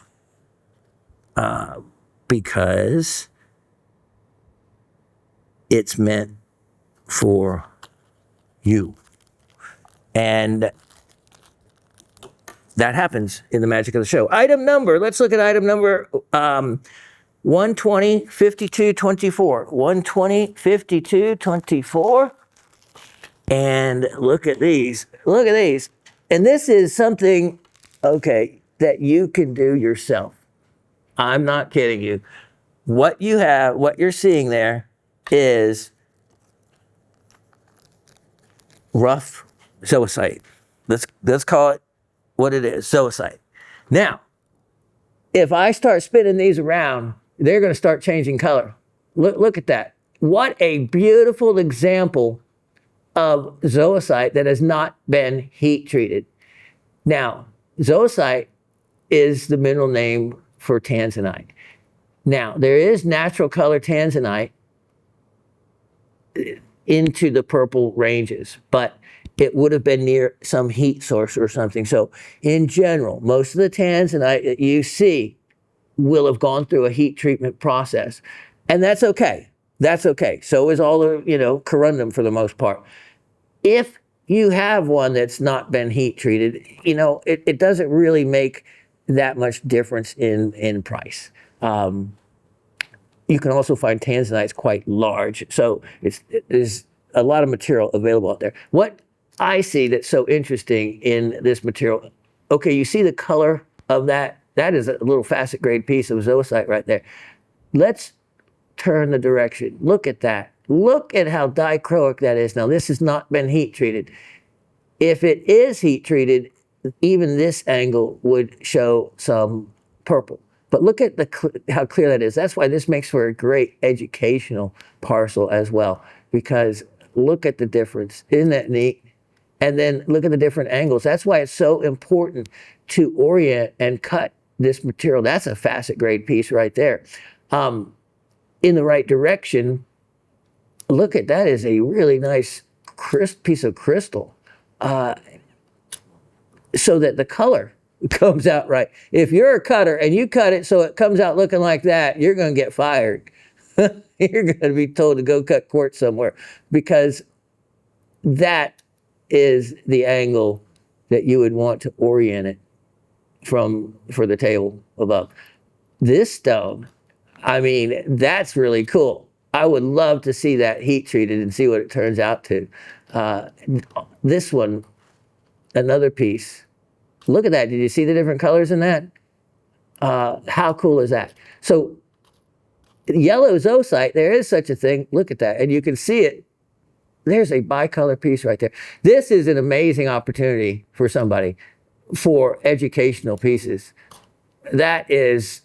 because it's meant for you. And that happens in the magic of the show. Item number, let's look at item number 120, 52, 24. 120, 52, 24. And look at these. Look at these. And this is something, okay, that you can do yourself. I'm not kidding you. What you have, what you're seeing there is rough zoisite. Let's call it what it is, zoisite. Now, if I start spinning these around, they're going to start changing color. Look at that. What a beautiful example of zoisite that has not been heat treated. Now, zoisite is the mineral name for tanzanite. Now, there is natural color tanzanite into the purple ranges, but it would have been near some heat source or something. So in general, most of the tanzanite that you see will have gone through a heat treatment process. And that's okay. That's okay. So is all the, corundum for the most part. If you have one that's not been heat treated, it doesn't really make that much difference in price. You can also find tanzanites quite large. So there's a lot of material available out there. What I see that's so interesting in this material, okay, you see the color of that? That is a little facet grade piece of zoisite right there. Let's turn the direction. Look at that. Look at how dichroic that is. Now, this has not been heat treated. If it is heat treated, even this angle would show some purple. But look at how clear that is. That's why this makes for a great educational parcel as well, because look at the difference. Isn't that neat? And then look at the different angles. That's why it's so important to orient and cut this material. That's a facet grade piece right there. In the right direction, look at that is a really nice piece of crystal. So that the color comes out right. If you're a cutter and you cut it so it comes out looking like that, you're going to get fired. You're going to be told to go cut quartz somewhere, because that is the angle that you would want to orient it for the table above. This stone, I mean, that's really cool. I would love to see that heat treated and see what it turns out to. This one, another piece. Look at that. Did you see the different colors in that? How cool is that? So yellow zoisite, there is such a thing. Look at that. And you can see it. There's a bicolor piece right there. This is an amazing opportunity for somebody for educational pieces. That is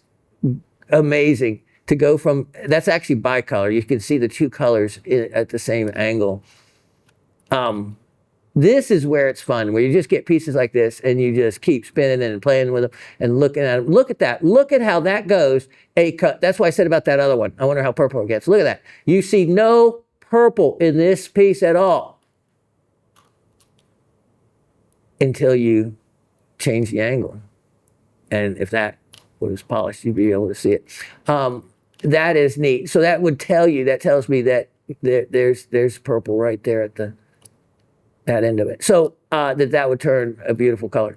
amazing to go from, that's actually bicolor. You can see the two colors at the same angle. This is where it's fun, where you just get pieces like this and you just keep spinning and playing with them and looking at them. Look at that. Look at how that goes. A cut. That's why I said about that other one. I wonder how purple it gets. Look at that. You see no purple in this piece at all until you change the angle. And if that was polished, you'd be able to see it. That is neat. So that would tell you, that tells me that there's purple right there at that end of it. So that would turn a beautiful color.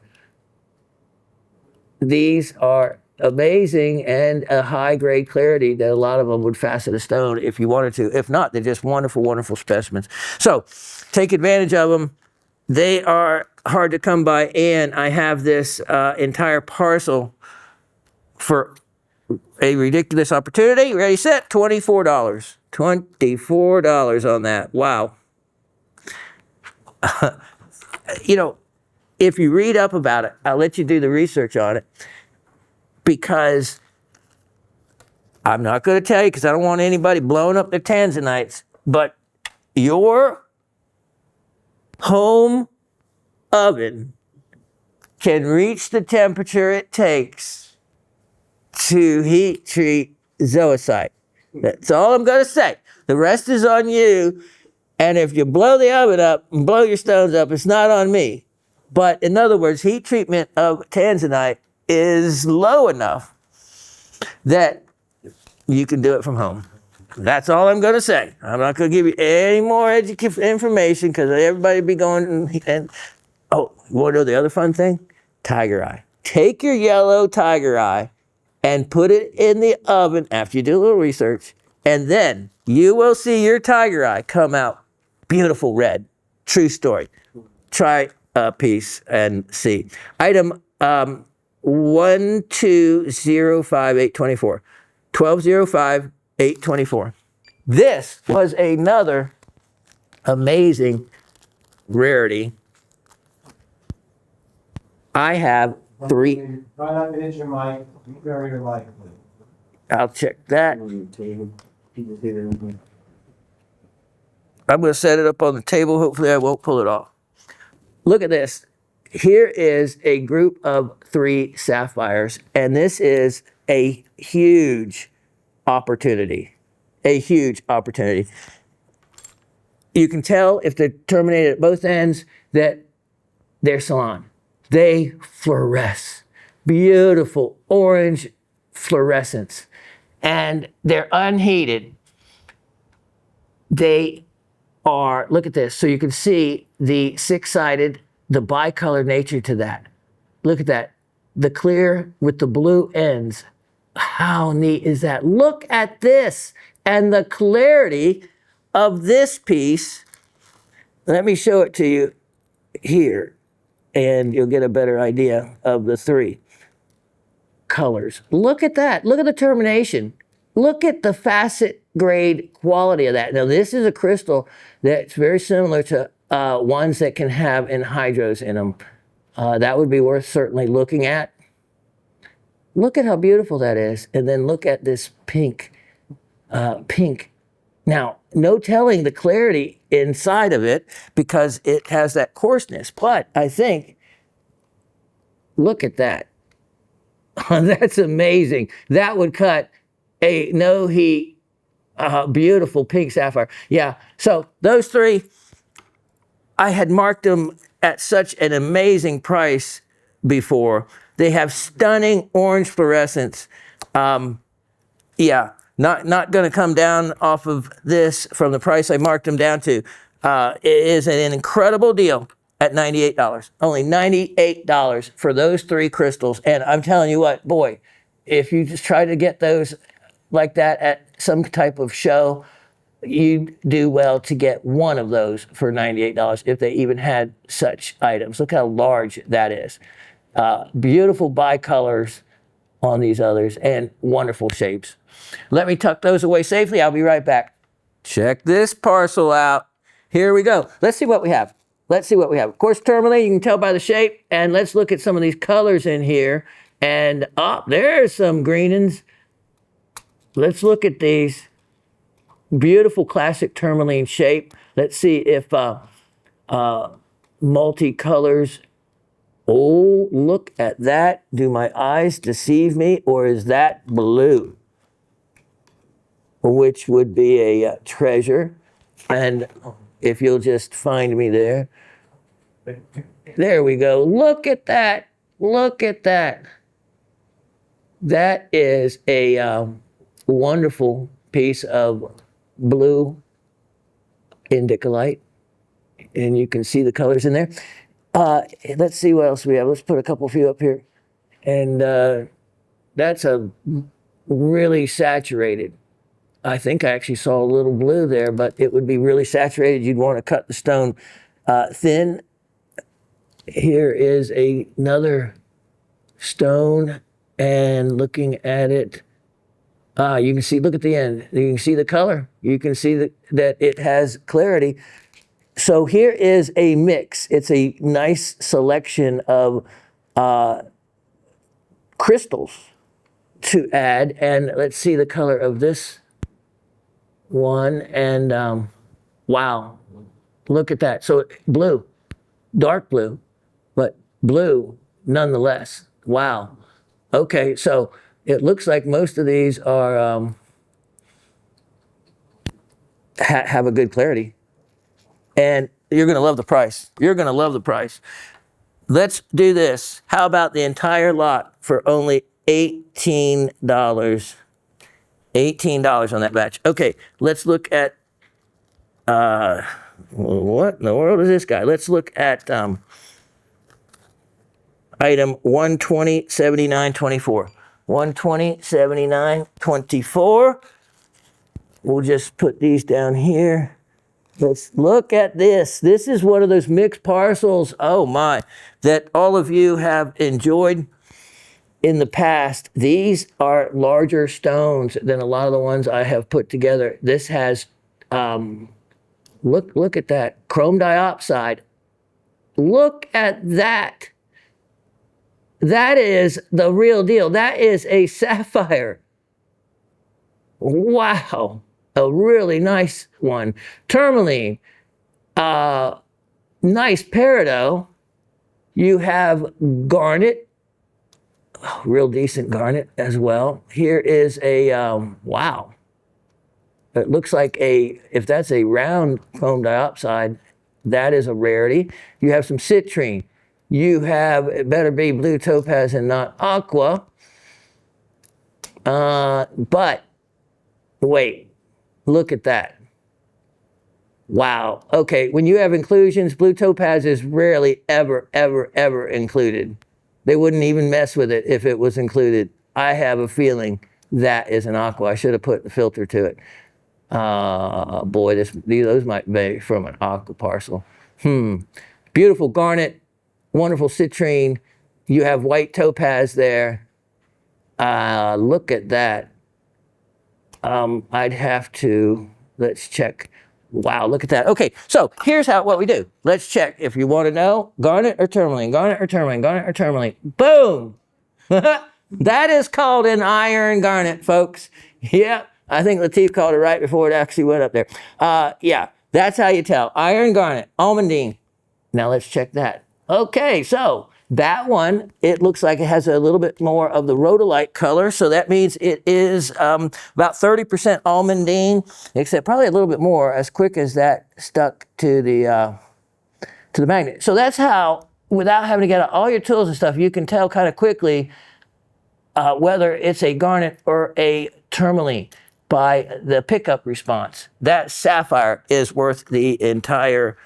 These are amazing and a high grade clarity that a lot of them would facet a stone if you wanted to. If not, they're just wonderful, wonderful specimens. So take advantage of them. They are hard to come by, and I have this entire parcel for a ridiculous opportunity. Ready, set, $24. $24 on that. Wow. You know, if you read up about it, I'll let you do the research on it, because I'm not going to tell you, because I don't want anybody blowing up their tanzanites, but your home oven can reach the temperature it takes to heat treat zoisite. That's all I'm going to say. The rest is on you. And if you blow the oven up and blow your stones up, it's not on me. But in other words, heat treatment of tanzanite is low enough that you can do it from home. That's all I'm going to say. I'm not going to give you any more information, because everybody be going and oh, you want to know the other fun thing? Tiger eye. Take your yellow tiger eye and put it in the oven after you do a little research, and then you will see your tiger eye come out beautiful red. True story. Try a piece and see. Item 1205824. 1205-824. This was another amazing rarity. I have three. Try not to hit your mic. Very your mic. I'll check that. I'm going to set it up on the table. Hopefully I won't pull it off. Look at this. Here is a group of 3 sapphires, and this is a huge opportunity. A huge opportunity. You can tell if they're terminated at both ends that they're salon. They fluoresce. Beautiful orange fluorescence. And they're unheated. They are, look at this. So you can see the 6-sided, the bicolor nature to that. Look at that. The clear with the blue ends. How neat is that? Look at this and the clarity of this piece. Let me show it to you here, and you'll get a better idea of the 3 colors. Look at that. Look at the termination. Look at the facet grade quality of that. Now, this is a crystal that's very similar to ones that can have anhydrous in them. That would be worth certainly looking at. Look at how beautiful that is. And then look at this pink. Now, no telling the clarity inside of it, because it has that coarseness. But I think, look at that. That's amazing. That would cut a no heat, beautiful pink sapphire. Yeah, so those 3, I had marked them at such an amazing price before. They have stunning orange fluorescence. Yeah, not going to come down off of this from the price I marked them down to. It is an incredible deal at $98. Only $98 for those 3 crystals. And I'm telling you what, boy, if you just try to get those like that at some type of show, you'd do well to get one of those for $98 if they even had such items. Look how large that is. Beautiful bicolors on these others and wonderful shapes. Let me tuck those away safely. I'll be right back. Check this parcel out. Here we go. Let's see what we have. Let's see what we have. Of course, tourmaline, you can tell by the shape. And let's look at some of these colors in here. And there's some greenings. Let's look at these. Beautiful classic tourmaline shape. Let's see if multicolors. Oh, look at that. Do my eyes deceive me, or is that blue? Which would be a treasure. And if you'll just find me there. There we go. Look at that. Look at that. That is a wonderful piece of blue indicolite. And you can see the colors in there. Let's see what else we have. Let's put a few up here. And That's a really saturated. I think I actually saw a little blue there, but it would be really saturated. You'd want to cut the stone thin. Here is another stone, and looking at it, you can see, look at the end. You can see the color. You can see that it has clarity. So here is a mix. It's a nice selection of crystals to add. And let's see the color of this one. And wow, look at that. So blue, dark blue, but blue nonetheless. Wow. Okay, so it looks like most of these are have a good clarity. And you're going to love the price. You're going to love the price. Let's do this. How about the entire lot for only $18? $18 on that batch. Okay, let's look at what in the world is this guy? Let's look at item 1207924. 1207924. We'll just put these down here. Let's look at this. This is one of those mixed parcels, oh my, that all of you have enjoyed in the past. These are larger stones than a lot of the ones I have put together. This has, look at that, chrome dioxide. Look at that. That is the real deal. That is a sapphire. Wow. A really nice one. Tourmaline, nice peridot. You have garnet, real decent garnet as well. Here is a, wow. It looks like if that's a round chrome dioxide, that is a rarity. You have some citrine. You have, it better be blue topaz and not aqua. But wait. Look at that. Wow. Okay, when you have inclusions, blue topaz is rarely ever, ever, ever included. They wouldn't even mess with it if it was included. I have a feeling that is an aqua. I should have put the filter to it. Boy, those might be from an aqua parcel. Beautiful garnet, wonderful citrine. You have white topaz there. Look at that. I'd have to, let's check. Wow, look at that. Okay, so here's what we do. Let's check. If you want to know, garnet or tourmaline, garnet or tourmaline, garnet or tourmaline. Boom! That is called an iron garnet, folks. Yeah, I think Lateef called it right before it actually went up there. Yeah, that's how you tell. Iron garnet, almandine. Now let's check that. Okay, so that one, it looks like it has a little bit more of the rhodolite color, so that means it is about 30% almandine, except probably a little bit more as quick as that stuck to the magnet. So that's how, without having to get out all your tools and stuff, you can tell kind of quickly whether it's a garnet or a tourmaline by the pickup response. That sapphire is worth the entire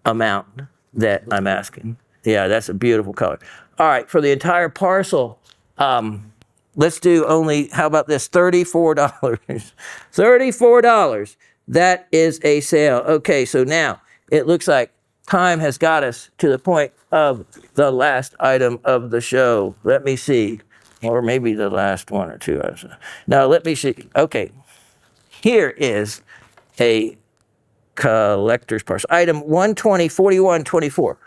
amount that I'm asking. Yeah, that's a beautiful color. All right, for the entire parcel, let's do only, how about this, $34. $34. That is a sale. Okay, so now it looks like time has got us to the point of the last item of the show. Let me see. Or maybe the last one or two. Now, let me see. Okay, here is a collector's parcel. Item 1204124.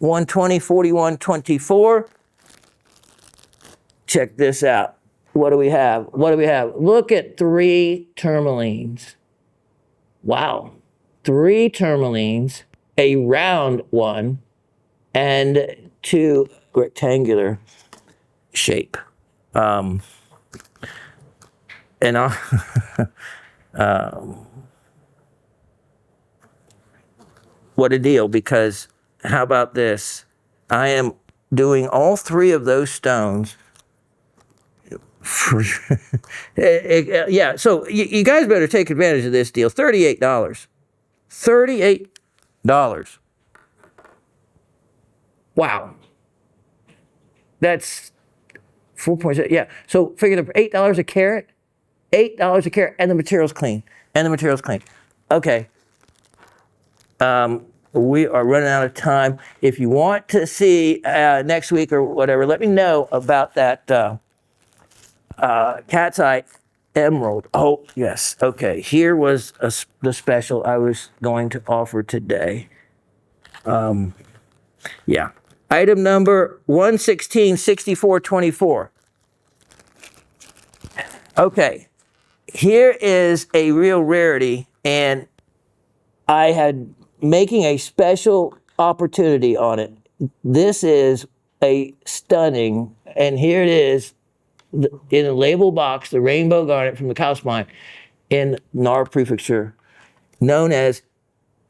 1204124. Check this out. What do we have? What do we have? Look at 3 tourmalines. Wow. 3 tourmalines, a round one, and 2 rectangular shape. And what a deal, because how about this? I am doing all 3 of those stones. Yeah, so you guys better take advantage of this deal. $38. $38. Wow. That's 4.6, yeah. So figure the $8 a carat, $8 a carat, and the material's clean. Okay. We are running out of time. If you want to see next week or whatever, let me know about that cat's eye emerald. Oh, yes. Okay. Here was the special I was going to offer today. Yeah. Item number 1166424. Okay. Here is a real rarity, and I had making a special opportunity on it. This is a stunning, and here it is in a label box, the rainbow garnet from the Kaus mine in Nar Prefecture, known as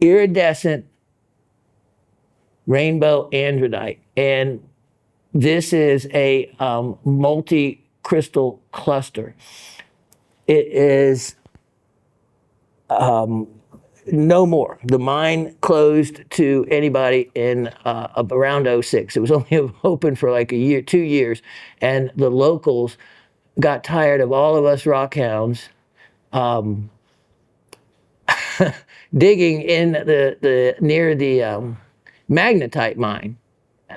iridescent rainbow androdite. And this is a multi-crystal cluster. It is no more. The mine closed to anybody in around '06. It was only open for like a year, 2 years, and the locals got tired of all of us rockhounds digging in the near the magnetite mine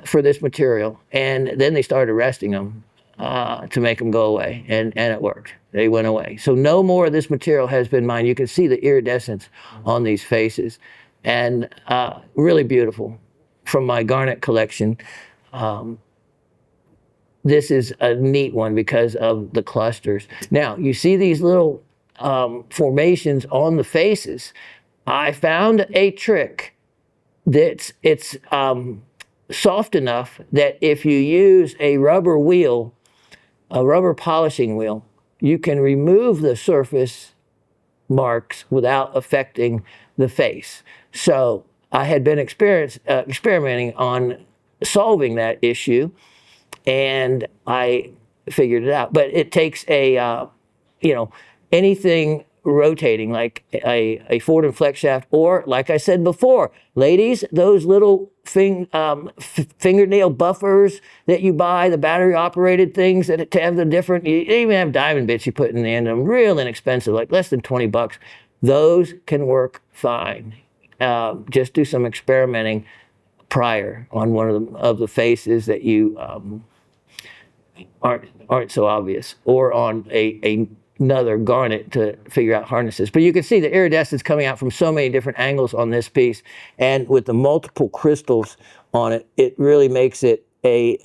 for this material, and then they started arresting them to make them go away, and it worked. They went away. So no more of this material has been mined. You can see the iridescence on these faces, and really beautiful. From my garnet collection, this is a neat one because of the clusters. Now, you see these little formations on the faces. I found a trick that's soft enough that if you use a rubber wheel, a rubber polishing wheel, you can remove the surface marks without affecting the face. So I had been experimenting on solving that issue, and I figured it out. But it takes anything rotating, like a forward and flex shaft, or like I said before, ladies, those little fingernail buffers that you buy, the battery operated things that have the different, you even have diamond bits you put in the end of them, real inexpensive, like less than $20. Those can work fine. Just do some experimenting prior on one of the faces that you aren't so obvious, or on another garnet to figure out harnesses. But you can see the iridescence coming out from so many different angles on this piece, and with the multiple crystals on it, it really makes it a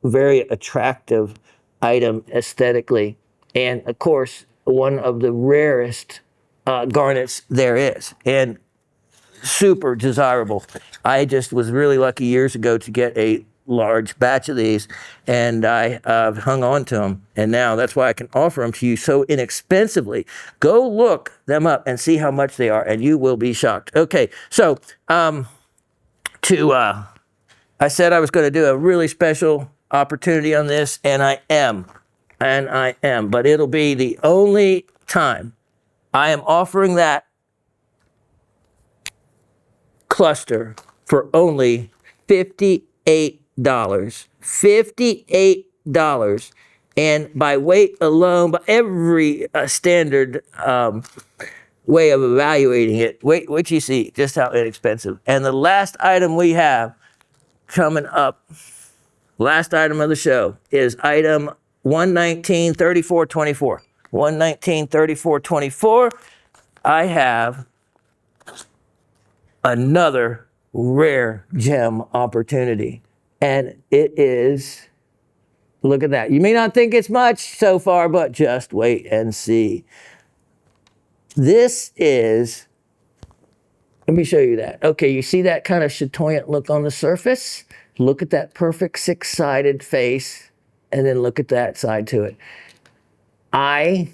very attractive item aesthetically, and of course one of the rarest garnets there is, and super desirable. I just was really lucky years ago to get a large batch of these, and I hung on to them, and now that's why I can offer them to you so inexpensively. Go look them up and see how much they are, and you will be shocked. Okay, so I said I was going to do a really special opportunity on this, and I am, but it'll be the only time I am offering that cluster for only $58. $58. And by weight alone, by every standard way of evaluating it, wait you see just how inexpensive. And the last item we have coming up, last item of the show, is item 119-3424. 119-3424. I have another rare gem opportunity. And it is, look at that. You may not think it's much so far, but just wait and see. This is, let me show you that. Okay, you see that kind of chatoyant look on the surface? Look at that perfect six-sided face, and then look at that side to it. I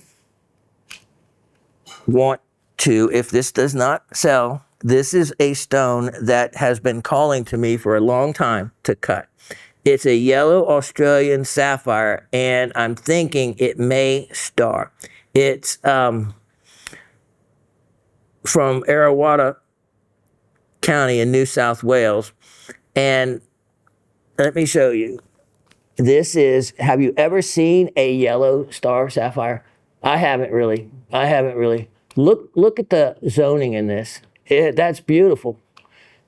want to, if this does not sell, this is a stone that has been calling to me for a long time to cut. It's a yellow Australian sapphire, and I'm thinking it may star. It's from Arrawatta County in New South Wales, and let me show you. This is, have you ever seen a yellow star sapphire? I haven't really. I haven't really. Look at the zoning in this. That's beautiful.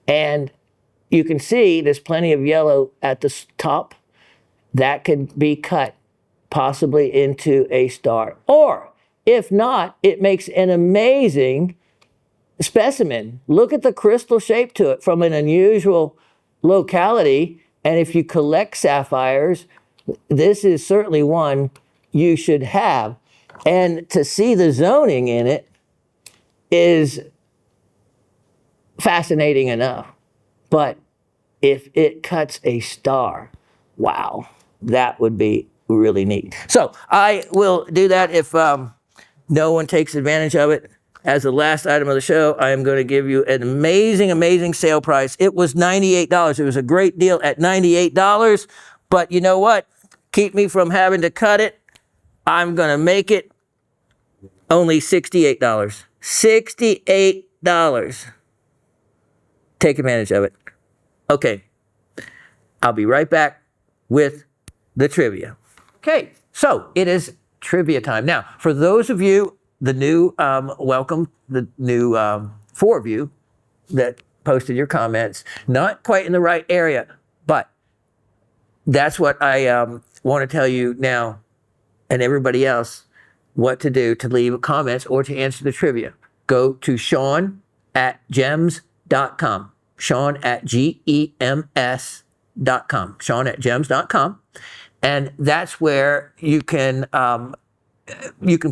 And you can see there's plenty of yellow at the top. That could be cut possibly into a star. Or if not, it makes an amazing specimen. Look at the crystal shape to it from an unusual locality. And if you collect sapphires, this is certainly one you should have. And to see the zoning in it is fascinating enough. But if it cuts a star, wow, that would be really neat. So I will do that if no one takes advantage of it. As the last item of the show, I am going to give you an amazing, amazing sale price. It was $98. It was a great deal at $98. But you know what? Keep me from having to cut it. I'm going to make it only $68. $68. Take advantage of it. Okay. I'll be right back with the trivia. Okay. So it is trivia time. Now, for those of you, the new, welcome, the new 4 of you that posted your comments, not quite in the right area, but that's what I want to tell you now and everybody else what to do to leave comments or to answer the trivia. Go to Shawn at gems.com. Shawn at GEMS.com. Shawn at gems.com. And that's where you can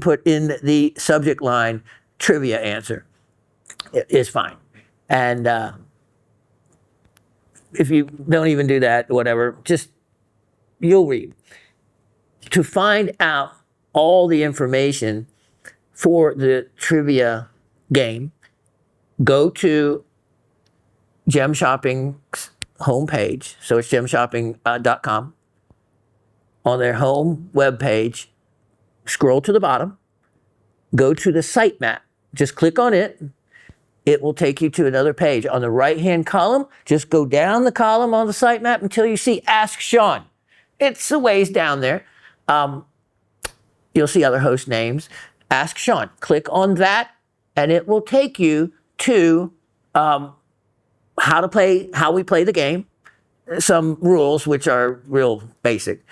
put in the subject line trivia answer. It is fine. And if you don't even do that, whatever, just you'll read. To find out all the information for the trivia game, go to Gem Shopping's homepage. So it's gemshopping.com. On their home webpage, scroll to the bottom, go to the sitemap. Just click on it. It will take you to another page. On the right-hand column, just go down the column on the sitemap until you see Ask Shawn. It's a ways down there. You'll see other host names. Ask Shawn. Click on that, and it will take you to how we play the game, some rules, which are real basic.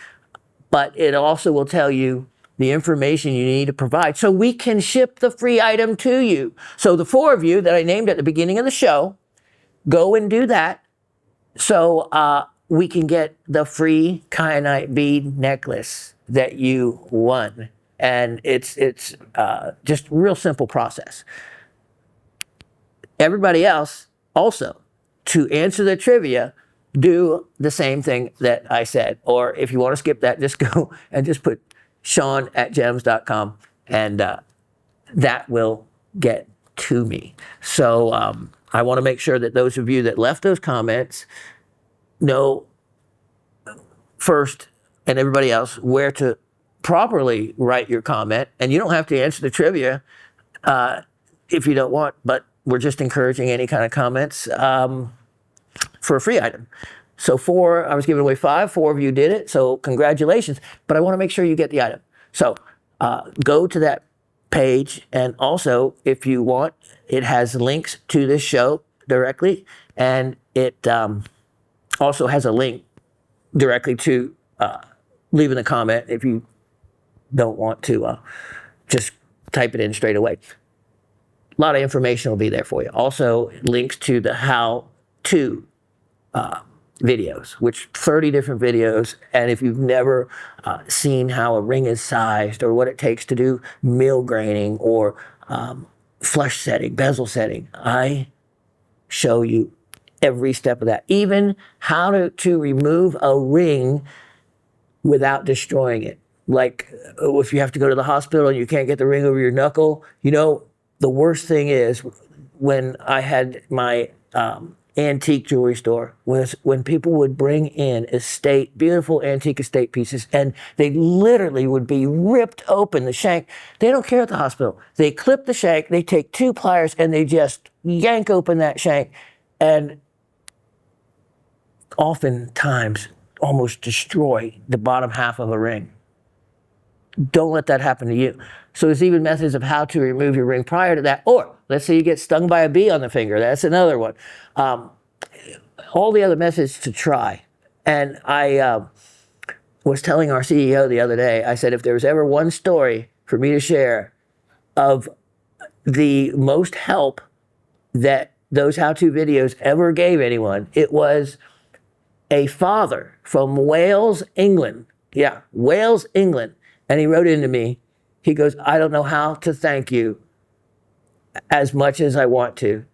But it also will tell you the information you need to provide so we can ship the free item to you. So the 4 of you that I named at the beginning of the show, go and do that so we can get the free kyanite bead necklace that you won. And it's just a real simple process. Everybody else also, to answer the trivia, do the same thing that I said. Or if you want to skip that, just go and just put Shawn at gems.com, and that will get to me. So I want to make sure that those of you that left those comments know first, and everybody else, where to properly write your comment. And you don't have to answer the trivia if you don't want, but we're just encouraging any kind of comments for a free item. So I was giving away 5, 4 of you did it, so congratulations. But I want to make sure you get the item. So go to that page, and also, if you want, it has links to this show directly, and it also has a link directly to leaving a comment if you don't want to just type it in straight away. A lot of information will be there for you. Also, links to the how-to videos, which 30 different videos. And if you've never seen how a ring is sized or what it takes to do mill graining or flush setting, bezel setting, I show you every step of that. Even how to remove a ring without destroying it. Like if you have to go to the hospital and you can't get the ring over your knuckle, you know, the worst thing is when I had my antique jewelry store, when people would bring in beautiful antique estate pieces, and they literally would be ripped open, the shank. They don't care at the hospital. They clip the shank, they take 2 pliers, and they just yank open that shank. And oftentimes, almost destroy the bottom half of a ring. Don't let that happen to you. So there's even methods of how to remove your ring prior to that. Or let's say you get stung by a bee on the finger. That's another one. All the other methods to try. And I was telling our CEO the other day, I said, if there was ever one story for me to share of the most help that those how-to videos ever gave anyone, it was a father from Wales, England. Yeah, Wales, England. And he wrote into me, he goes, I don't know how to thank you as much as I want to.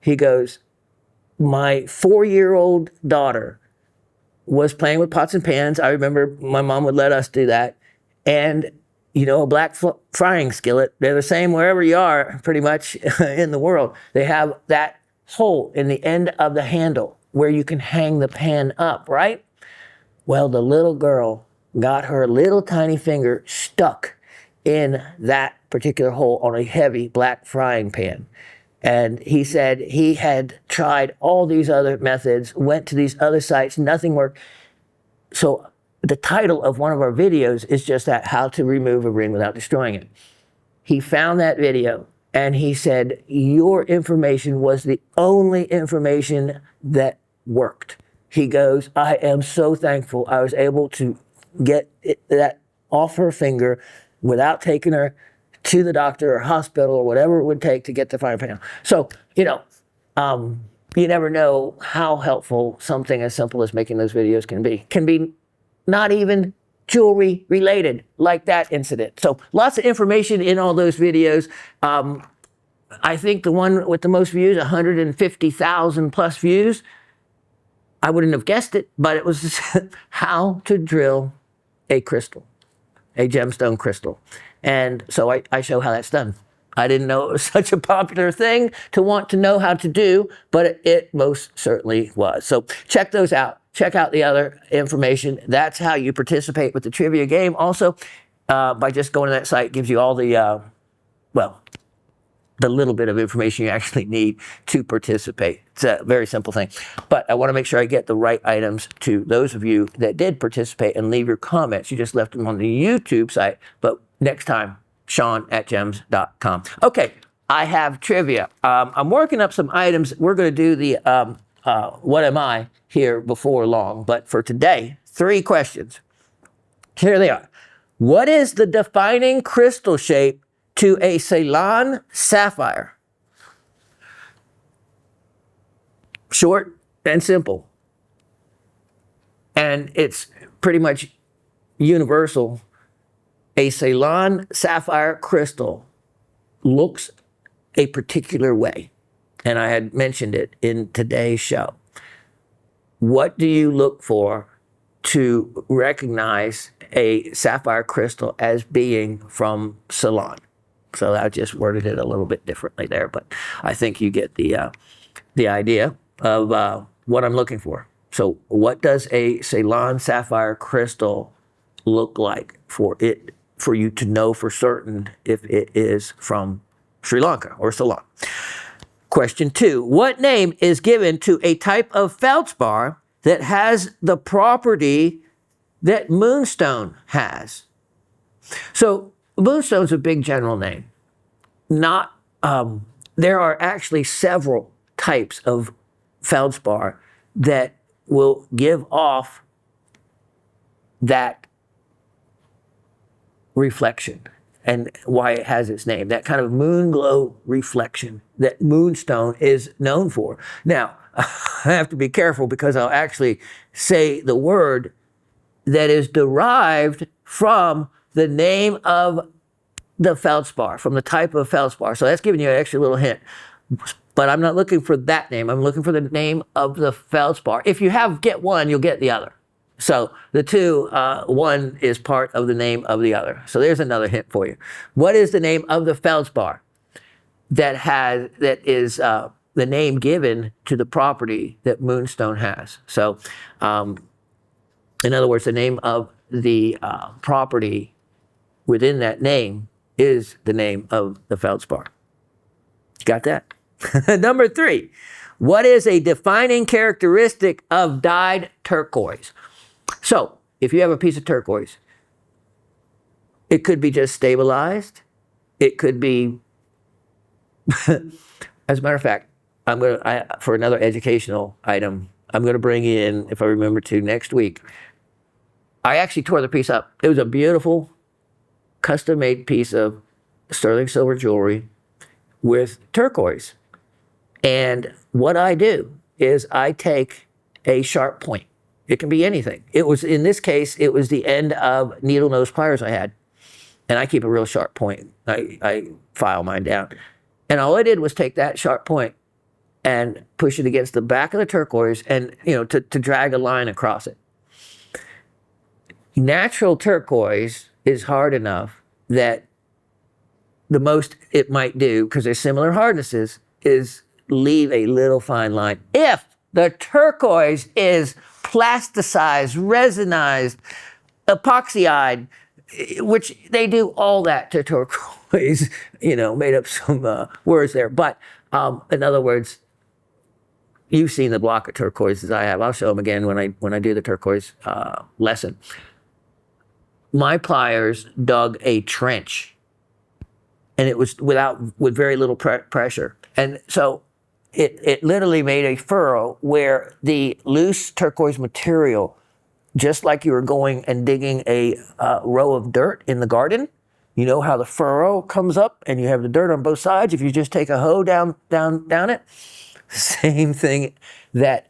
He goes, my 4-year-old daughter was playing with pots and pans. I remember my mom would let us do that. And, you know, a black frying skillet, they're the same wherever you are, pretty much in the world. They have that hole in the end of the handle where you can hang the pan up, right? Well, the little girl got her little tiny finger stuck in that particular hole on a heavy black frying pan. And he said he had tried all these other methods, went to these other sites, nothing worked. So the title of one of our videos is just that, how to remove a ring without destroying it. He found that video and he said, your information was the only information that worked. He goes, I am so thankful I was able to get that off her finger without taking her to the doctor or hospital or whatever it would take to get the frying pan. So, you know, you never know how helpful something as simple as making those videos can be. Can be not even jewelry related, like that incident. So lots of information in all those videos. I think the one with the most views, 150,000 plus views, I wouldn't have guessed it, but it was how to drill a crystal, a gemstone crystal. And so I show how that's done. I didn't know it was such a popular thing to want to know how to do, but it most certainly was. So check those out. Check out the other information. That's how you participate with the trivia game. Also, by just going to that site, gives you all the, well, the little bit of information you actually need to participate. It's a very simple thing. But I want to make sure I get the right items to those of you that did participate and leave your comments. You just left them on the YouTube site. But next time, Shawn@gems.com. Okay, I have trivia. I'm working up some items. We're going to do the what am I here before long. But for today, 3 questions. Here they are. What is the defining crystal shape to a Ceylon sapphire? Short and simple. And it's pretty much universal. A Ceylon sapphire crystal looks a particular way. And I had mentioned it in today's show. What do you look for to recognize a sapphire crystal as being from Ceylon? So I just worded it a little bit differently there, but I think you get the idea of what I'm looking for. So what does a Ceylon sapphire crystal look like for you to know for certain if it is from Sri Lanka or Ceylon? Question 2, what name is given to a type of feldspar that has the property that moonstone has? So moonstone's a big general name. There are actually several types of feldspar that will give off that reflection and why it has its name, that kind of moon glow reflection that moonstone is known for. Now, I have to be careful because I'll actually say the word that is derived from the name of the feldspar, from the type of feldspar. So that's giving you an extra little hint. But I'm not looking for that name. I'm looking for the name of the feldspar. If you get one, you'll get the other. So the two, one is part of the name of the other. So there's another hint for you. What is the name of the feldspar that is the name given to the property that moonstone has? So in other words, the name of the property within that name is the name of the feldspar. Got that? Number 3, what is a defining characteristic of dyed turquoise? So if you have a piece of turquoise, it could be just stabilized. It could be, as a matter of fact, for another educational item, I'm gonna bring in, if I remember to, next week. I actually tore the piece up. It was a beautiful, custom-made piece of sterling silver jewelry with turquoise. And what I do is I take a sharp point. It can be anything. It was, in this case, it was the end of needle nose pliers I had. And I keep a real sharp point. I file mine down. And all I did was take that sharp point and push it against the back of the turquoise and, to drag a line across it. Natural turquoise is hard enough that the most it might do, because there's similar hardnesses, is leave a little fine line. If the turquoise is plasticized, resinized, epoxyized, which they do all that to turquoise, made up some words there. But in other words, you've seen the block of turquoises I have. I'll show them again when I do the turquoise lesson. My pliers dug a trench, and it was with very little pressure. And so it literally made a furrow where the loose turquoise material, just like you were going and digging a row of dirt in the garden, you know how the furrow comes up and you have the dirt on both sides? If you just take a hoe down it, same thing that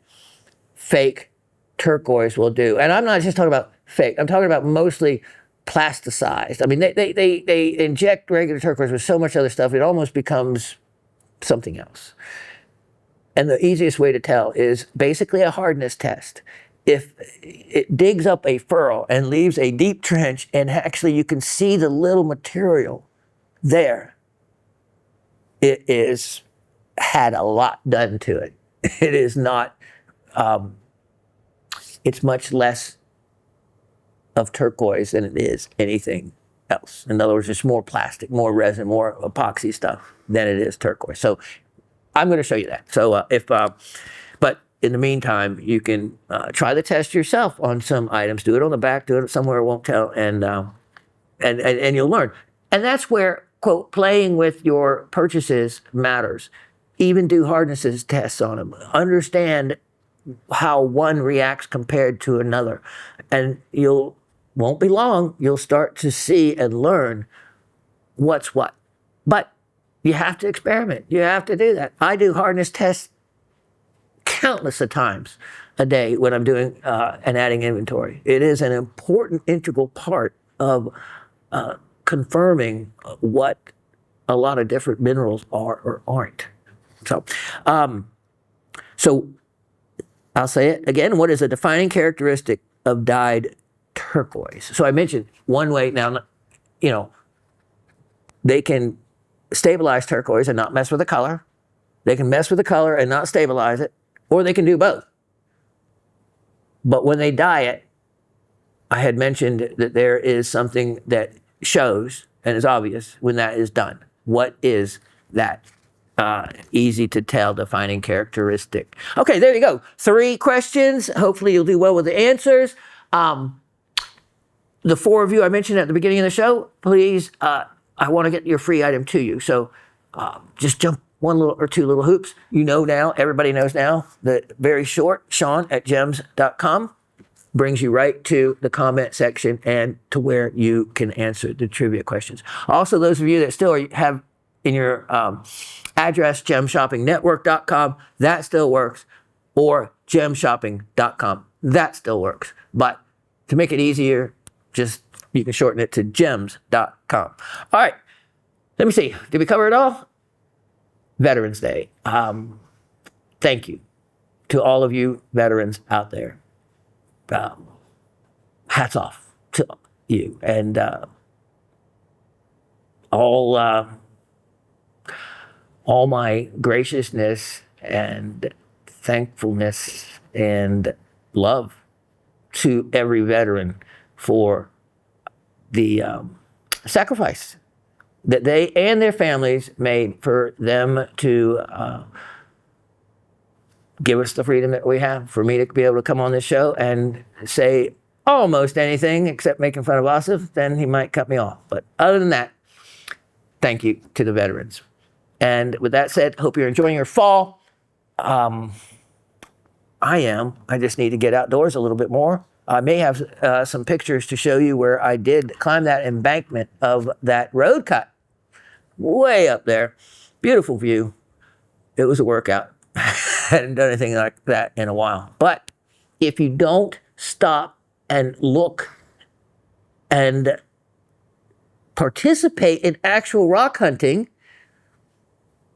fake turquoise will do. And I'm not just talking about fake. I'm talking about mostly plasticized. I mean, they inject regular turquoise with so much other stuff, it almost becomes something else. And the easiest way to tell is basically a hardness test. If it digs up a furrow and leaves a deep trench, and actually you can see the little material there, it is had a lot done to it. It is not, it's much less of turquoise than it is anything else. In other words, it's more plastic, more resin, more epoxy stuff than it is turquoise. So I'm going to show you that. So but in the meantime, you can try the test yourself on some items. Do it on the back, do it somewhere it won't tell, and you'll learn. And that's where, quote, playing with your purchases matters. Even do hardnesses tests on them. Understand how one reacts compared to another. And won't be long, you'll start to see and learn what's what. But you have to experiment. You have to do that. I do hardness tests countless of times a day when I'm doing and adding inventory. It is an important integral part of confirming what a lot of different minerals are or aren't. So I'll say it again. What is a defining characteristic of dyed turquoise? So I mentioned one way now, they can stabilize turquoise and not mess with the color. They can mess with the color and not stabilize it, or they can do both. But when they dye it, I had mentioned that there is something that shows and is obvious when that is done. What is that easy to tell defining characteristic? Okay, there you go. 3 questions. Hopefully you'll do well with the answers. The 4 of you I mentioned at the beginning of the show, please, I want to get your free item to you. So just jump 1 or 2 little hoops. Now, everybody knows now that very short, Shawn at gems.com brings you right to the comment section and to where you can answer the trivia questions. Also, those of you that still have in your address gemshoppingnetwork.com, that still works, or gemshopping.com, that still works. But to make it easier, you can shorten it to gems.com. All right, let me see. Did we cover it all? Veterans Day. Thank you to all of you veterans out there. Hats off to you, and all my graciousness and thankfulness and love to every veteran for the sacrifice that they and their families made for them to give us the freedom that we have, for me to be able to come on this show and say almost anything except making fun of Asif, then he might cut me off. But other than that, thank you to the veterans. And with that said, hope you're enjoying your fall. I am. I just need to get outdoors a little bit more. I may have some pictures to show you where I did climb that embankment of that road cut. Way up there. Beautiful view. It was a workout. Hadn't done anything like that in a while. But if you don't stop and look and participate in actual rock hunting,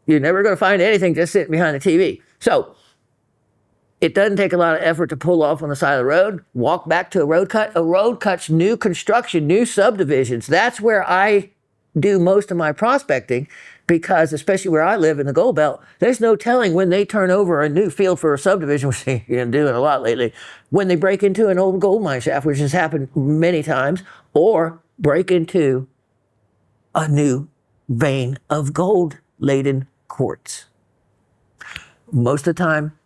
you're never going to find anything just sitting behind the TV. So it doesn't take a lot of effort to pull off on the side of the road, walk back to a road cut. A road cut's new construction, new subdivisions. That's where I do most of my prospecting, because especially where I live in the Gold Belt, there's no telling when they turn over a new field for a subdivision, which they've been doing a lot lately, when they break into an old gold mine shaft, which has happened many times, or break into a new vein of gold-laden quartz. Most of the time,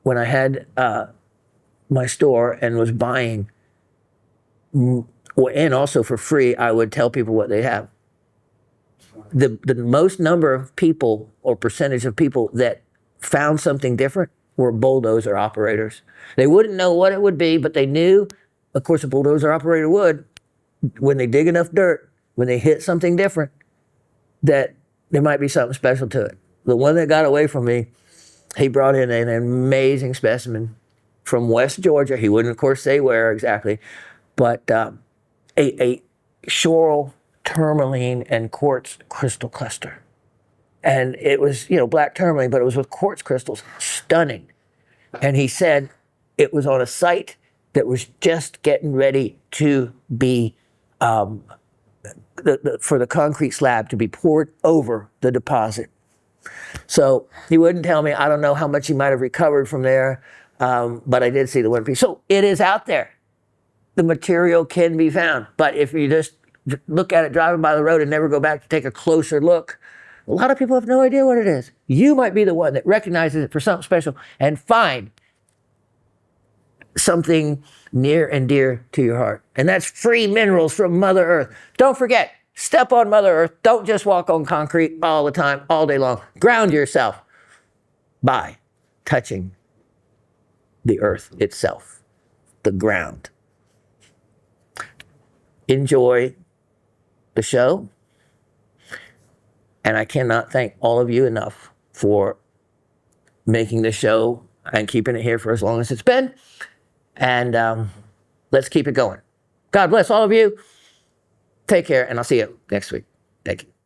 when I had my store and was buying, and also for free, I would tell people what they have. The most number of people or percentage of people that found something different were bulldozer operators. They wouldn't know what it would be, but they knew, of course, a bulldozer operator would, when they dig enough dirt, when they hit something different, that there might be something special to it. The one that got away from me, he brought in an amazing specimen from West Georgia. He wouldn't, of course, say where exactly, but a shoral tourmaline and quartz crystal cluster. And it was, black tourmaline, but it was with quartz crystals. Stunning. And he said it was on a site that was just getting ready to be, for the concrete slab to be poured over the deposit. So he wouldn't tell me. I don't know how much he might have recovered from there, but I did see the one piece. So it is out there. The material can be found. But if you just look at it driving by the road and never go back to take a closer look, a lot of people have no idea what it is. You might be the one that recognizes it for something special and find something near and dear to your heart. And that's free minerals from Mother Earth. Don't forget, step on Mother Earth. Don't just walk on concrete all the time, all day long. Ground yourself by touching the earth itself, the ground. Enjoy the show. And I cannot thank all of you enough for making the show and keeping it here for as long as it's been. And let's keep it going. God bless all of you. Take care, and I'll see you next week. Thank you.